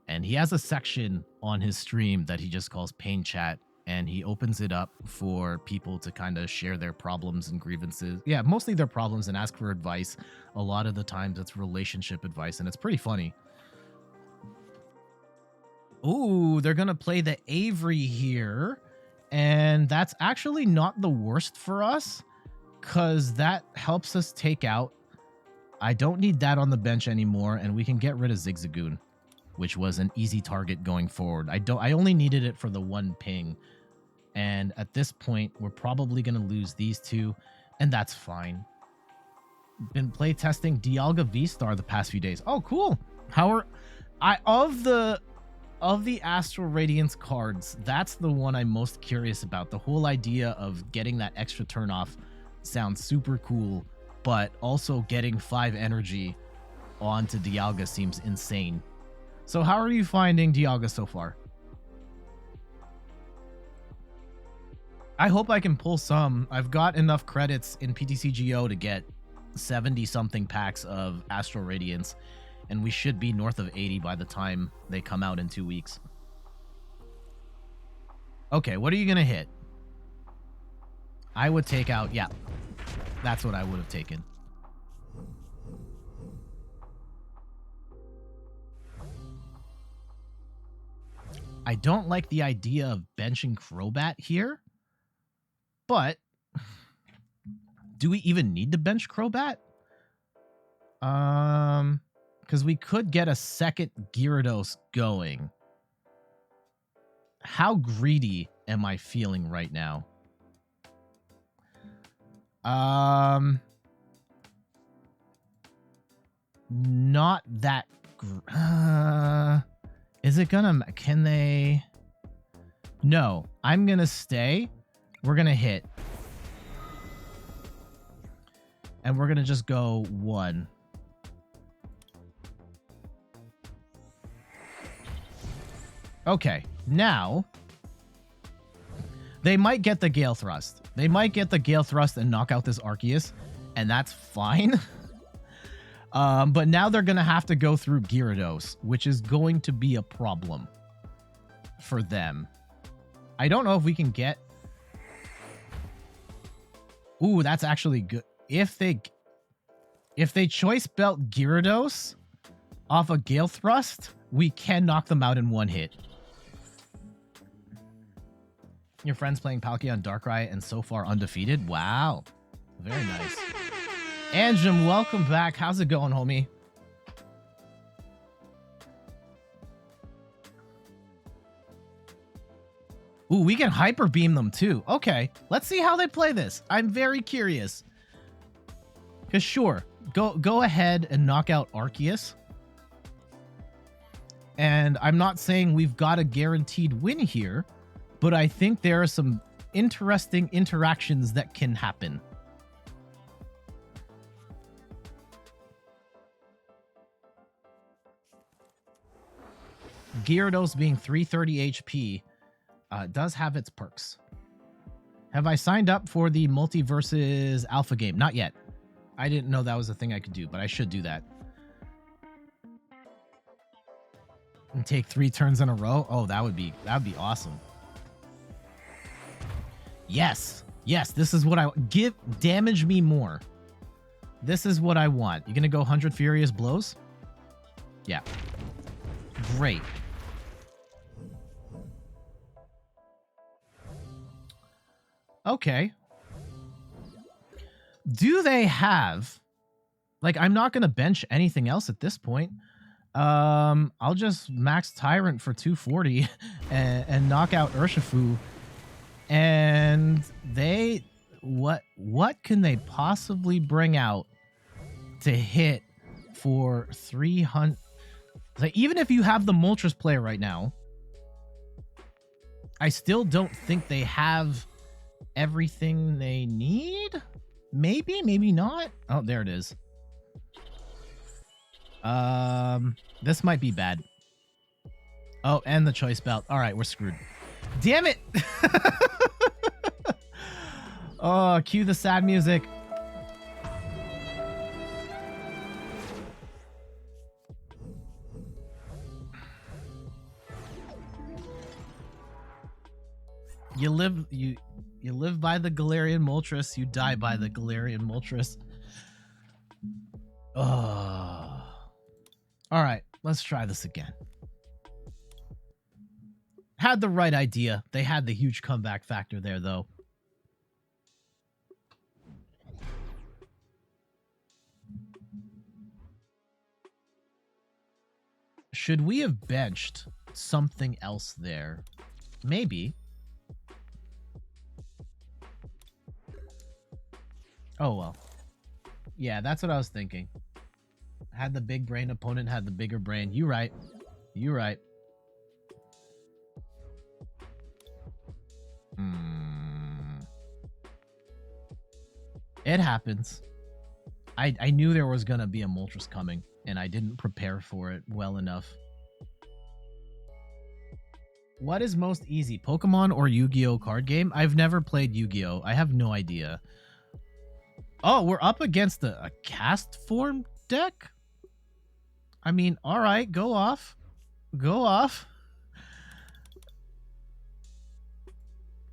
And he has a section on his stream that he just calls Pain Chat, and he opens it up for people to kind of share their problems and grievances. Yeah, mostly their problems, and ask for advice. A lot of the times it's relationship advice, and it's pretty funny. Ooh, they're going to play the Avery here. And that's actually not the worst for us, because that helps us take out... I don't need that on the bench anymore, and we can get rid of Zigzagoon, which was an easy target going forward. I only needed it for the one ping. And at this point, we're probably going to lose these two, and that's fine. Been play testing Dialga V-Star the past few days. Oh, cool. Of the Astral Radiance cards, that's the one I'm most curious about. The whole idea of getting that extra turnoff sounds super cool, but also getting 5 energy onto Dialga seems insane. So how are you finding Dialga so far? I hope I can pull some. I've got enough credits in PTCGO to get 70-something packs of Astral Radiance, and we should be north of 80 by the time they come out in 2 weeks. Okay, what are you going to hit? I would take out... Yeah, that's what I would have taken. I don't like the idea of benching Crobat here, but do we even need to bench Crobat? Because we could get a second Gyarados going. How greedy am I feeling right now? Not that... is it gonna... Can they... No, I'm gonna stay. We're gonna hit. And we're gonna just go 1. Okay, now... They might get the Gale Thrust. They might get the Gale Thrust and knock out this Arceus, and that's fine. But now they're going to have to go through Gyarados, which is going to be a problem for them. I don't know if we can get... Ooh, that's actually good. If they choice belt Gyarados off a Gale Thrust, we can knock them out in 1 hit. Your friend's playing Palkia on Darkrai and so far undefeated? Wow. Very nice. Anjum, welcome back. How's it going, homie? Ooh, we can Hyper Beam them too. Okay, let's see how they play this. I'm very curious. Because sure, go ahead and knock out Arceus. And I'm not saying we've got a guaranteed win here, but I think there are some interesting interactions that can happen. Gyarados being 330 HP does have its perks. Have I signed up for the Multiverses Alpha game? Not yet. I didn't know that was a thing I could do, but I should do that. And take 3 turns in a row? Oh, that would be awesome. Yes. Yes, this is what I... Damage me more. This is what I want. You gonna go 100 Furious Blows? Yeah. Great. Okay. Do they have... Like, I'm not gonna bench anything else at this point. I'll just max Tyrant for 240 and knock out Urshifu. And they... What can they possibly bring out to hit for 300... Like, even if you have the Moltres player right now, I still don't think they have everything they need. Maybe, maybe not. Oh, there it is. This might be bad. Oh, and the choice belt. All right, we're screwed. Damn it! Oh, cue the sad music. You live by the Galarian Moltres, you die by the Galarian Moltres. Oh. All right, let's try this again. Had the right idea. They had the huge comeback factor there, though. Should we have benched something else there? Maybe. Oh, well. Yeah, that's what I was thinking. Had the big brain, opponent had the bigger brain. You right. You right. It happens. I knew there was going to be a Moltres coming, and I didn't prepare for it well enough. What is most easy, Pokemon or Yu-Gi-Oh card game? I've never played Yu-Gi-Oh. I have no idea. Oh, we're up against a cast form deck? I mean, all right, go off. Go off.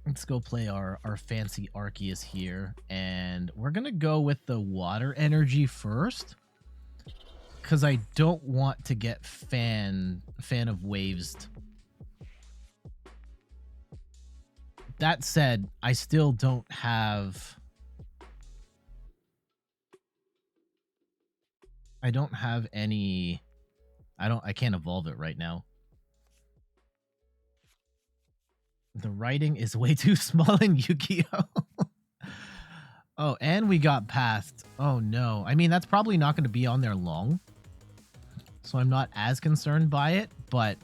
Let's go play our fancy Arceus here. And we're going to go with the water energy first. Because I don't want to get fan of waves. That said, I still don't have... I don't have any... I can't evolve it right now. The writing is way too small in Yu-Gi-Oh! Oh, and we got pathed. Oh, no. I mean, that's probably not going to be on there long. So I'm not as concerned by it, but...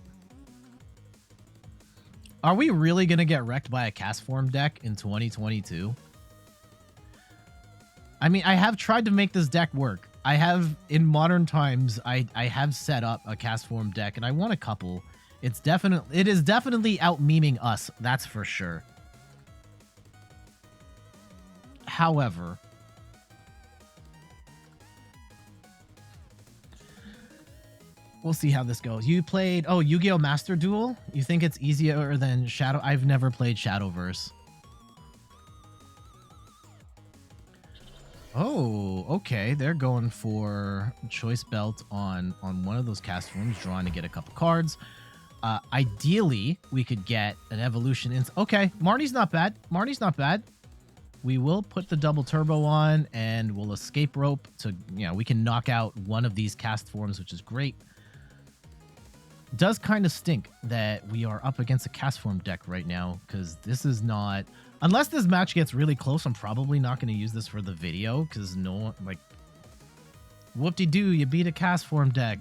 Are we really going to get wrecked by a cast form deck in 2022? I mean, I have tried to make this deck work. I have, in modern times, I have set up a cast form deck, and I won a couple. It is definitely out-memeing us, that's for sure. However, we'll see how this goes. You played, oh, Yu-Gi-Oh! Master Duel? You think it's easier than Shadow? I've never played Shadowverse. Oh, okay. They're going for Choice Belt on one of those cast forms, drawing to get a couple cards. Ideally, we could get an evolution in. Okay, Marnie's not bad. Marnie's not bad. We will put the double turbo on, and we'll escape rope to, you know, we can knock out one of these cast forms, which is great. Does kind of stink that we are up against a cast form deck right now, because this is not... Unless this match gets really close, I'm probably not going to use this for the video, because no one, like... Whoop-de-doo, you beat a cast form deck.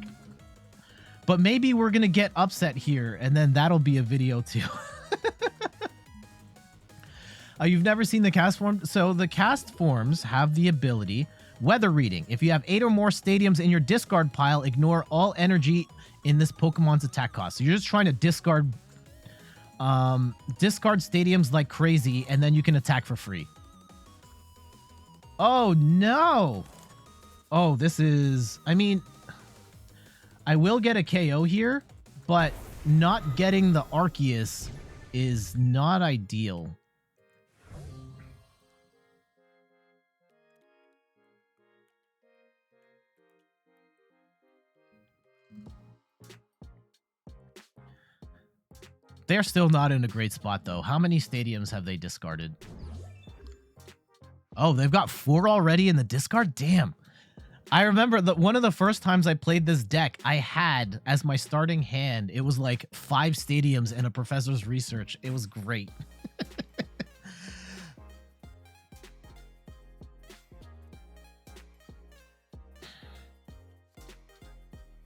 But maybe we're going to get upset here, and then that'll be a video too. You've never seen the cast form? So the cast forms have the ability... Weather reading. If you have 8 or more stadiums in your discard pile, ignore all energy in this Pokemon's attack cost. So you're just trying to discard stadiums like crazy, and then you can attack for free. Oh, no. Oh, this is... I mean, I will get a KO here, but not getting the Arceus is not ideal. They're still not in a great spot, though. How many stadiums have they discarded? Oh, they've got 4 already in the discard? Damn. I remember that one of the first times I played this deck, I had, as my starting hand, it was like 5 stadiums and a professor's research. It was great.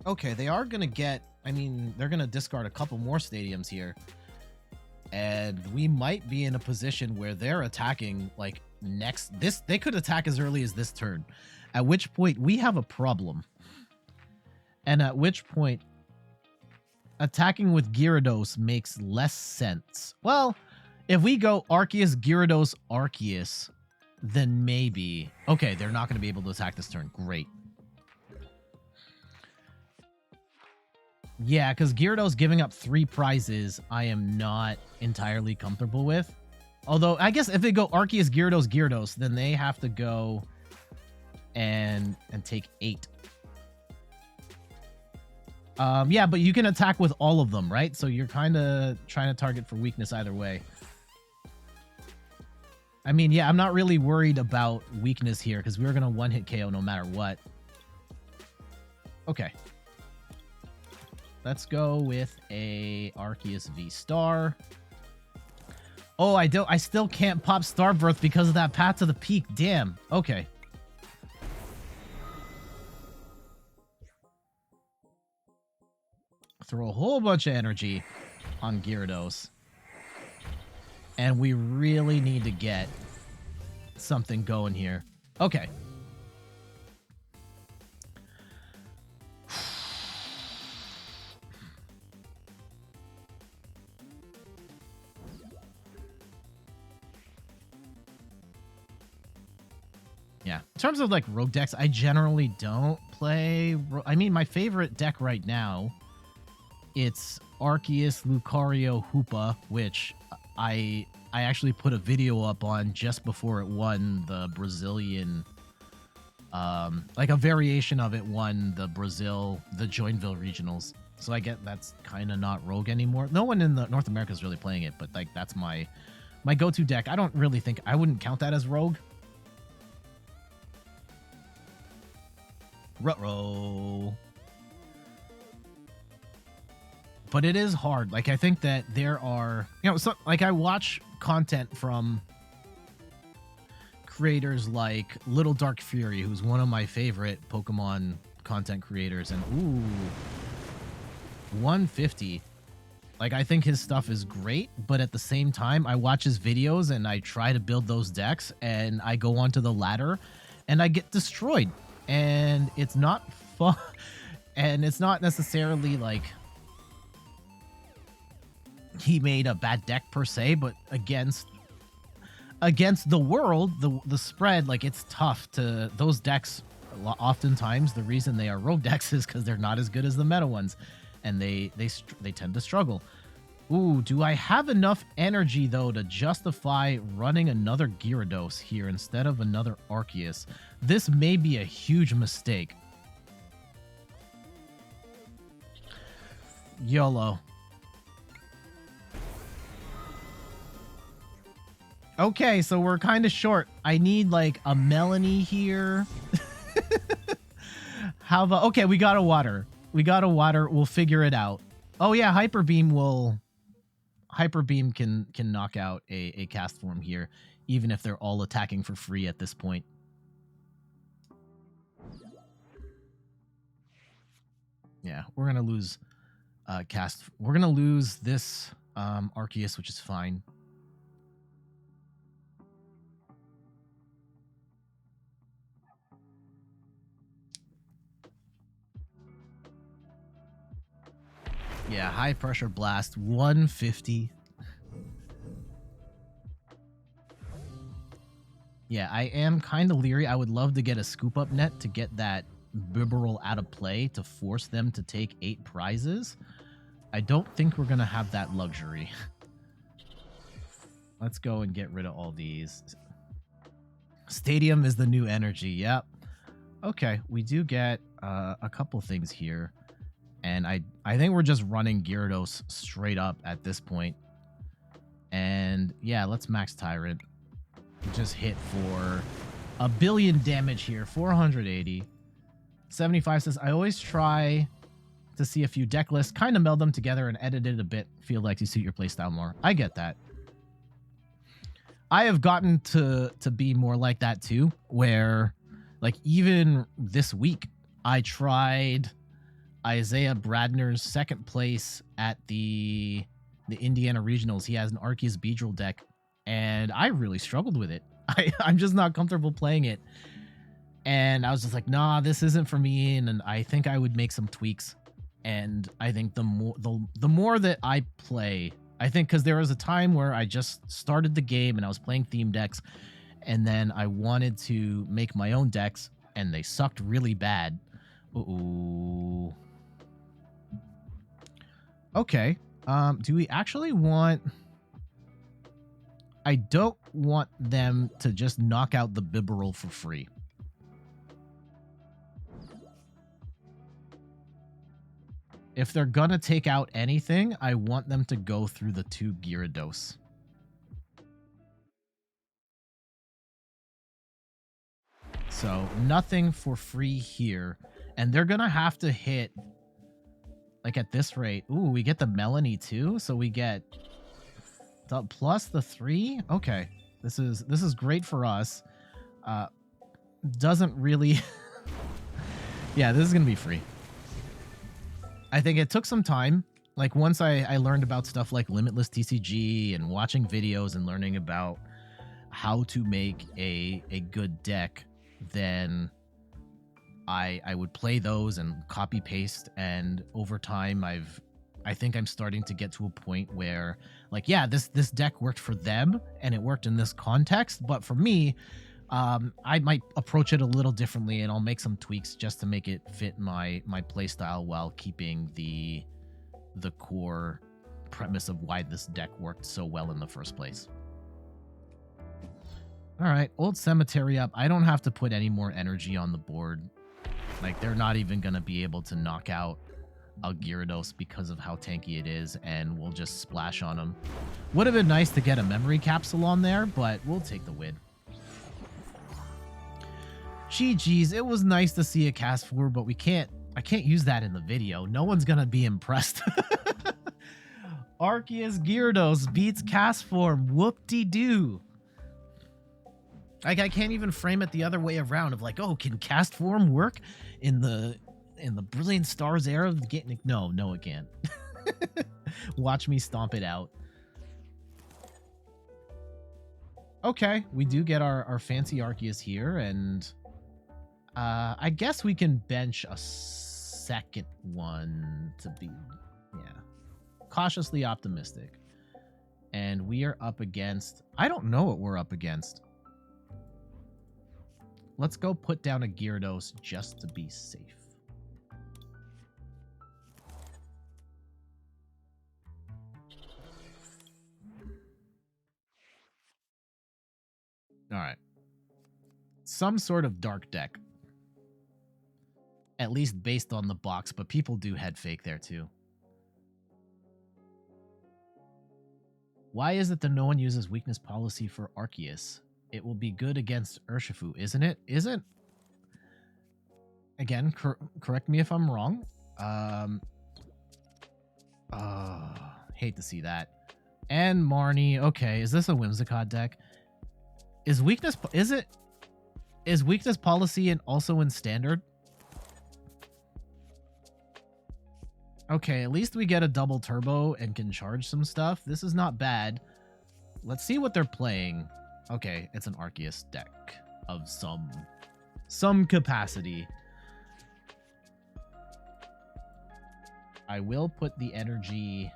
Okay, they are going to get... I mean, they're going to discard a couple more stadiums here. And we might be in a position where they're attacking, like, next... They could attack as early as this turn. At which point, we have a problem. And at which point, attacking with Gyarados makes less sense. Well, if we go Arceus, Gyarados, Arceus, then maybe... Okay, they're not going to be able to attack this turn. Great. Yeah, because Gyarados giving up 3 prizes, I am not entirely comfortable with. Although, I guess if they go Arceus, Gyarados, Gyarados, then they have to go and take 8. Yeah, but you can attack with all of them, right? So you're kind of trying to target for weakness either way. I mean, yeah, I'm not really worried about weakness here because we're going to one-hit KO no matter what. Okay. Let's go with a Arceus V-Star. Oh, I still can't pop Starbirth because of that Path to the Peak. Damn. Okay. Throw a whole bunch of energy on Gyarados. And we really need to get something going here. Okay. Yeah. In terms of like rogue decks, I generally don't play. I mean, my favorite deck right now, it's Arceus, Lucario, Hoopa, which I actually put a video up on just before it won the Brazilian, like a variation of it won the Joinville regionals. So I get that's kind of not rogue anymore. No one in North America is really playing it, but like that's my go-to deck. I don't really think I wouldn't count that as rogue. Ruh-roh. But it is hard. Like, I think that there are, so, like, I watch content from creators like Little Dark Fury, who's one of my favorite Pokemon content creators, and ooh, 150. Like, I think his stuff is great, but at the same time, I watch his videos and I try to build those decks, and I go onto the ladder, and I get destroyed. And it's not fun, and it's not necessarily like he made a bad deck per se, but against the world, the spread, like it's tough to those decks. Oftentimes, the reason they are rogue decks is because they're not as good as the meta ones, and they tend to struggle. Ooh, do I have enough energy though to justify running another Gyarados here instead of another Arceus? This may be a huge mistake. YOLO. Okay, so we're kind of short. I need like a Melanie here. How about, okay, we got a water. We'll figure it out. Oh yeah, Hyper Beam can knock out a cast form here, even if they're all attacking for free at this point. Yeah, we're gonna lose cast. We're gonna lose this Arceus, which is fine. Yeah, high pressure blast, 150. Yeah, I am kind of leery. I would love to get a scoop up net to get that Bibarel out of play to force them to take 8 prizes. I don't think we're going to have that luxury. Let's go and get rid of all these. Stadium is the new energy. Yep. Okay, we do get a couple things here. And I think we're just running Gyarados straight up at this point. And yeah, let's max Tyrant. Just hit for 1 billion damage here. 480. 75 says, I always try to see a few deck lists, kind of meld them together and edit it a bit. Feel like to suit your playstyle more. I get that. I have gotten to be more like that too, where like even this week I tried Isaiah Bradner's second place at the Indiana Regionals. He has an Arceus Beedrill deck, and I really struggled with it. I'm just not comfortable playing it. And I was just like, nah, this isn't for me, and I think I would make some tweaks. And I think the more that I play, I think because there was a time where I just started the game and I was playing theme decks, and then I wanted to make my own decks, and they sucked really bad. Ooh. Okay. Do we actually want... I don't want them to just knock out the Bibarel for free. If they're gonna take out anything, I want them to go through the 2 Gyarados. So, nothing for free here. And they're gonna have to hit, like at this rate. Ooh, we get the Melanie too, so we get the plus the 3. Okay, this is great for us. Doesn't really... Yeah, this is gonna be free. I think it took some time. Like once I learned about stuff like Limitless TCG and watching videos and learning about how to make a good deck, then I would play those and copy paste, and over time I think I'm starting to get to a point where like, yeah, this deck worked for them and it worked in this context, but for me, I might approach it a little differently, and I'll make some tweaks just to make it fit my playstyle while keeping the core premise of why this deck worked so well in the first place. All right, Old Cemetery up. I don't have to put any more energy on the board. Like, they're not even going to be able to knock out a Gyarados because of how tanky it is, and we'll just splash on them. Would have been nice to get a memory capsule on there, but we'll take the win. GG's, it was nice to see a cast 4, but I can't use that in the video. No one's gonna be impressed. Arceus Gyarados beats cast form. Whoop-de-doo. Like, I can't even frame it the other way around of like, oh, can cast form work in the Brilliant Stars era of the game? No, it can't. Watch me stomp it out. Okay, we do get our fancy Arceus here, and I guess we can bench a second one to be, cautiously optimistic. And we are up against, I don't know what we're up against. Let's go put down a Gyarados just to be safe. All right. Some sort of dark deck. At least based on the box, but people do head fake there too. Why is it that no one uses weakness policy for Arceus? It will be good against Urshifu, isn't it? Isn't? Again, correct me if I'm wrong. Hate to see that. And Marnie. Okay, is this a Whimsicott deck? Is weakness policy and also in standard? Okay, at least we get a double turbo and can charge some stuff. This is not bad. Let's see what they're playing. Okay, it's an Arceus deck of some capacity. I will put the energy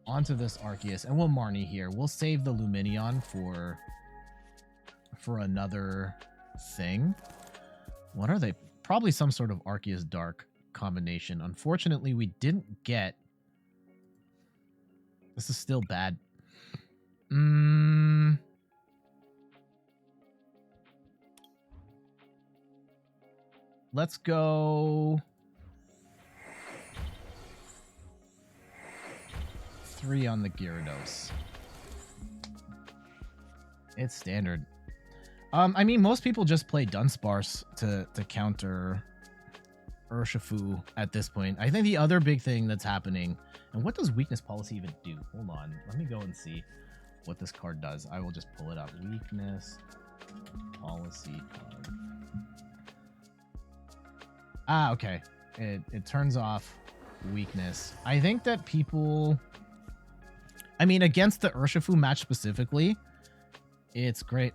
onto this Arceus, and we'll Marnie here. We'll save the Lumineon for another thing. What are they? Probably some sort of Arceus Dark combination. Unfortunately, we didn't get... This is still bad. Let's go... 3 on the Gyarados. It's standard. I mean, most people just play Dunsparce to counter Urshifu at this point. I think the other big thing that's happening, and what does weakness policy even do? Hold on, let me go and see what this card does. I will just pull it up. Weakness policy card. Ah, okay. It turns off weakness. I think that people... I mean, against the Urshifu match specifically, it's great.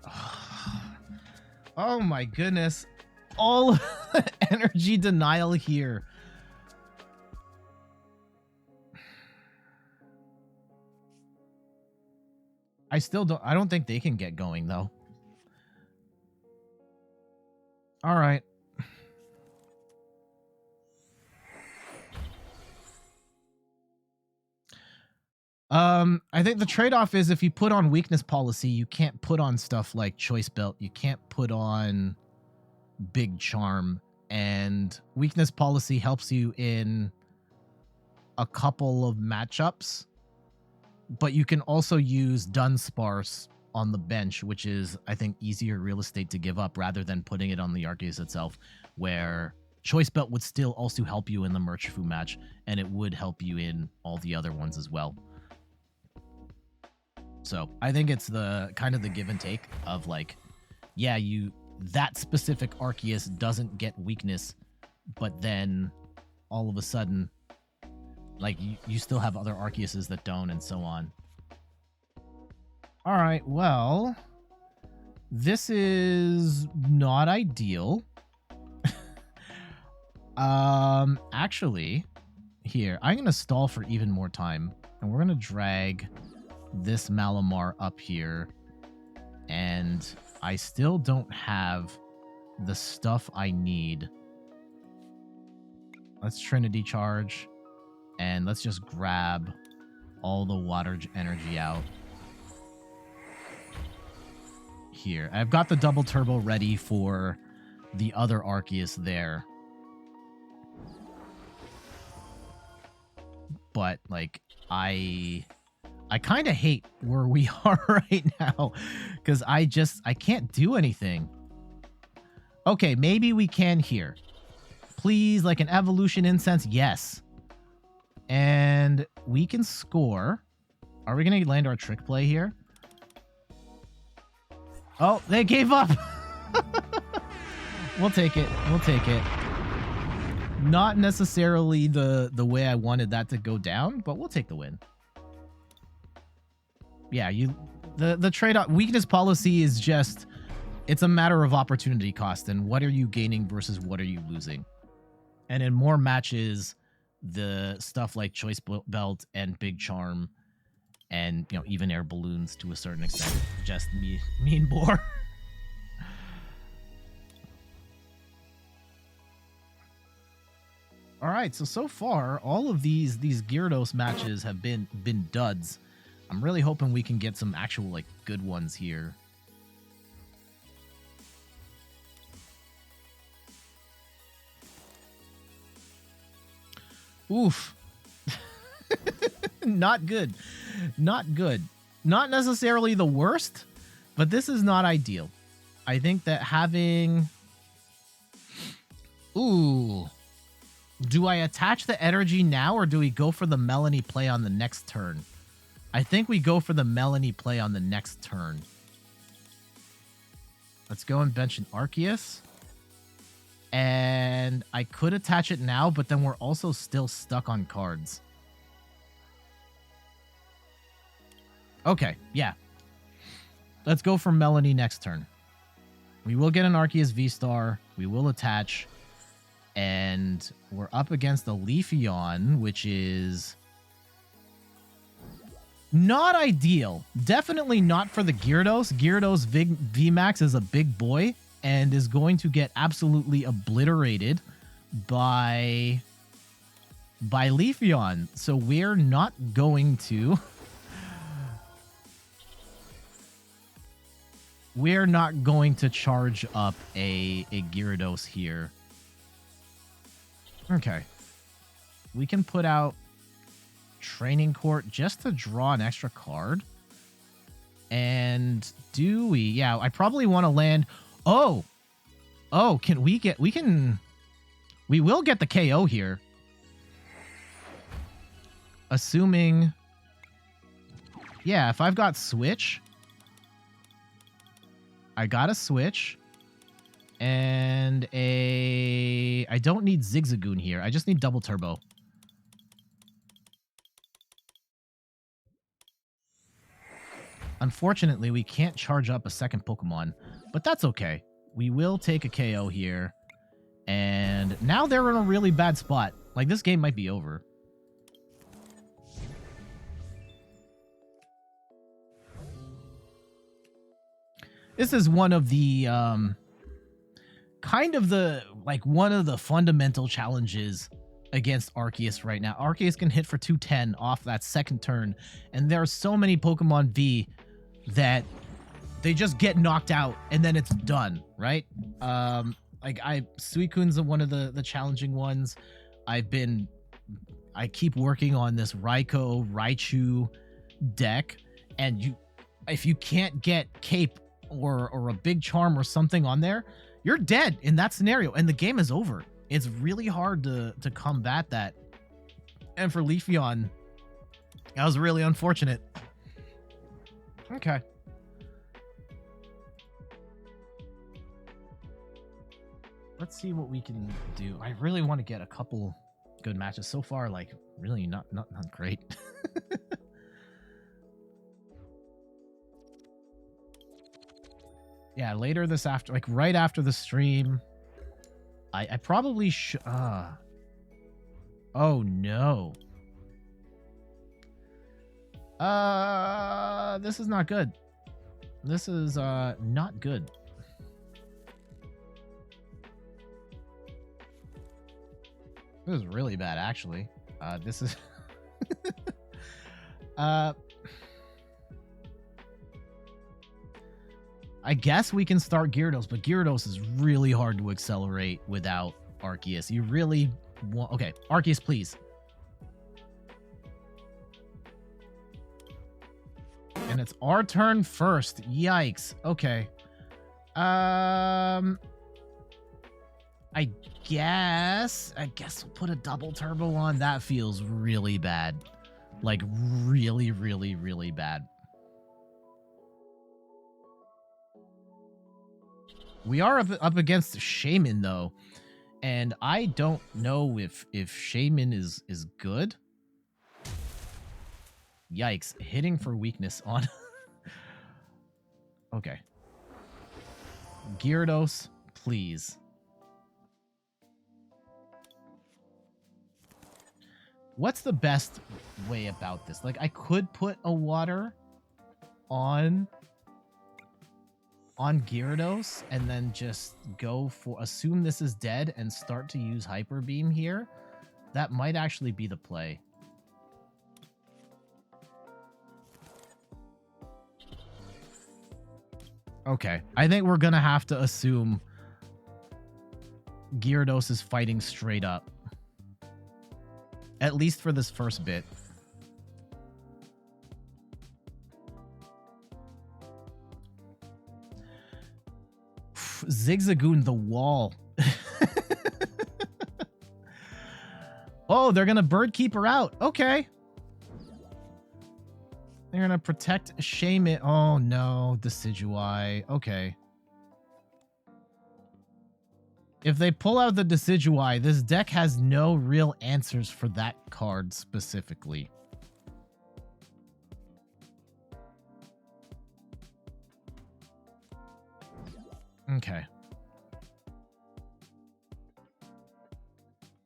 Oh my goodness. All energy denial here. I don't think they can get going though. All right. I think the trade-off is if you put on weakness policy, you can't put on stuff like Choice Belt. You can't put on Big Charm, and weakness policy helps you in a couple of matchups, but you can also use Dunsparce on the bench, which is, I think, easier real estate to give up rather than putting it on the Arceus itself, where Choice Belt would still also help you in the Urshifu match, and it would help you in all the other ones as well. So I think it's the kind of the give and take of like, yeah, that specific Arceus doesn't get weakness, but then all of a sudden, like you still have other Arceuses that don't, and so on. All right, well, this is not ideal. Actually, here, I'm gonna stall for even more time, and we're gonna drag this Malamar up here, and I still don't have the stuff I need. Let's Trinity Charge, and let's just grab all the water energy out. Here. I've got the double turbo ready for the other Arceus there. But, like, I kind of hate where we are right now because I can't do anything. Okay, maybe we can here. Please, like an evolution incense, yes. And we can score. Are we going to land our trick play here? Oh, they gave up. We'll take it. We'll take it. Not necessarily the way I wanted that to go down, but we'll take the win. Yeah, the trade-off weakness policy is just, it's a matter of opportunity cost and what are you gaining versus what are you losing. And in more matches, the stuff like Choice Belt and Big Charm and, you know, even air balloons to a certain extent just mean more. All right, so far all of these Gyarados matches have been duds. I'm really hoping we can get some actual like good ones here. Oof. Not good. Not good. Not necessarily the worst, but this is not ideal. I think that having... Ooh. Do I attach the energy now or do we go for the Melanie play on the next turn? I think we go for the Melanie play on the next turn. Let's go and bench an Arceus. And I could attach it now, but then we're also still stuck on cards. Okay, yeah. Let's go for Melanie next turn. We will get an Arceus V-Star. We will attach. And we're up against a Leafeon, which is not ideal. Definitely not for the Gyarados. Gyarados VMAX is a big boy and is going to get absolutely obliterated by Leafeon. So we're not going to... We're not going to charge up a Gyarados here. Okay. We can put out Training Court just to draw an extra card. And do we? Yeah, I probably want to land... Oh! Oh, can we get... We will get the KO here. Assuming... Yeah, if I've got Switch... I got a Switch. And a... I don't need Zigzagoon here. I just need Double Turbo. Unfortunately, we can't charge up a second Pokemon, but that's okay. We will take a KO here. And now they're in a really bad spot. Like, this game might be over. This is one of the... kind of the, like, one of the fundamental challenges against Arceus right now. Arceus can hit for 210 off that second turn, and there are so many Pokemon V that they just get knocked out, and then it's done, right? Suicune's one of the challenging ones. I keep working on this Raichu deck, and if you can't get Cape or a Big Charm or something on there, you're dead in that scenario, and the game is over. It's really hard to combat that. And for Leafeon, that was really unfortunate. Okay. Let's see what we can do. I really want to get a couple good matches. So far, like, really not great. Yeah, later this after, like right after the stream, I probably should. Oh no. This is not good. This is not good. This is really bad, actually. This is... I guess we can start Gyarados, but Gyarados is really hard to accelerate without Arceus. You really want... Okay, Arceus, please. And it's our turn first. Yikes. Okay. I guess we'll put a double turbo on. That feels really bad. Like, really, really, really bad. We are up against Shaman, though. And I don't know if Shaman is good. Yikes. Hitting for weakness on... Okay. Gyarados, please. What's the best way about this? Like, I could put a water on Gyarados and then just go for... Assume this is dead and start to use Hyper Beam here. That might actually be the play. Okay, I think we're gonna have to assume Gyarados is fighting straight up. At least for this first bit. Zigzagoon the wall. Oh, they're gonna Bird Keeper out. Okay. They're gonna protect Shaman. Oh no, Decidueye. Okay. If they pull out the Decidueye, this deck has no real answers for that card specifically. Okay.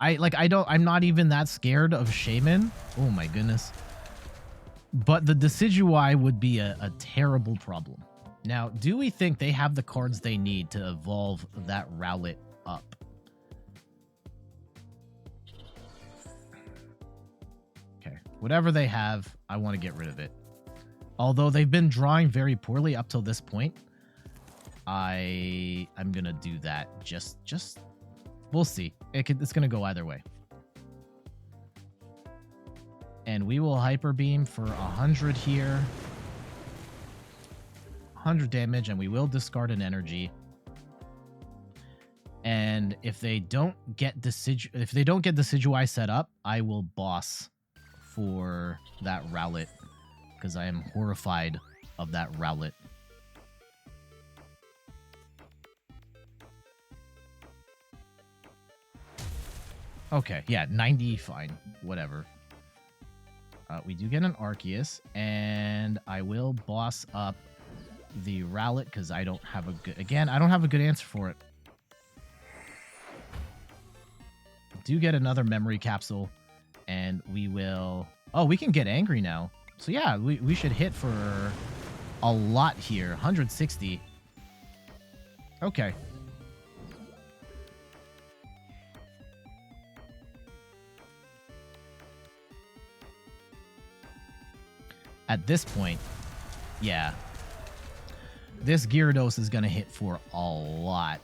I'm not even that scared of Shaman. Oh my goodness. But the Decidueye would be a terrible problem. Now, do we think they have the cards they need to evolve that Rowlet up? Okay, whatever they have, I want to get rid of it. Although they've been drawing very poorly up till this point, I'm gonna do that. Just we'll see. It's gonna go either way. And we will Hyper Beam for 100 here. 100 damage, and we will discard an energy. And if they don't get Decidueye set up, I will boss for that Rowlet, because I am horrified of that Rowlet. Okay, yeah, 90, fine, whatever. We do get an Arceus, and I will boss up the Rowlet because I don't have a good... Again, I don't have a good answer for it. Do get another memory capsule, and we will... Oh, we can get angry now. So yeah, we should hit for a lot here. 160. Okay. At this point, yeah. This Gyarados is going to hit for a lot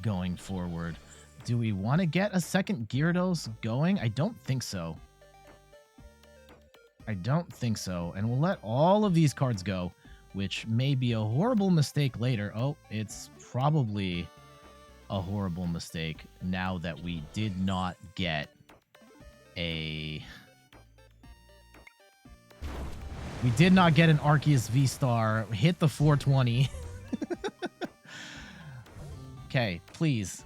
going forward. Do we want to get a second Gyarados going? I don't think so. I don't think so. And we'll let all of these cards go, which may be a horrible mistake later. Oh, it's probably a horrible mistake now that we did not get a... We did not get an Arceus V-Star. Hit the 420. Okay, please.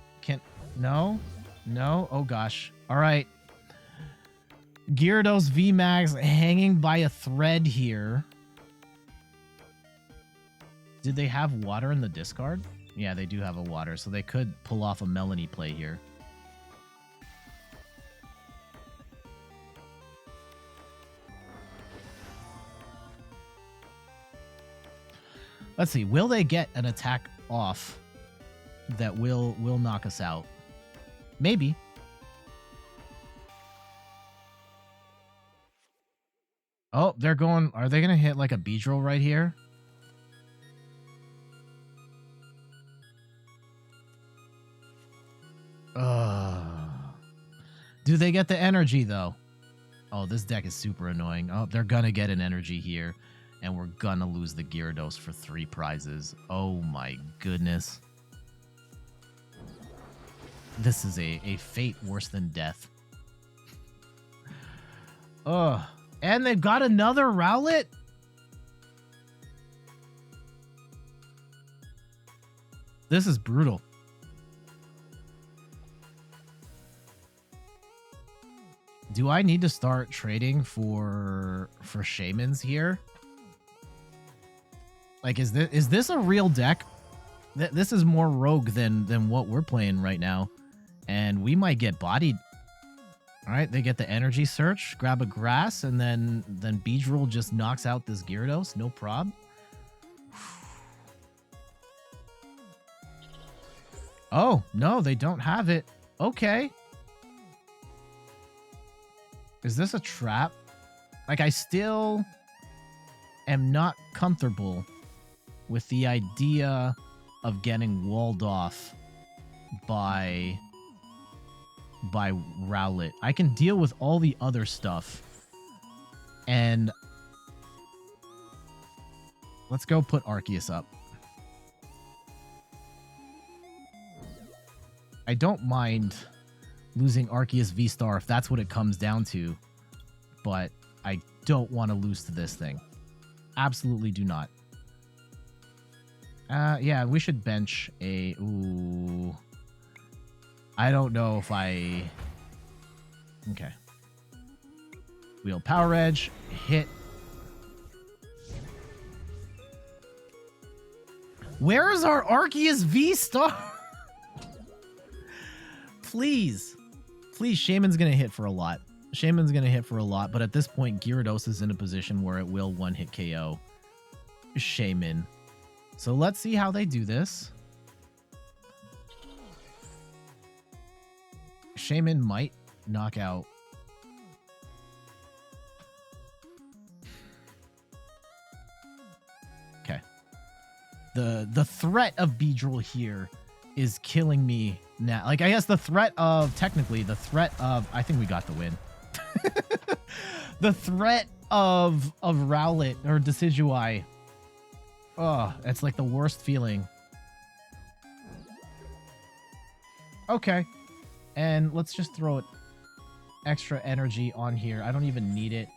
No? No? Oh, gosh. All right. Gyarados VMAX hanging by a thread here. Did they have water in the discard? Yeah, they do have a water, so they could pull off a Melanie play here. Let's see. Will they get an attack off that will knock us out? Maybe. Oh, they're going... Are they going to hit like a Beedrill right here? Do they get the energy, though? Oh, this deck is super annoying. Oh, they're going to get an energy here. And we're going to lose the Gyarados for 3 prizes. Oh, my goodness. This is a fate worse than death. Ugh. And they've got another Rowlet? This is brutal. Do I need to start trading for Shamans here? Like, is this a real deck? This is more rogue than what we're playing right now. And we might get bodied. All right, they get the energy search, grab a grass, and then Beedrill just knocks out this Gyarados. No prob. Oh, no, they don't have it. Okay. Is this a trap? Like, I still am not comfortable with the idea of getting walled off by Rowlet. I can deal with all the other stuff. And let's go put Arceus up. I don't mind losing Arceus V-Star if that's what it comes down to, but I don't want to lose to this thing. Absolutely do not. Yeah, we should bench a... Ooh. I don't know if I... Okay. Wheel Power Edge. Hit. Where is our Arceus V-Star? Please. Please, Shaman's going to hit for a lot. Shaman's going to hit for a lot, but at this point, Gyarados is in a position where it will one-hit KO Shaman. So let's see how they do this. Shaman might knock out. Okay. The threat of Beedrill here is killing me now. Like, I guess the threat of, technically, the threat of, I think we got the win. The threat of Rowlet or Decidueye. Oh, it's like the worst feeling. Okay. And let's just throw it extra energy on here. I don't even need it.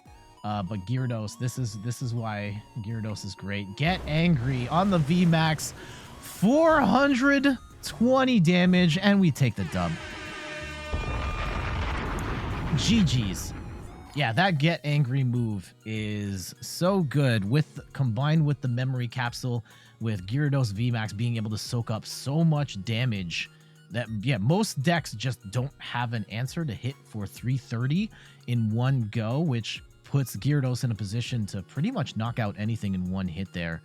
But Gyarados, this is why Gyarados is great. Get angry on the VMAX. 420 damage, and we take the dub. GG's. Yeah, that get angry move is so good combined with the memory capsule, with Gyarados VMAX being able to soak up so much damage that, yeah, most decks just don't have an answer to hit for 330 in one go, which puts Gyarados in a position to pretty much knock out anything in one hit there.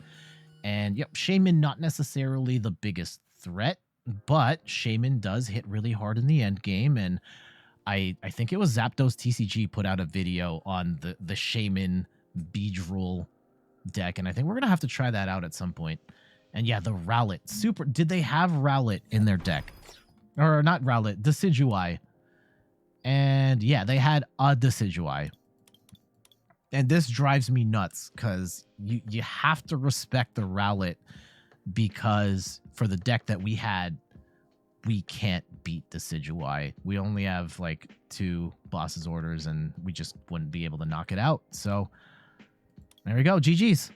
And yep, Shaman not necessarily the biggest threat, but Shaman does hit really hard in the end game, and I think it was Zapdos TCG put out a video on the Shaman Beedrill deck, and I think we're going to have to try that out at some point. And yeah, the Rowlet. Super. Did they have Rowlet in their deck? Or not Rowlet, Decidueye. And yeah, they had a Decidueye. And this drives me nuts, because you have to respect the Rowlet, because for the deck that we had, we can't beat Decidueye. We only have like 2 bosses orders, and we just wouldn't be able to knock it out. So there we go. GG's.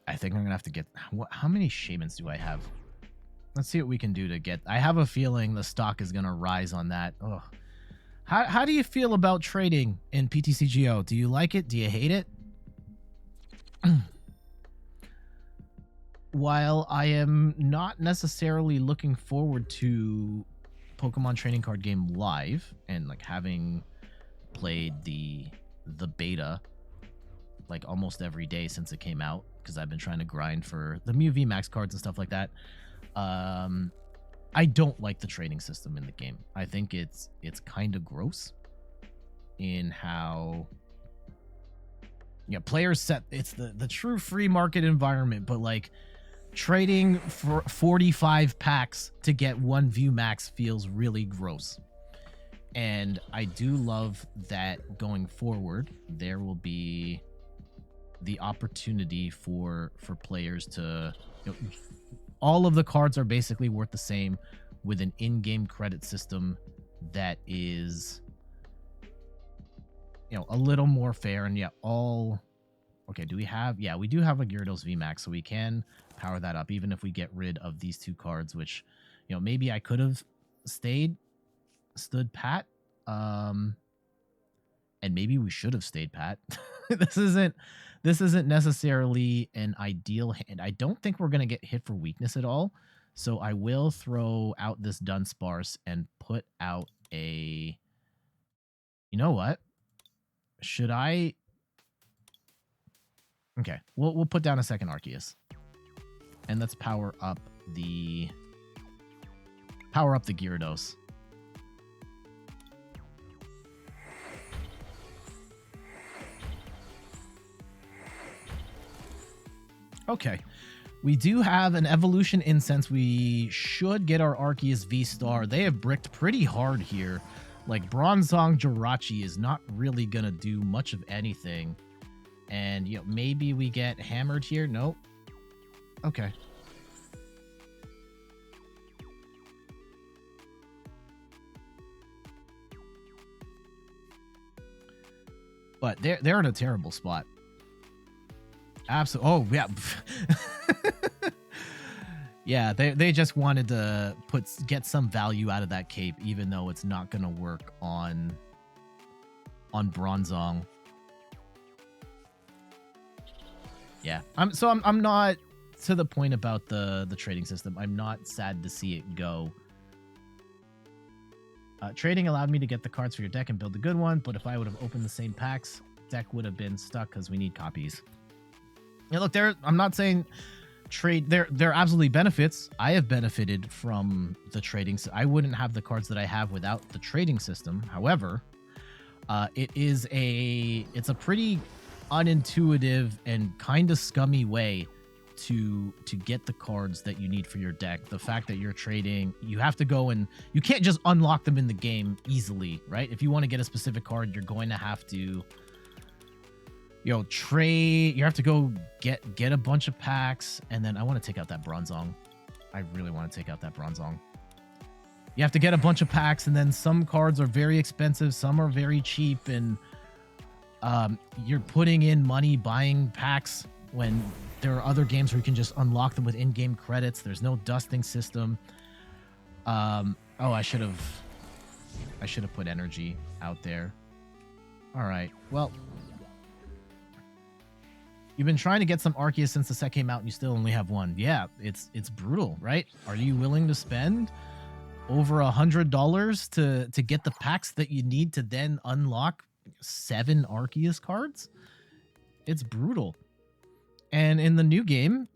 I think I'm going to have to get... How many Shamans do I have? Let's see what we can do to get... I have a feeling the stock is going to rise on that. Ugh. How do you feel about trading in PTCGO? Do you like it? Do you hate it? While I am not necessarily looking forward to Pokemon trading card game live, and like having played the beta like almost every day since it came out, because I've been trying to grind for the Mew VMAX cards and stuff like that. I don't like the trading system in the game. I think it's kind of gross in how players set, it's the true free market environment, but like trading for 45 packs to get one VMAX feels really gross. And I do love that going forward there will be the opportunity for players to, all of the cards are basically worth the same, with an in-game credit system that is, a little more fair. And okay, do we have, we do have a Gyarados VMAX, so we can power that up even if we get rid of these two cards, which, maybe I could have stood pat, and maybe we should have stayed pat. This isn't necessarily an ideal hand. I don't think we're gonna get hit for weakness at all, so I will throw out this Dunsparce and put out a, you know what, should I, okay, we'll put down a second Arceus, and let's power up the Gyarados. Okay, we do have an Evolution Incense. We should get our Arceus V-Star. They have bricked pretty hard here. Like, Bronzong Jirachi is not really going to do much of anything. And, maybe we get hammered here. Nope. Okay. But they're in a terrible spot. Absolutely. Oh, yeah. Yeah, they just wanted to get some value out of that cape, even though it's not going to work on Bronzong. Yeah. I'm not, to the point about the trading system, I'm not sad to see it go. Trading allowed me to get the cards for your deck and build a good one, but if I would have opened the same packs, deck would have been stuck because we need copies. Yeah, look, I'm not saying trade, there are absolutely benefits. I have benefited from the trading. I wouldn't have the cards that I have without the trading system. However, it's a pretty unintuitive and kind of scummy way to get the cards that you need for your deck. The fact that you're trading, you have to go and you can't just unlock them in the game easily, right? If you want to get a specific card, you're going to have to trade. You have to go get a bunch of packs, and then I want to take out that Bronzong. I really want to take out that Bronzong. You have to get a bunch of packs, and then some cards are very expensive, some are very cheap, and you're putting in money buying packs when there are other games where you can just unlock them with in-game credits. There's no dusting system. Oh, I should have put energy out there. All right, well, you've been trying to get some Arceus since the set came out and you still only have one. Yeah, it's brutal, right? Are you willing to spend over $100 to get the packs that you need to then unlock 7 Arceus cards? It's brutal. And in the new game,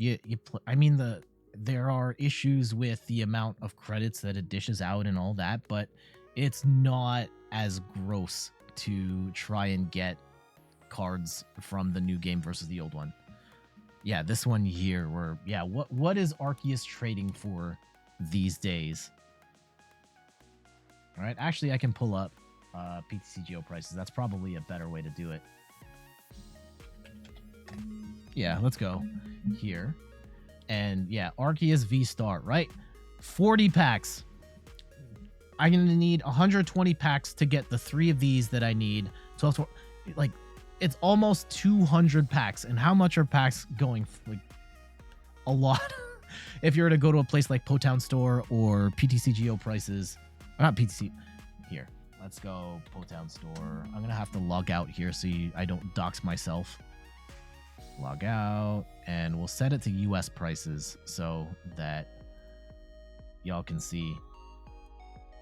there are issues with the amount of credits that it dishes out and all that, but it's not as gross to try and get cards from the new game versus the old one. Yeah, this one here where, yeah, what is Arceus trading for these days? All right, actually I can pull up PTCGO prices. That's probably a better way to do it. Yeah, let's go here. And yeah, Arceus V-Star, right? 40 packs. I'm going to need 120 packs to get the 3 of these that I need. So like, it's almost 200 packs. And how much are packs going? Like, a lot. If you're to go to a place like Potown Store or PTCGO prices, or not PTC. Here, let's go Potown Store. I'm going to have to log out here so I don't dox myself. Log out, and we'll set it to US prices so that y'all can see.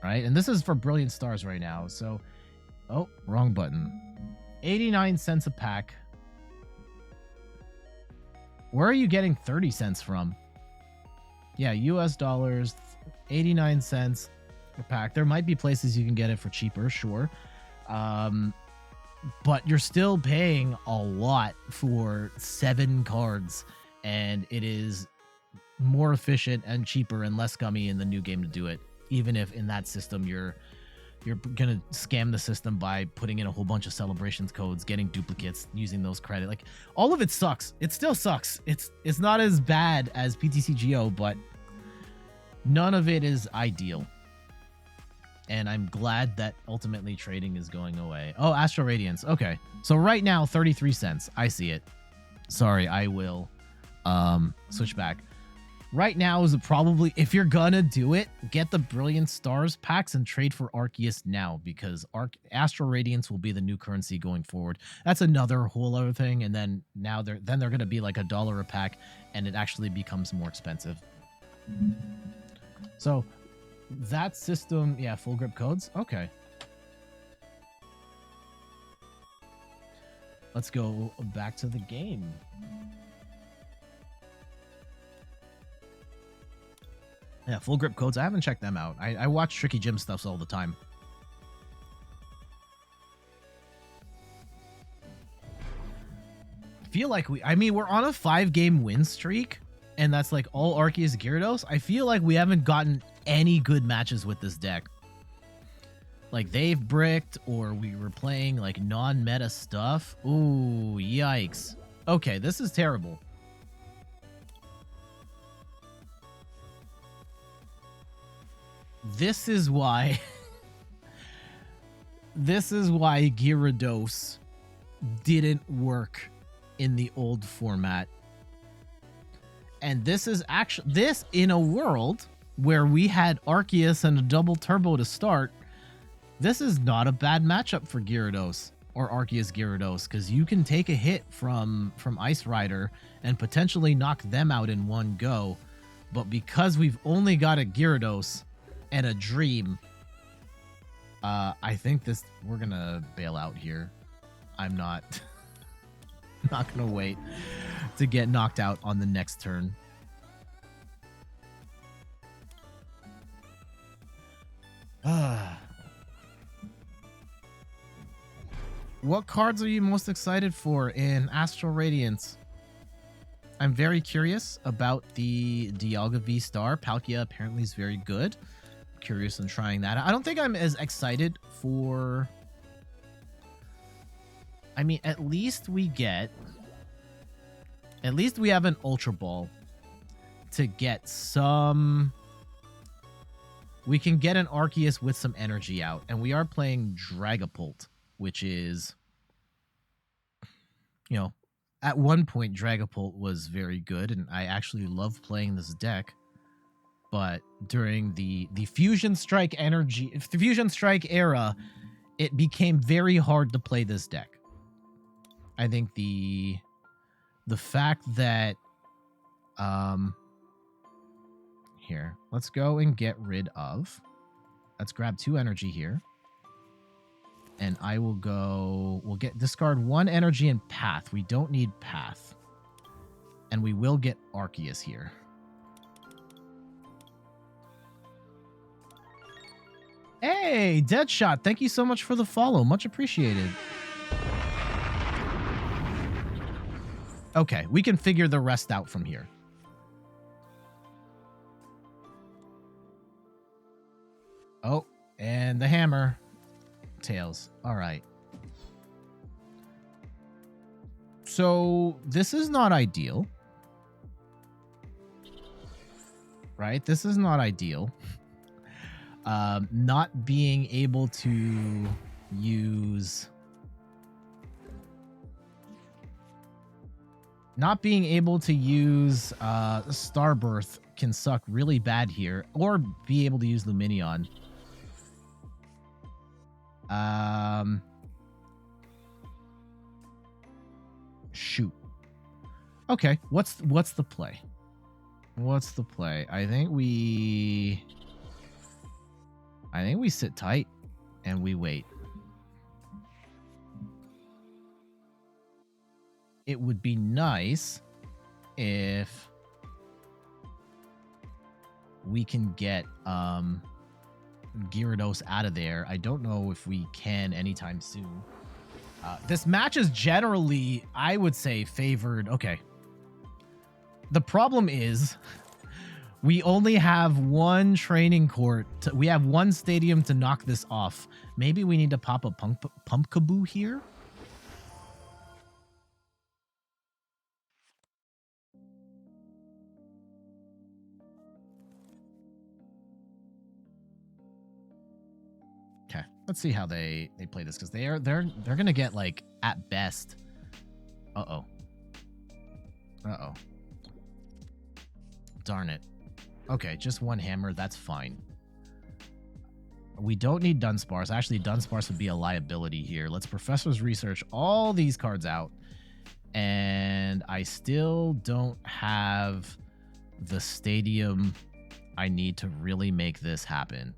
right? And this is for Brilliant Stars right now. So, oh, wrong button. 89 cents a pack. Where are you getting 30 cents from? Yeah, US dollars, 89 cents a pack. There might be places you can get it for cheaper, sure. But you're still paying a lot for 7 cards, and it is more efficient and cheaper and less scummy in the new game to do it. Even if in that system you're gonna scam the system by putting in a whole bunch of celebrations codes, getting duplicates, using those credit. Like, all of it sucks. It still sucks. It's not as bad as PTCGO, but none of it is ideal. And I'm glad that ultimately trading is going away. Oh, Astral Radiance. Okay. So right now, 33 cents. I see it. Sorry, I will switch back. Right now is probably, if you're gonna do it, get the Brilliant Stars packs and trade for Arceus now, because Astral Radiance will be the new currency going forward. That's another whole other thing. And then now they're gonna be like $1 a pack, and it actually becomes more expensive. So that system, yeah, full grip codes. Okay. Let's go back to the game. Yeah, full grip codes. I haven't checked them out. I watch Tricky Gym stuffs all the time. Feel like we're on a 5-game win streak, and that's like all Arceus Gyarados. I feel like we haven't gotten any good matches with this deck. Like, they've bricked, or we were playing like non-meta stuff. Ooh, yikes. Okay, this is terrible. This is why Gyarados didn't work in the old format. And this is actually, this in a world where we had Arceus and a double turbo to start, this is not a bad matchup for Gyarados or Arceus Gyarados, because you can take a hit from Ice Rider and potentially knock them out in one go. But because we've only got a Gyarados and a Dream, I think we're gonna bail out here. I'm not gonna wait to get knocked out on the next turn. What cards are you most excited for in Astral Radiance? I'm very curious about the Dialga V-Star. Palkia apparently is very good. I'm curious on trying that. I don't think I'm as excited for... I mean, at least we have an Ultra Ball to get some... We can get an Arceus with some energy out. And we are playing Dragapult, which is... You know, at one point, Dragapult was very good, and I actually love playing this deck. But during the Fusion Strike era, it became very hard to play this deck. I think the fact that here, let's go and get rid of. Let's grab 2 energy here. And I will go... We'll discard 1 energy and Path. We don't need Path. And we will get Arceus here. Hey, Deadshot, thank you so much for the follow. Much appreciated. Okay, we can figure the rest out from here. Oh, and the hammer. Tails. All right. So this is not ideal. Right? This is not ideal. Not being able to use... Starbirth can suck really bad here. Or be able to use Luminion. Shoot. Okay, what's the play? What's the play? I think we... I think we sit tight and we wait. It would be nice if we can get Gyarados out of there. I don't know if we can anytime soon. This match is generally, I would say, favored. Okay. The problem is we only have one training court. We have one stadium to knock this off. Maybe we need to pop a Pumpkaboo here. Okay, let's see how they play this, because they're gonna get, like, at best. Uh-oh. Darn it. Okay, just one hammer, that's fine. We don't need Dunsparce. Actually, Dunsparce would be a liability here. Let's Professor's Research all these cards out. And I still don't have the stadium I need to really make this happen.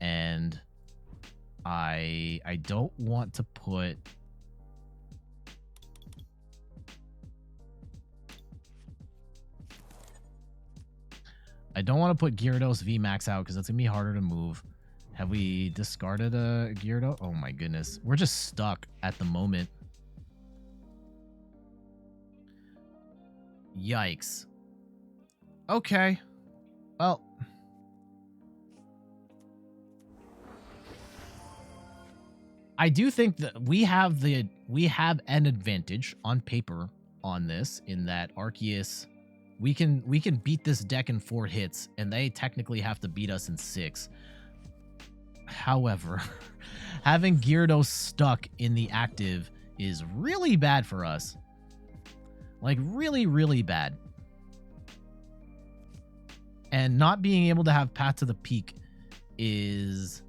And I don't want to put... I don't want to put Gyarados VMAX out because that's going to be harder to move. Have we discarded a Gyarados? Oh my goodness. We're just stuck at the moment. Yikes. Okay. Well. I do think that we have an advantage on paper on this, in that Arceus, we can beat this deck in 4 hits, and they technically have to beat us in 6. However, having Gyarados stuck in the active is really bad for us. Like, really, really bad. And not being able to have Path to the Peak is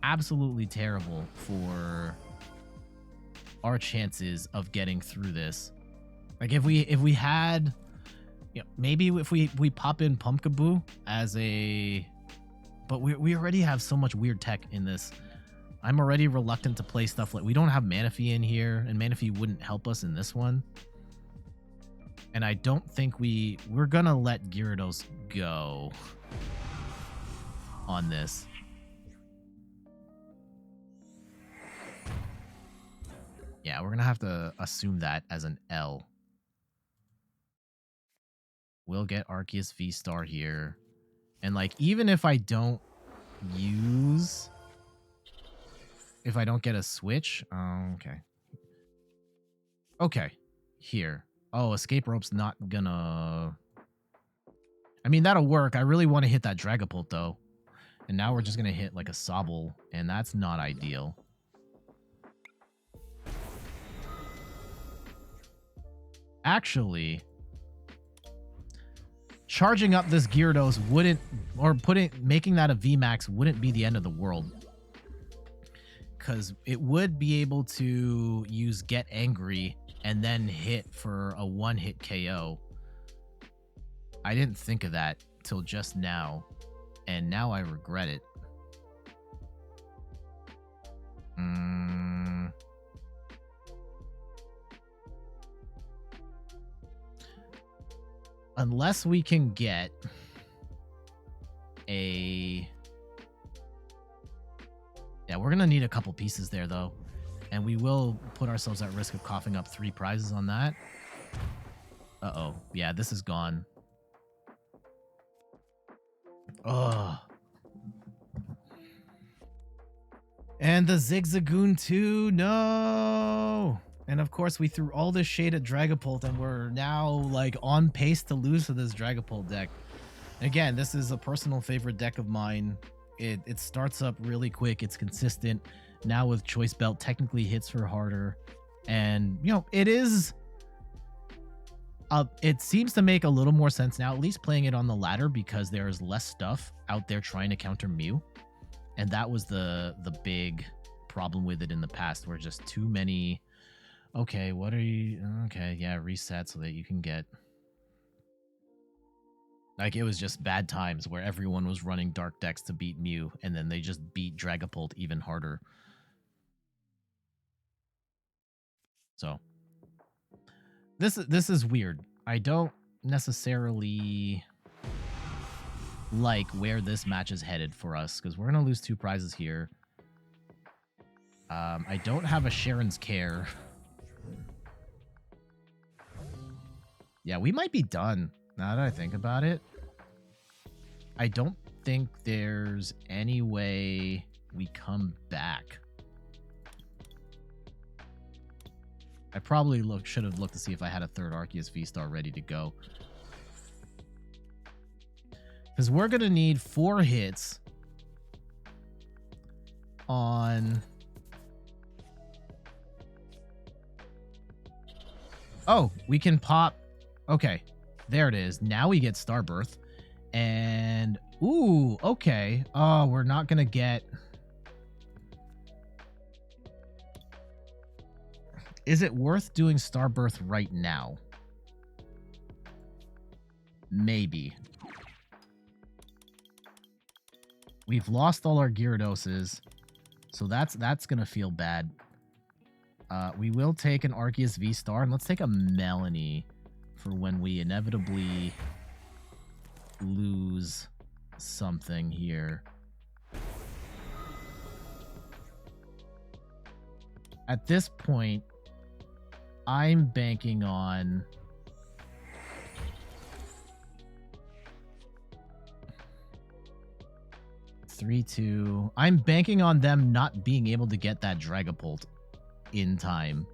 absolutely terrible for our chances of getting through this. Like, if we had, you know, maybe if we pop in Pumpkaboo as a... But we already have so much weird tech in this. I'm already reluctant to play stuff like... We don't have Manaphy in here, and Manaphy wouldn't help us in this one. And I don't think we're gonna let Gyarados go on this. Yeah, we're gonna have to assume that as an L. We'll get Arceus V-Star here. And, like, even if I don't use... If I don't get a switch... Oh, okay. Okay. Here. Oh, Escape Rope's not gonna... I mean, that'll work. I really want to hit that Dragapult, though. And now we're just gonna hit, like, a Sobble. And that's not ideal. Actually... Charging up this Gyarados wouldn't, or making that a VMAX wouldn't be the end of the world. Because it would be able to use Get Angry and then hit for a 1-hit KO. I didn't think of that till just now, and now I regret it. Unless we can get a... Yeah, we're going to need a couple pieces there, though. And we will put ourselves at risk of coughing up 3 prizes on that. Uh-oh. Yeah, this is gone. Ugh. And the Zigzagoon too. No! And of course, we threw all this shade at Dragapult, and we're now, like, on pace to lose to this Dragapult deck. Again, this is a personal favorite deck of mine. It starts up really quick. It's consistent. Now with Choice Belt, technically hits her harder. And, you know, it is... it seems to make a little more sense now, at least playing it on the ladder, because there's less stuff out there trying to counter Mew. And that was the big problem with it in the past, where just too many... Okay, what are you... Okay, yeah, reset so that you can get... Like, it was just bad times where everyone was running dark decks to beat Mew, and then they just beat Dragapult even harder. So, this is weird. I don't necessarily like where this match is headed for us, because we're going to lose 2 prizes here. I don't have a Sharon's Care. Yeah, we might be done, now that I think about it. I don't think there's any way we come back. I probably should have looked to see if I had a 3rd Arceus V-Star ready to go. Because we're going to need 4 hits on... Oh, we can pop... Okay, there it is. Now we get Starbirth. And... Ooh, okay. Oh, we're not going to get... Is it worth doing Starbirth right now? Maybe. We've lost all our Gyarados, so that's gonna feel bad. We will take an Arceus V-Star, and let's take a Melanie for when we inevitably lose something here. At this point, I'm banking on... I'm banking on them not being able to get that Dragapult in time.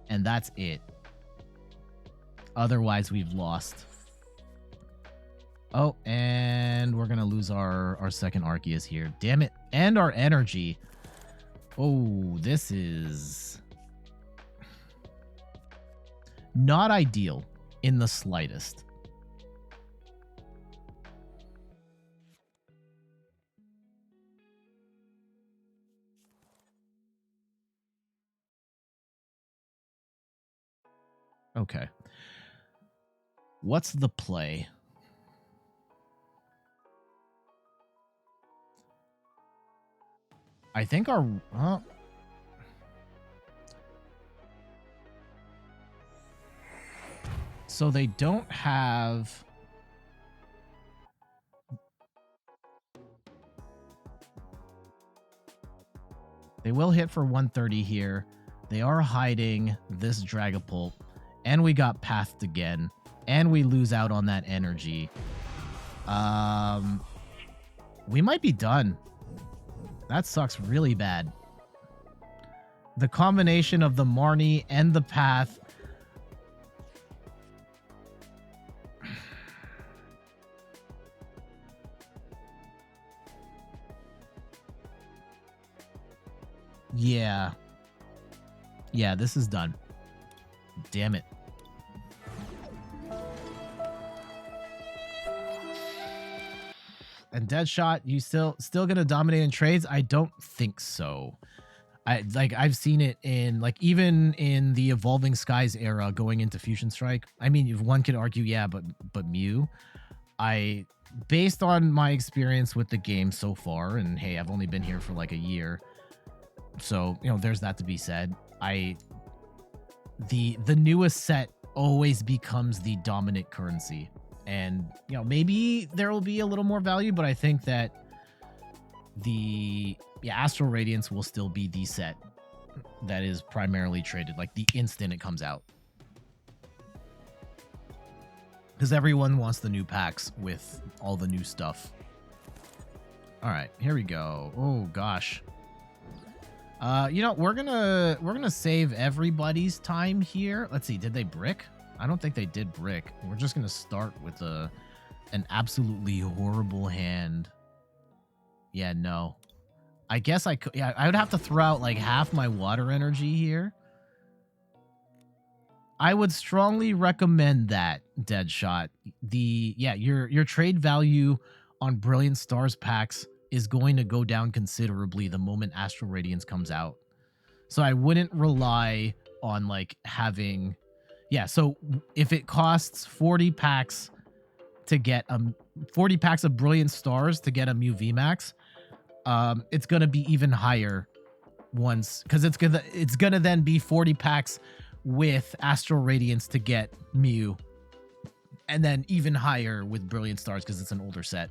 And that's it. Otherwise, we've lost. Oh, and we're going to lose our second Arceus here. Damn it. And our energy. Oh, this is... not ideal in the slightest. Okay. What's the play? I think our... So they don't have... They will hit for 130 here. They are hiding this Dragapult. And we got pathed again. And we lose out on that energy. We might be done. That sucks really bad. The combination of the Marnie and the path... Yeah. Yeah, this is done. Damn it. And Deadshot, you still gonna dominate in trades? I don't think so. I've seen it in, like, even in the Evolving Skies era going into Fusion Strike. I mean, one could argue, yeah, but Mew. Based on my experience with the game so far, and hey, I've only been here for like a year, so you know, there's that to be said. The newest set always becomes the dominant currency. And, you know, maybe there will be a little more value, but I think that the Astral Radiance will still be the set that is primarily traded, like the instant it comes out. Because everyone wants the new packs with all the new stuff. All right, here we go. Oh gosh. You know, we're gonna save everybody's time here. Let's see, did they brick? I don't think they did brick. We're just gonna start with an absolutely horrible hand. Yeah, no. I guess I could. Yeah, I would have to throw out like half my water energy here. I would strongly recommend that, Deadshot. Your trade value on Brilliant Stars packs is going to go down considerably the moment Astral Radiance comes out. So I wouldn't rely on like having, Yeah, so if it costs 40 packs to get 40 packs of Brilliant Stars to get a Mew VMAX, it's gonna be even higher once, because it's gonna then be 40 packs with Astral Radiance to get Mew, and then even higher with Brilliant Stars because it's an older set.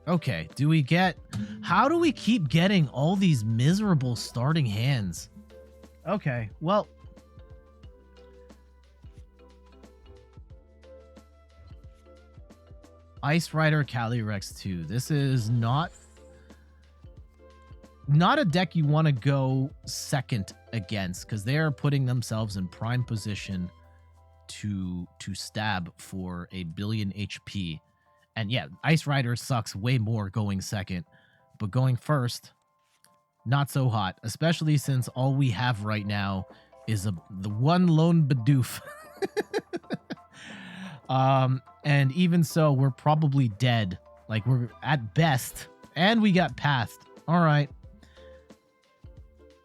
Okay, how do we keep getting all these miserable starting hands? Okay, well, Ice Rider Calyrex 2. This is not a deck you want to go second against, because they are putting themselves in prime position to stab for a billion HP. And yeah, Ice Rider sucks way more going second, but going first, not so hot, especially since all we have right now is the one lone Bidoof. And even so, we're probably dead. Like, we're at best, and we got pathed. All right.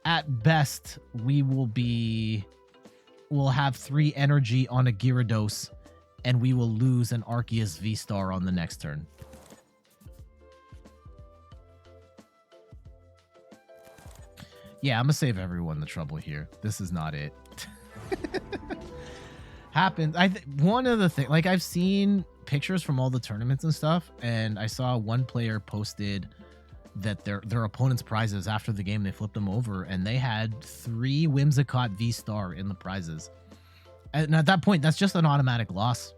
At best, we'll have 3 energy on a Gyarados, and we will lose an Arceus V-Star on the next turn. Yeah, I'm gonna save everyone the trouble here. This is not it. Happens. One of the things, like, I've seen pictures from all the tournaments and stuff, and I saw one player posted that their opponent's prizes after the game, they flipped them over, and they had 3 Whimsicott V-Star in the prizes. And at that point, that's just an automatic loss.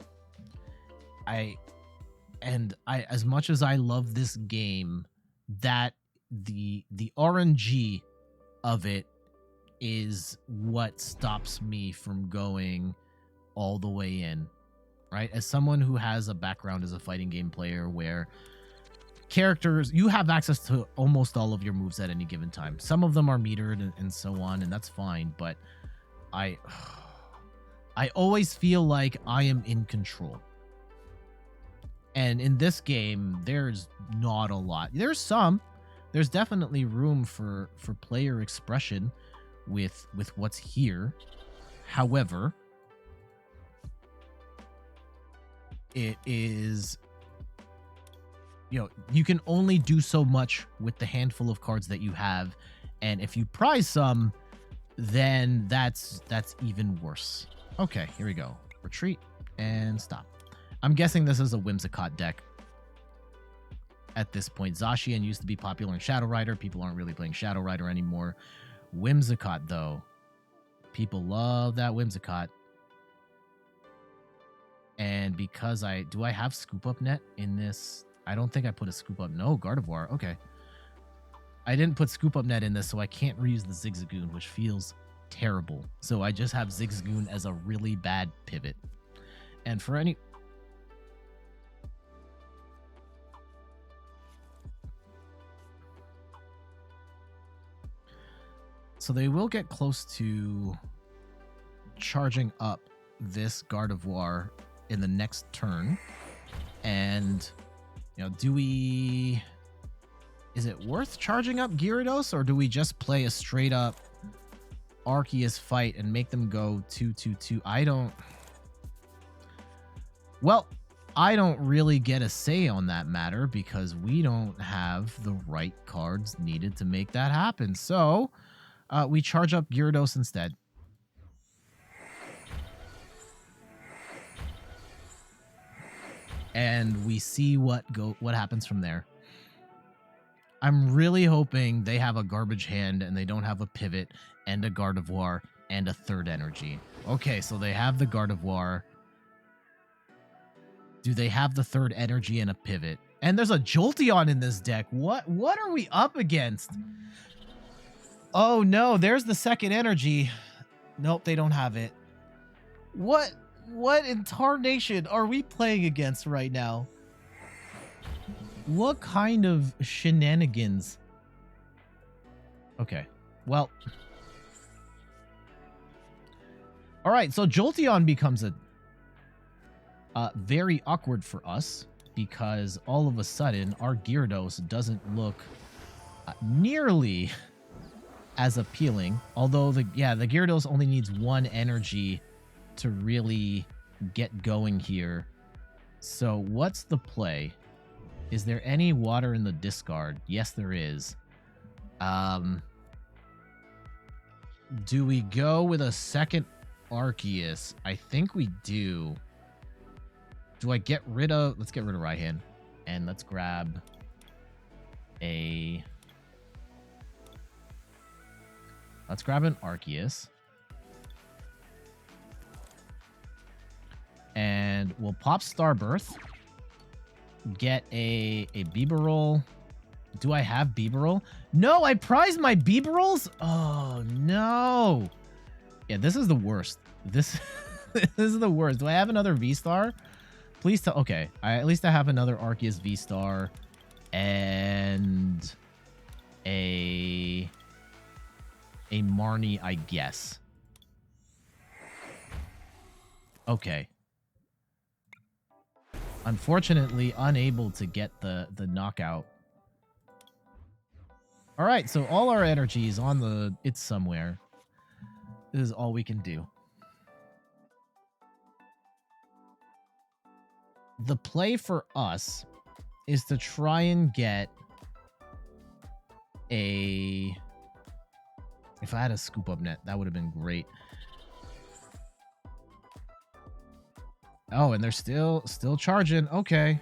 As much as I love this game, that the RNG of it is what stops me from going all the way in, right? As someone who has a background as a fighting game player where characters, you have access to almost all of your moves at any given time. Some of them are metered and so on, and that's fine, but I always feel like I am in control. And in this game, there's not a lot. There's definitely room for player expression with what's here. However, it is, you can only do so much with the handful of cards that you have, and if you prize some, then that's even worse. Okay, here we go. Retreat and stop. I'm guessing this is a Whimsicott deck at this point. Zacian used to be popular in Shadow Rider. People aren't really playing Shadow Rider anymore. Whimsicott, though. People love that Whimsicott. And because do I have Scoop Up Net in this? I don't think I put a Scoop Up. No, Gardevoir. Okay. I didn't put Scoop Up Net in this, so I can't reuse the Zigzagoon, which feels terrible. So I just have Zigzagoon as a really bad pivot. And for any... So they will get close to charging up this Gardevoir in the next turn. And, is it worth charging up Gyarados, or do we just play a straight up Arceus fight and make them go 2-2-2? I don't really get a say on that matter because we don't have the right cards needed to make that happen. So we charge up Gyarados instead. And we see what happens from there. I'm really hoping they have a garbage hand and they don't have a pivot and a Gardevoir and a third energy. Okay, so they have the Gardevoir. Do they have the third energy and a pivot? And there's a Jolteon in this deck. What are we up against? Oh no, there's the second energy. Nope, they don't have it. What in tarnation are we playing against right now? What kind of shenanigans? Okay, well. All right, so Jolteon becomes very awkward for us. because all of a sudden our Gyarados doesn't look nearly as appealing. Although the Gyarados only needs 1 energy to really get going here. So what's the play? Is there any water in the discard? Yes, there is. Do we go with a second Arceus? I think we do. Do I get rid of... Let's get rid of Raihan. And let's grab a... Let's grab an Arceus. And we'll pop Starbirth. Get a Bibarel. Do I have Bibarel? No, I prized my Bibarels? Oh, no. Yeah, this is the worst. This is the worst. Do I have another V-Star? Please tell... Okay, at least I have another Arceus V-Star. And... A Marnie, I guess. Okay. Unfortunately, unable to get the knockout. All right, so all our energy is on the... It's somewhere. This is all we can do. The play for us is to try and get a... If I had a scoop up net, that would have been great. Oh, and they're still charging. Okay.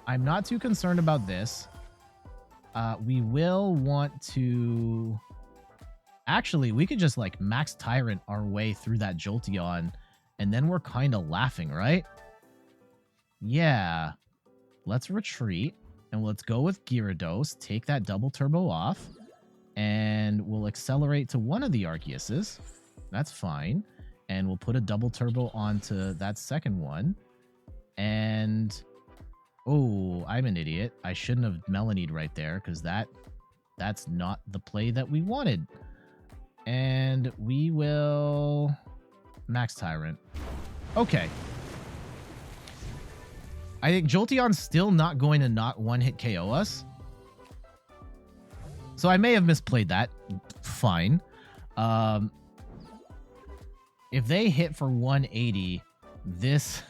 I'm not too concerned about this. We will want to... Actually, we could just, like, Max Tyrant our way through that Jolteon, and then we're kind of laughing, right? Yeah. Let's retreat, and let's go with Gyarados, take that double turbo off, and we'll accelerate to one of the Arceuses. That's fine. And we'll put a double turbo onto that second one. And... Oh, I'm an idiot. I shouldn't have Melanied right there, because that's not the play that we wanted. And we will... Max Tyrant. Okay. I think Jolteon's still not going to not one-hit KO us. So I may have misplayed that. Fine. If they hit for 180, this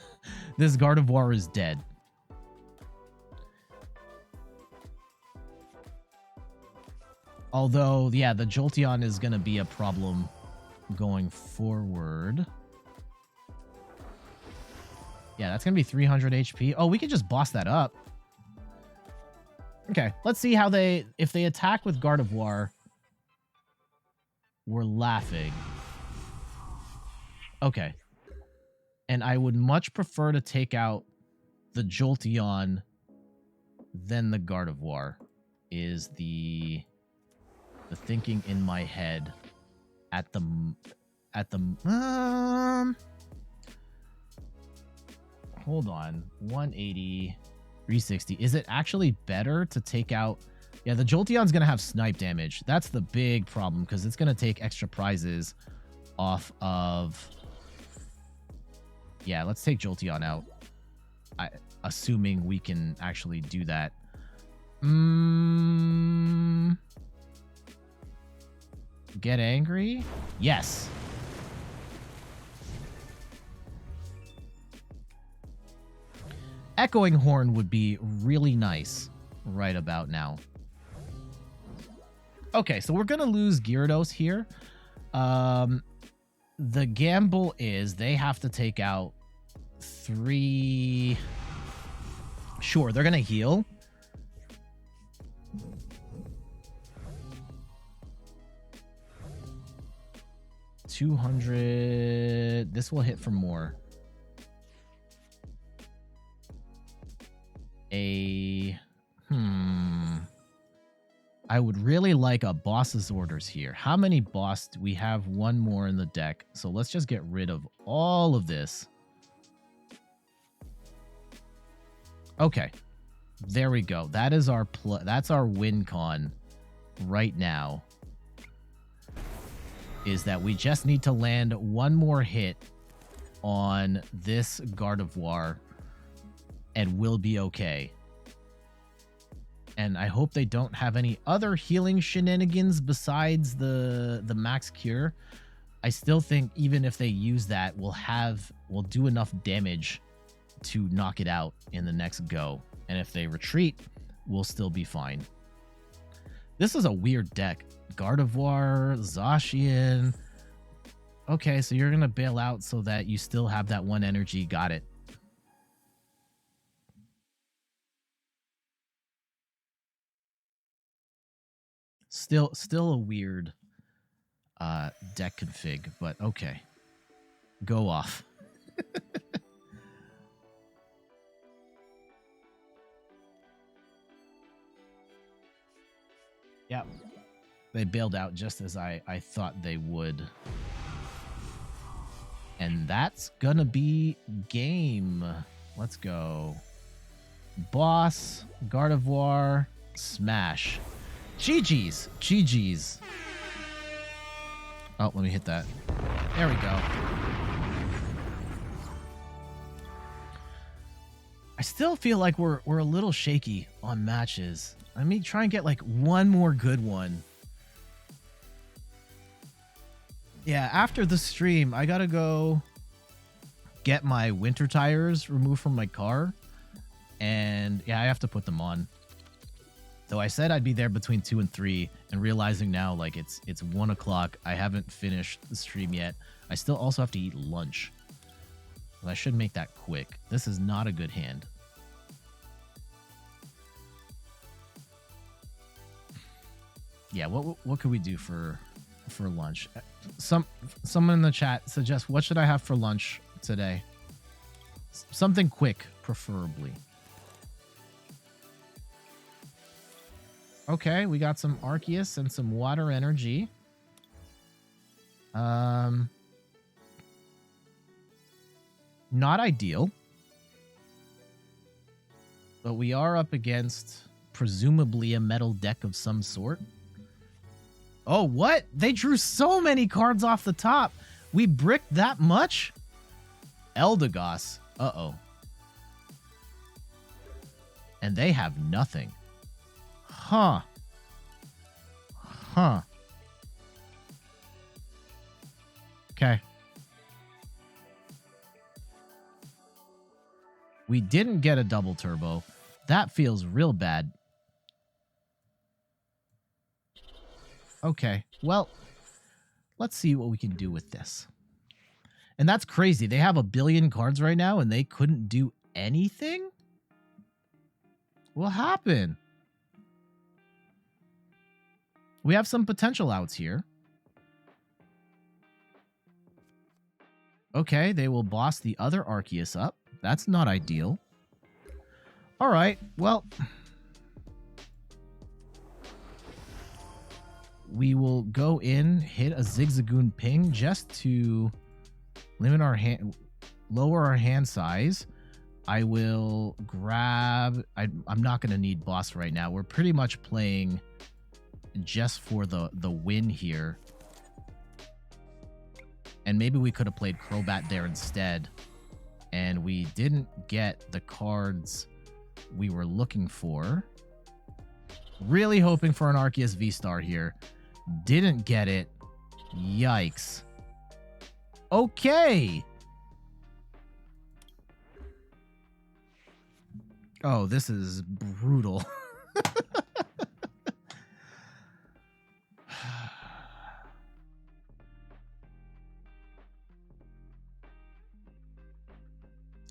Gardevoir is dead. Although, yeah, the Jolteon is going to be a problem going forward. Yeah, that's going to be 300 HP. Oh, we could just boss that up. Okay, let's see how if they attack with Gardevoir, we're laughing. Okay. And I would much prefer to take out the Jolteon than the Gardevoir, is the thinking in my head at the hold on, 180, 360. Is it actually better to take out... Yeah, the Jolteon's going to have snipe damage. That's the big problem, because it's going to take extra prizes off of... Yeah, let's take Jolteon out. Assuming we can actually do that. Get angry? Yes. Echoing Horn would be really nice right about now. Okay, so we're going to lose Gyarados here. The gamble is they have to take out 3... Sure, they're going to heal. $200. This will hit for more. I would really like a boss's orders here. How many boss do we have? One more in the deck. So let's just get rid of all of this. Okay. There we go. That is our that's our win con right now. Is that we just need to land one more hit on this Gardevoir and we'll be okay. And I hope they don't have any other healing shenanigans besides the max cure. I still think even if they use that, we'll do enough damage to knock it out in the next go. And if they retreat, we'll still be fine. This is a weird deck. Gardevoir, Zacian. Okay, so you're going to bail out so that you still have that one energy. Got it. Still a weird deck config, but okay. Go off. Yeah. They bailed out just as I thought they would. And that's gonna be game. Let's go. Boss, Gardevoir, Smash. GG's. GG's. Oh, let me hit that. There we go. I still feel like we're a little shaky on matches. I mean, try and get like one more good one. Yeah, after the stream, I gotta go get my winter tires removed from my car. And yeah, I have to put them on. Though I said I'd be there between 2 and 3, and realizing now like it's 1 o'clock. I haven't finished the stream yet. I still also have to eat lunch. But I should make that quick. This is not a good hand. Yeah, what could we do for lunch? Someone in the chat suggests, what should I have for lunch today? Something quick, preferably. Okay, we got some Arceus and some water energy. Not ideal. But we are up against presumably a metal deck of some sort. Oh, what? They drew so many cards off the top. We bricked that much? Eldegoss. Uh-oh. And they have nothing. Huh. Huh. Okay. We didn't get a double turbo. That feels real bad. Okay, well, let's see what we can do with this. And that's crazy. They have 1 billion cards right now and they couldn't do anything? What happened? We have some potential outs here. Okay, they will boss the other Arceus up. That's not ideal. All right, well, we will go in, hit a Zigzagoon Ping just to limit our hand, lower our hand size. I will grab. I'm not going to need boss right now. We're pretty much playing just for the win here. And maybe we could have played Crobat there instead. And we didn't get the cards we were looking for. Really hoping for an Arceus V-Star here. Didn't get it. Yikes. Okay. Oh, this is brutal.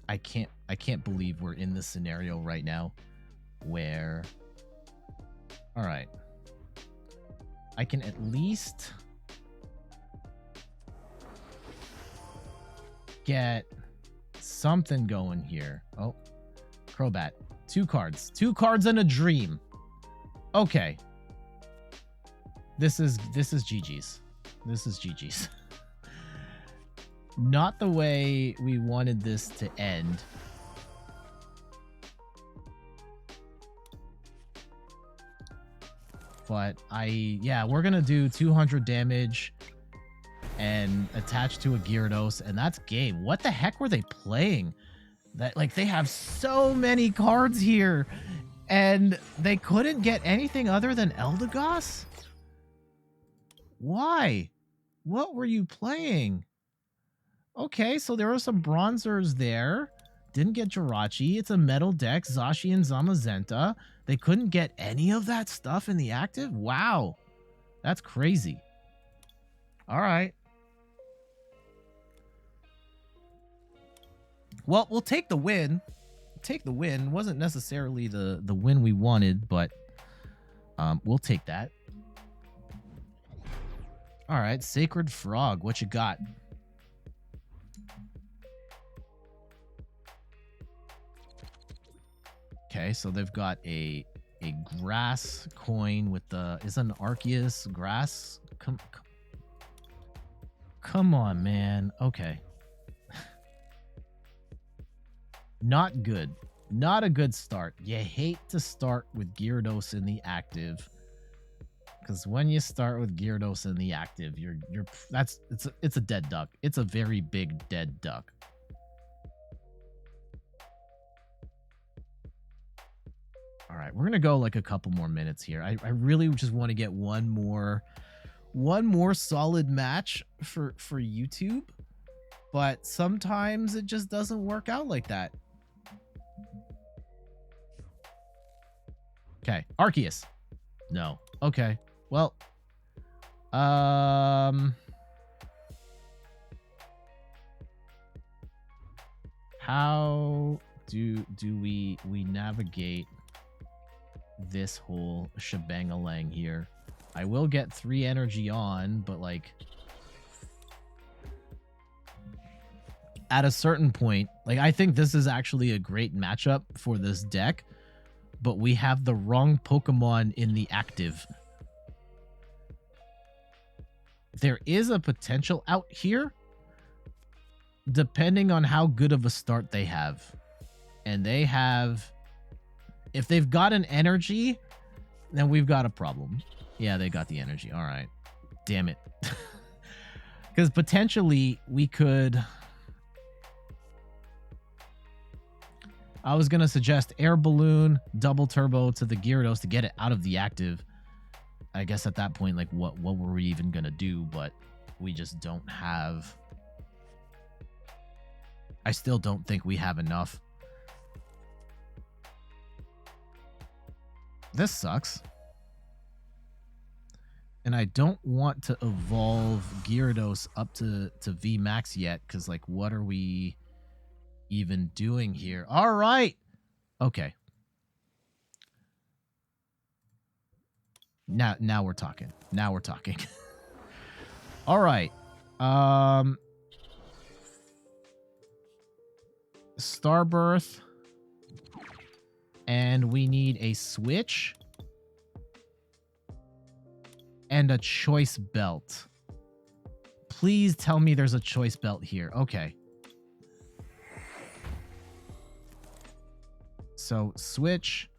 I can't believe we're in this scenario right now where, all right, I can at least get something going here. Oh, Crobat. 2 cards. 2 cards and a dream. Okay. This is GG's. This is GG's. Not the way we wanted this to end. But yeah, we're going to do 200 damage and attach to a Gyarados, and that's game. What the heck were they playing? That, like, they have so many cards here, and they couldn't get anything other than Eldegoss? Why? What were you playing? Okay, so there were some bronzers there. Didn't get Jirachi. It's a metal deck. Zashi and Zamazenta. They couldn't get any of that stuff in the active? Wow. That's crazy. All right. Well, we'll take the win. Take the win. Wasn't necessarily the win we wanted, but we'll take that. All right, Sacred Frog. What you got? Okay, so they've got a grass coin with the... Is an Arceus grass? Come on, man. Okay. Not good. Not a good start. You hate to start with Gyarados in the active, because when you start with Gyarados in the active, it's a dead duck. It's a very big dead duck. All right, we're gonna go like a couple more minutes here. I really just want to get one more solid match for YouTube, but sometimes it just doesn't work out like that. Okay, Arceus. No. Okay. Well, how do we navigate this whole shebang-a-lang here? I will get 3 energy on, but like at a certain point, like I think this is actually a great matchup for this deck, but we have the wrong Pokemon in the active. There is a potential out here, depending on how good of a start they have. And they have... If they've got an energy, then we've got a problem. Yeah, they got the energy. All right. Damn it. Because potentially we could... I was going to suggest Air Balloon, Double Turbo to the Gyarados to get it out of the active. I guess at that point, like, what were we even going to do? But we just don't have... I still don't think we have enough. This sucks. And I don't want to evolve Gyarados up to VMAX yet, because, like, what are we even doing here? All right. Okay. Now we're talking. Now we're talking. All right. Starbirth. And we need a switch. And a choice belt. Please tell me there's a choice belt here. Okay. So, switch.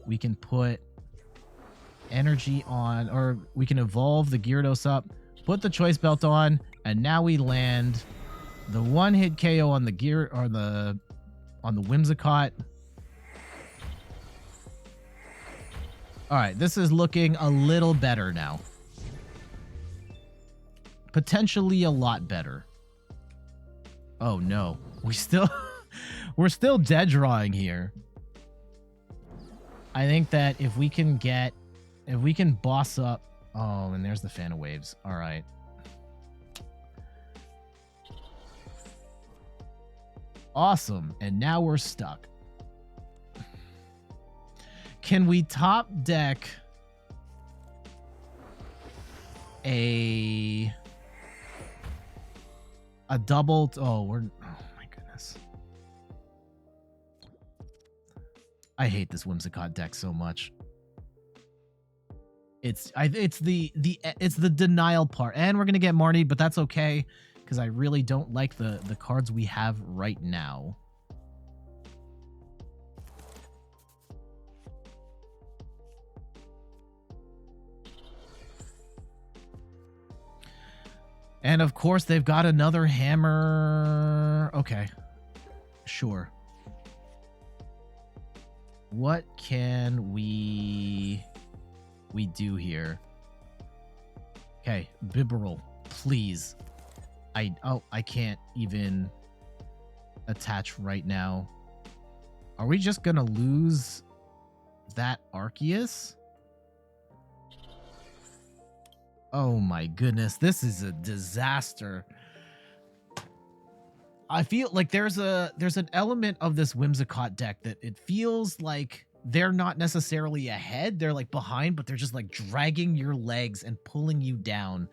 We can put energy on, or we can evolve the Gyarados up, put the choice belt on, and now we land the one-hit KO on the on the Whimsicott. All right, this is looking a little better now. Potentially a lot better. Oh no, we're still dead drawing here. I think that if we can boss up... Oh, and there's the Fan of Waves. All right. Awesome. And now we're stuck. Can we top deck a double... Oh, my goodness. I hate this Whimsicott deck so much. It's the denial part, and we're gonna get Marty, but that's okay because I really don't like the cards we have right now. And of course, they've got another hammer. Okay. Sure. What can we do here? Okay, Bibarel, please. I can't even attach right now. Are we just gonna lose that Arceus? Oh my goodness, this is a disaster. I feel like there's an element of this Whimsicott deck that it feels like they're not necessarily ahead, they're like behind, but they're just like dragging your legs and pulling you down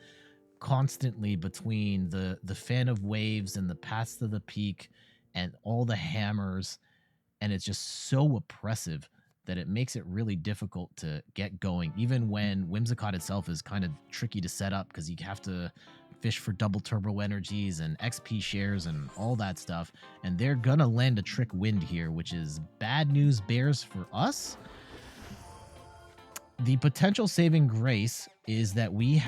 constantly between the Fan of Waves and the Paths to the Peak and all the hammers, and it's just so oppressive that it makes it really difficult to get going, even when Whimsicott itself is kind of tricky to set up because you have to fish for double turbo energies and XP shares and all that stuff, and they're gonna land a Trick Wind here, which is bad news bears for us. The potential saving grace is that we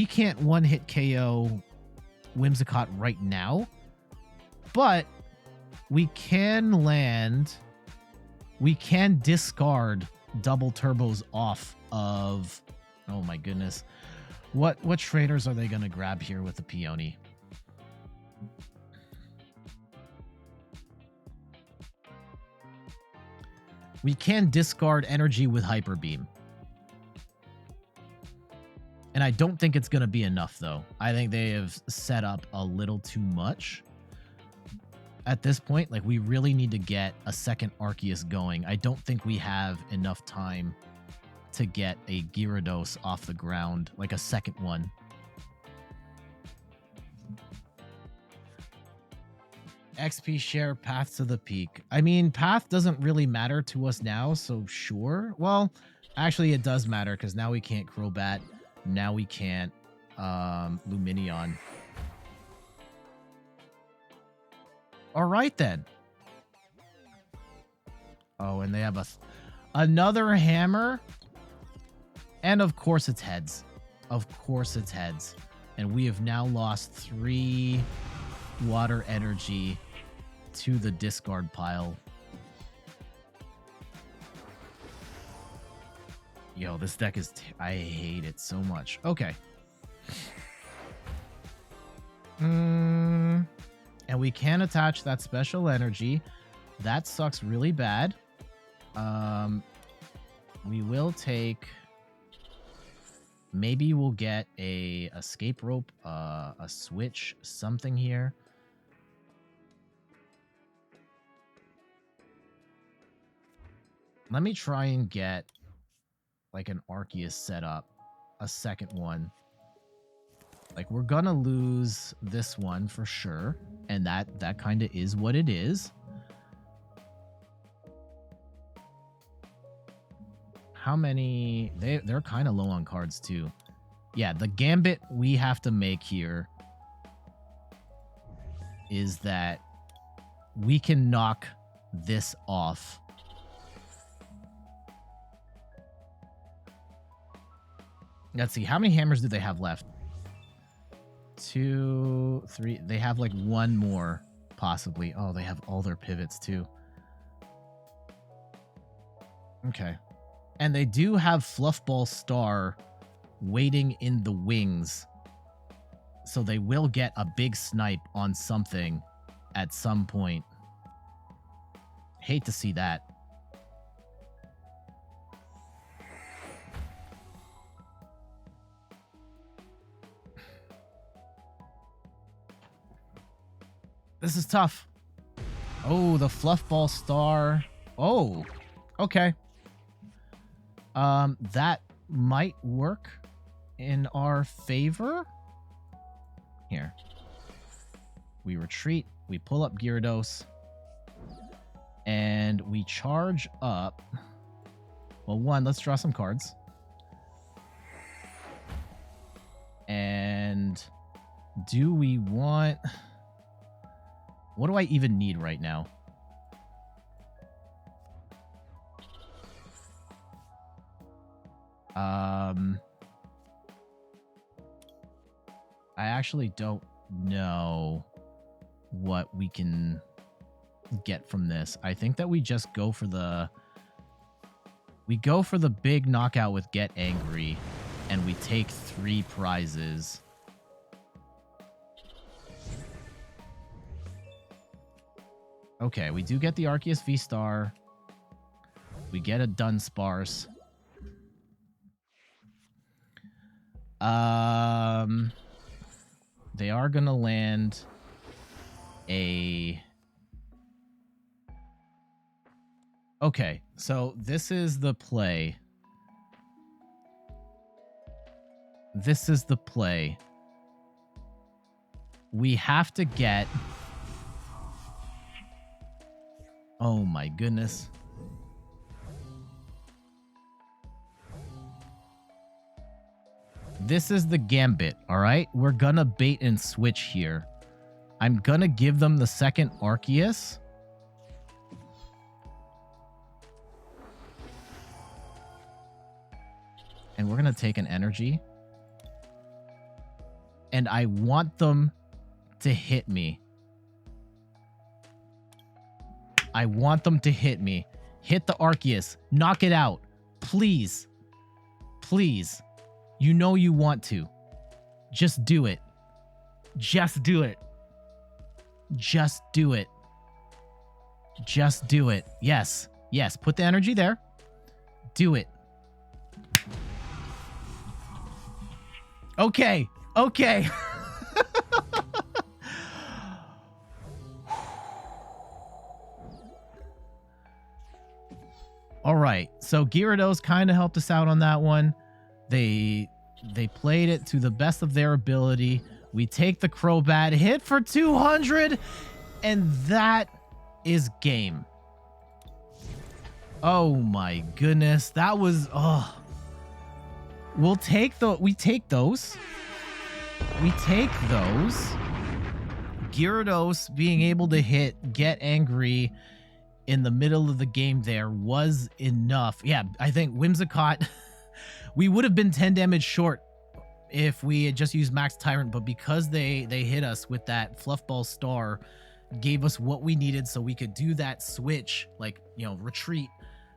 can't one-hit KO Whimsicott right now, but we can discard double turbos off of, oh my goodness. What trainers are they going to grab here with the Peony? We can discard energy with Hyper Beam. And I don't think it's going to be enough, though. I think they have set up a little too much at this point. Like, we really need to get a second Arceus going. I don't think we have enough time to get a Gyarados off the ground, like a second one. XP share, Path to the Peak. I mean, Path doesn't really matter to us now, so sure. Well, actually it does matter, because now we can't Crobat. Now we can't Lumineon. Alright then. Oh, and they have another hammer. And of course it's heads. Of course it's heads. And we have now lost 3 water energy to the discard pile. Yo, this deck is... I hate it so much. Okay. And we can attach that special energy. That sucks really bad. We will take... Maybe we'll get a escape rope, a switch, something here. Let me try and get like an Arceus set up, a second one. Like, we're gonna lose this one for sure, and that kind of is what it is. How many... They're kind of low on cards, too. Yeah, the gambit we have to make here is that we can knock this off. Let's see, how many hammers do they have left? 2, 3... They have, like, one more, possibly. Oh, they have all their pivots, too. Okay. And they do have Fluffball Star waiting in the wings. So they will get a big snipe on something at some point. Hate to see that. This is tough. Oh, the Fluffball Star. Oh, okay. That might work in our favor. Here. We retreat, we pull up Gyarados, and we charge up. Well, one, let's draw some cards. And do we want... What do I even need right now? I actually don't know what we can get from this. I think that we just go for the... We go for the big knockout with Get Angry, and we take 3 prizes. Okay, we do get the Arceus V-Star. We get a Dunsparce. They are gonna land a... Okay, so this is the play. This is the play. We have to get... Oh my goodness. This is the gambit, all right? We're gonna bait and switch here. I'm gonna give them the second Arceus. And we're gonna take an energy. And I want them to hit me. I want them to hit me. Hit the Arceus. Knock it out. Please. Please. You know you want to. Just do it. Just do it. Just do it. Just do it. Yes. Yes. Put the energy there. Do it. Okay. Okay. All right. So Gyarados kind of helped us out on that one. They played it to the best of their ability. We take the Crobat, hit for 200, and that is game. Oh my goodness. That was... Oh. We take those. We take those. Gyarados being able to hit Get Angry in the middle of the game there was enough. Yeah, I think Whimsicott, we would have been 10 damage short if we had just used Max Tyrant, but because they hit us with that Fluffball Star, gave us what we needed so we could do that switch, like, you know, retreat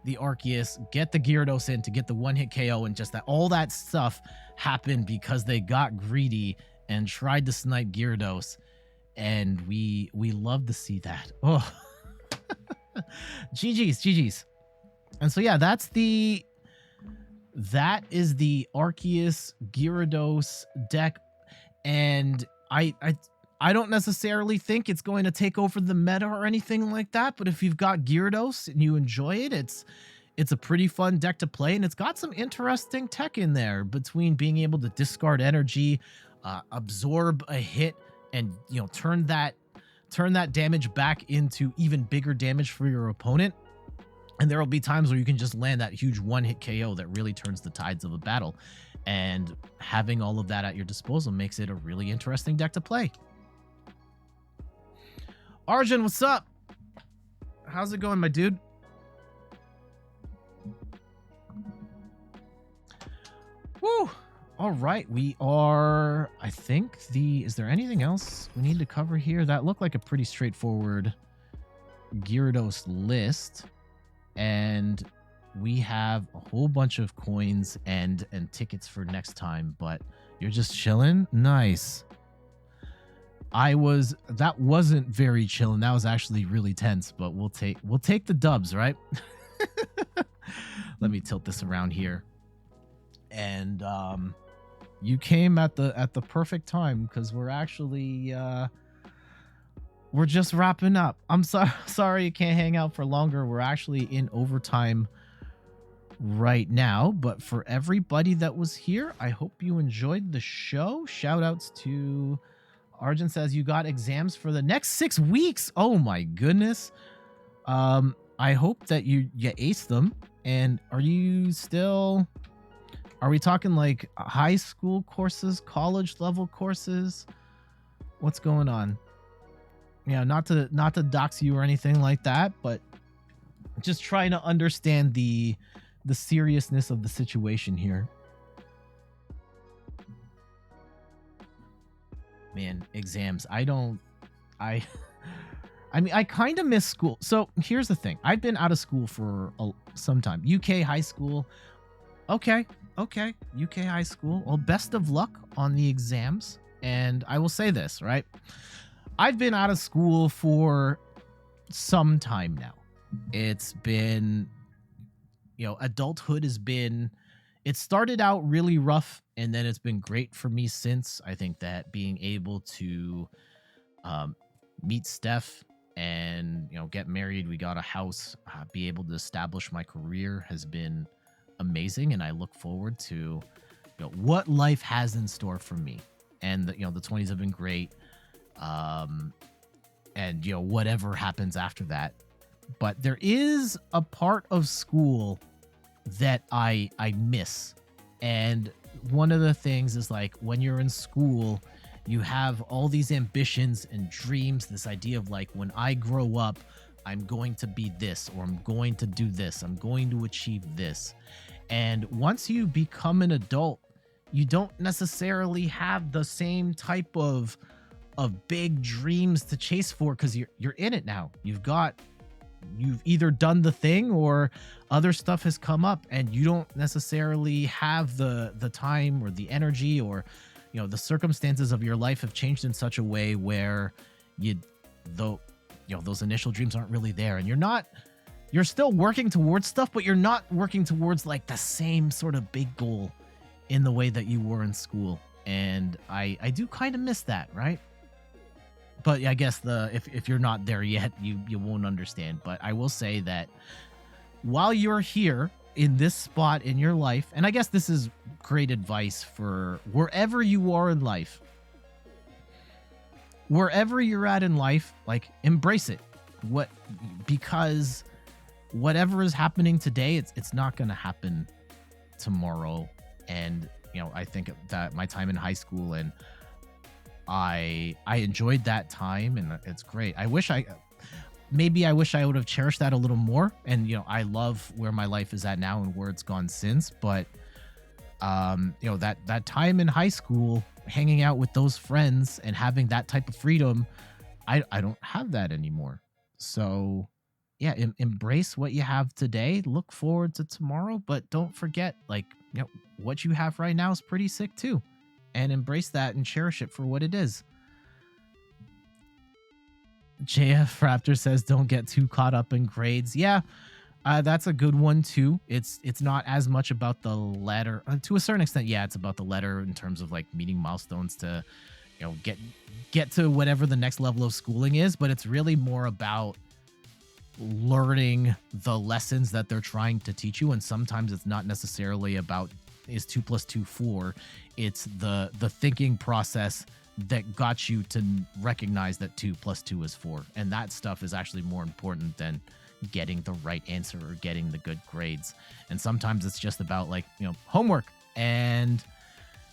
the Arceus, get the Gyarados in to get the one-hit KO, and just that all that stuff happened because they got greedy and tried to snipe Gyarados, and we love to see that. Oh. GG's. And so yeah, that is the Arceus Gyarados deck, and I don't necessarily think it's going to take over the meta or anything like that, but if you've got Gyarados and you enjoy it, it's a pretty fun deck to play, and it's got some interesting tech in there between being able to discard energy, absorb a hit, and, you know, turn that damage back into even bigger damage for your opponent. And there will be times where you can just land that huge one-hit KO that really turns the tides of a battle. And having all of that at your disposal makes it a really interesting deck to play. Arjun, what's up? How's it going, my dude? Woo! All right, we are, I think is there anything else we need to cover here? That looked like a pretty straightforward Gyarados list. And we have a whole bunch of coins and tickets for next time, but you're just chilling? Nice. That wasn't very chilling. That was actually really tense, but we'll take the dubs, right? Let me tilt this around here. And you came at the perfect time, because we're actually we're just wrapping up. I'm sorry you can't hang out for longer. We're actually in overtime right now, but for everybody that was here, I hope you enjoyed the show. Shout outs to Arjun, says you got exams for the next 6 weeks. Oh my goodness. I hope that you ace them. And are we talking like high school courses, college level courses? What's going on? Yeah, not to dox you or anything like that, but just trying to understand the seriousness of the situation here. Man, exams. I I mean, I kind of miss school. So here's the thing. I've been out of school for some time. UK high school. Okay. Okay. UK high school. Well, best of luck on the exams. And I will say this, right? I've been out of school for some time now. It's been, adulthood has been, it started out really rough and then it's been great for me since. I think that being able to meet Steph and, get married, we got a house, be able to establish my career has been amazing. And I look forward to, what life has in store for me. And, the 20s have been great. And, whatever happens after that. But there is a part of school that I miss. And one of the things is like when you're in school, you have all these ambitions and dreams, this idea of like, when I grow up, I'm going to be this, or I'm going to do this, I'm going to achieve this. And once you become an adult, you don't necessarily have the same type of big dreams to chase for, because you're in it now. You've either done the thing or other stuff has come up, and you don't necessarily have the time or the energy, or the circumstances of your life have changed in such a way where those initial dreams aren't really there, and you're still working towards stuff, but you're not working towards like the same sort of big goal in the way that you were in school. And I do kind of miss that, right? But I guess if you're not there yet, you won't understand. But I will say that while you're here in this spot in your life, and I guess this is great advice for wherever you are in life, wherever you're at in life, like embrace it. Because whatever is happening today, it's not going to happen tomorrow. And I think that my time in high school, and I enjoyed that time, and it's great. I wish I would have cherished that a little more. And I love where my life is at now and where it's gone since. But that time in high school, hanging out with those friends and having that type of freedom, I don't have that anymore. So yeah, embrace what you have today. Look forward to tomorrow, but don't forget, like, what you have right now is pretty sick too. And embrace that and cherish it for what it is. JF Raptor says, don't get too caught up in grades. Yeah, that's a good one too. It's not as much about the letter. To a certain extent, yeah, it's about the letter in terms of like meeting milestones to, get to whatever the next level of schooling is. But it's really more about learning the lessons that they're trying to teach you. And sometimes it's not necessarily about, is 2 + 2 4? It's the thinking process that got you to recognize that 2 + 2 is 4. And that stuff is actually more important than getting the right answer or getting the good grades. And sometimes it's just about like, homework, and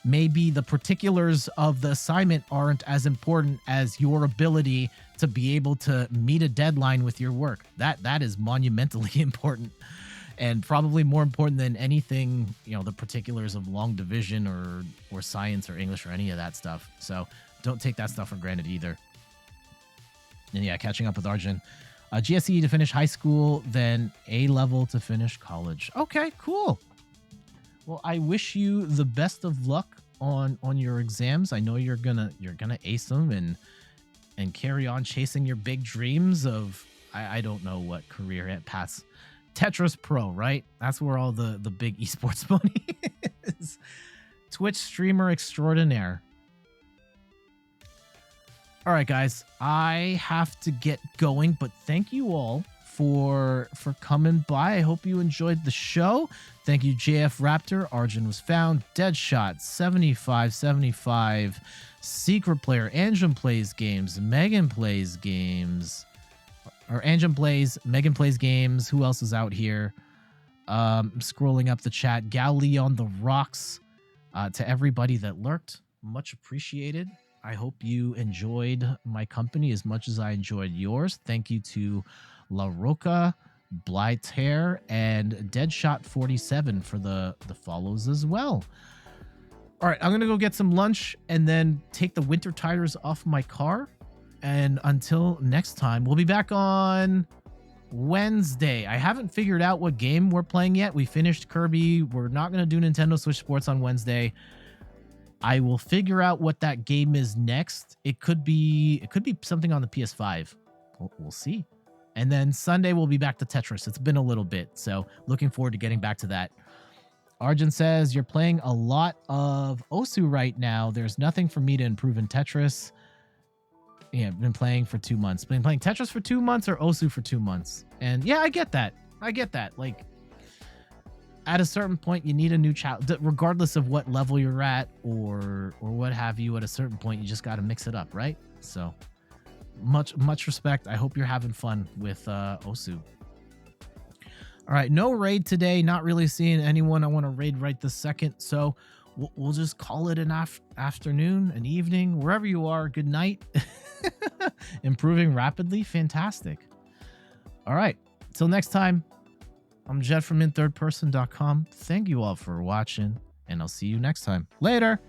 maybe the particulars of the assignment aren't as important as your ability to be able to meet a deadline with your work. That is monumentally important. And probably more important than anything, the particulars of long division or science or English or any of that stuff. So don't take that stuff for granted either. And yeah, catching up with Arjun. GSE to finish high school, then A-level to finish college. Okay, cool. Well, I wish you the best of luck on your exams. I know you're gonna ace them and carry on chasing your big dreams of, I don't know what career paths. Tetris Pro, right? That's where all the big esports money is. Twitch streamer extraordinaire. All right, guys, I have to get going, but thank you all for coming by. I hope you enjoyed the show. Thank you, JF Raptor, Arjun Was Found, Deadshot, 7575, Secret Player, Angel Plays Games, Megan Plays Games, or Angel Plays, Megan Plays Games. Who else is out here? Scrolling up the chat. Galilee on the Rocks. To everybody that lurked, much appreciated. I hope you enjoyed my company as much as I enjoyed yours. Thank you to La Roca, Blytare, and Deadshot47 for the follows as well. All right, I'm going to go get some lunch and then take the winter tires off my car. And until next time, we'll be back on Wednesday. I haven't figured out what game we're playing yet. We finished Kirby. We're not going to do Nintendo Switch Sports on Wednesday. I will figure out what that game is next. It could be something on the PS5. We'll see. And then Sunday we'll be back to Tetris. It's been a little bit, so looking forward to getting back to that. Arjun says, you're playing a lot of Osu right now. There's nothing for me to improve in Tetris. Yeah, I've been playing for 2 months. Been playing Tetris for 2 months or Osu for 2 months. And yeah, I get that. Like, at a certain point, you need a new challenge. Regardless of what level you're at or what have you, at a certain point, you just got to mix it up, right? So, much respect. I hope you're having fun with Osu. All right, no raid today. Not really seeing anyone I want to raid right this second. So we'll just call it an afternoon, an evening, wherever you are. Good night. Improving rapidly. Fantastic. All right, till next time, I'm Jed from inthirdperson.com. Thank you all for watching, and I'll see you next time. Later.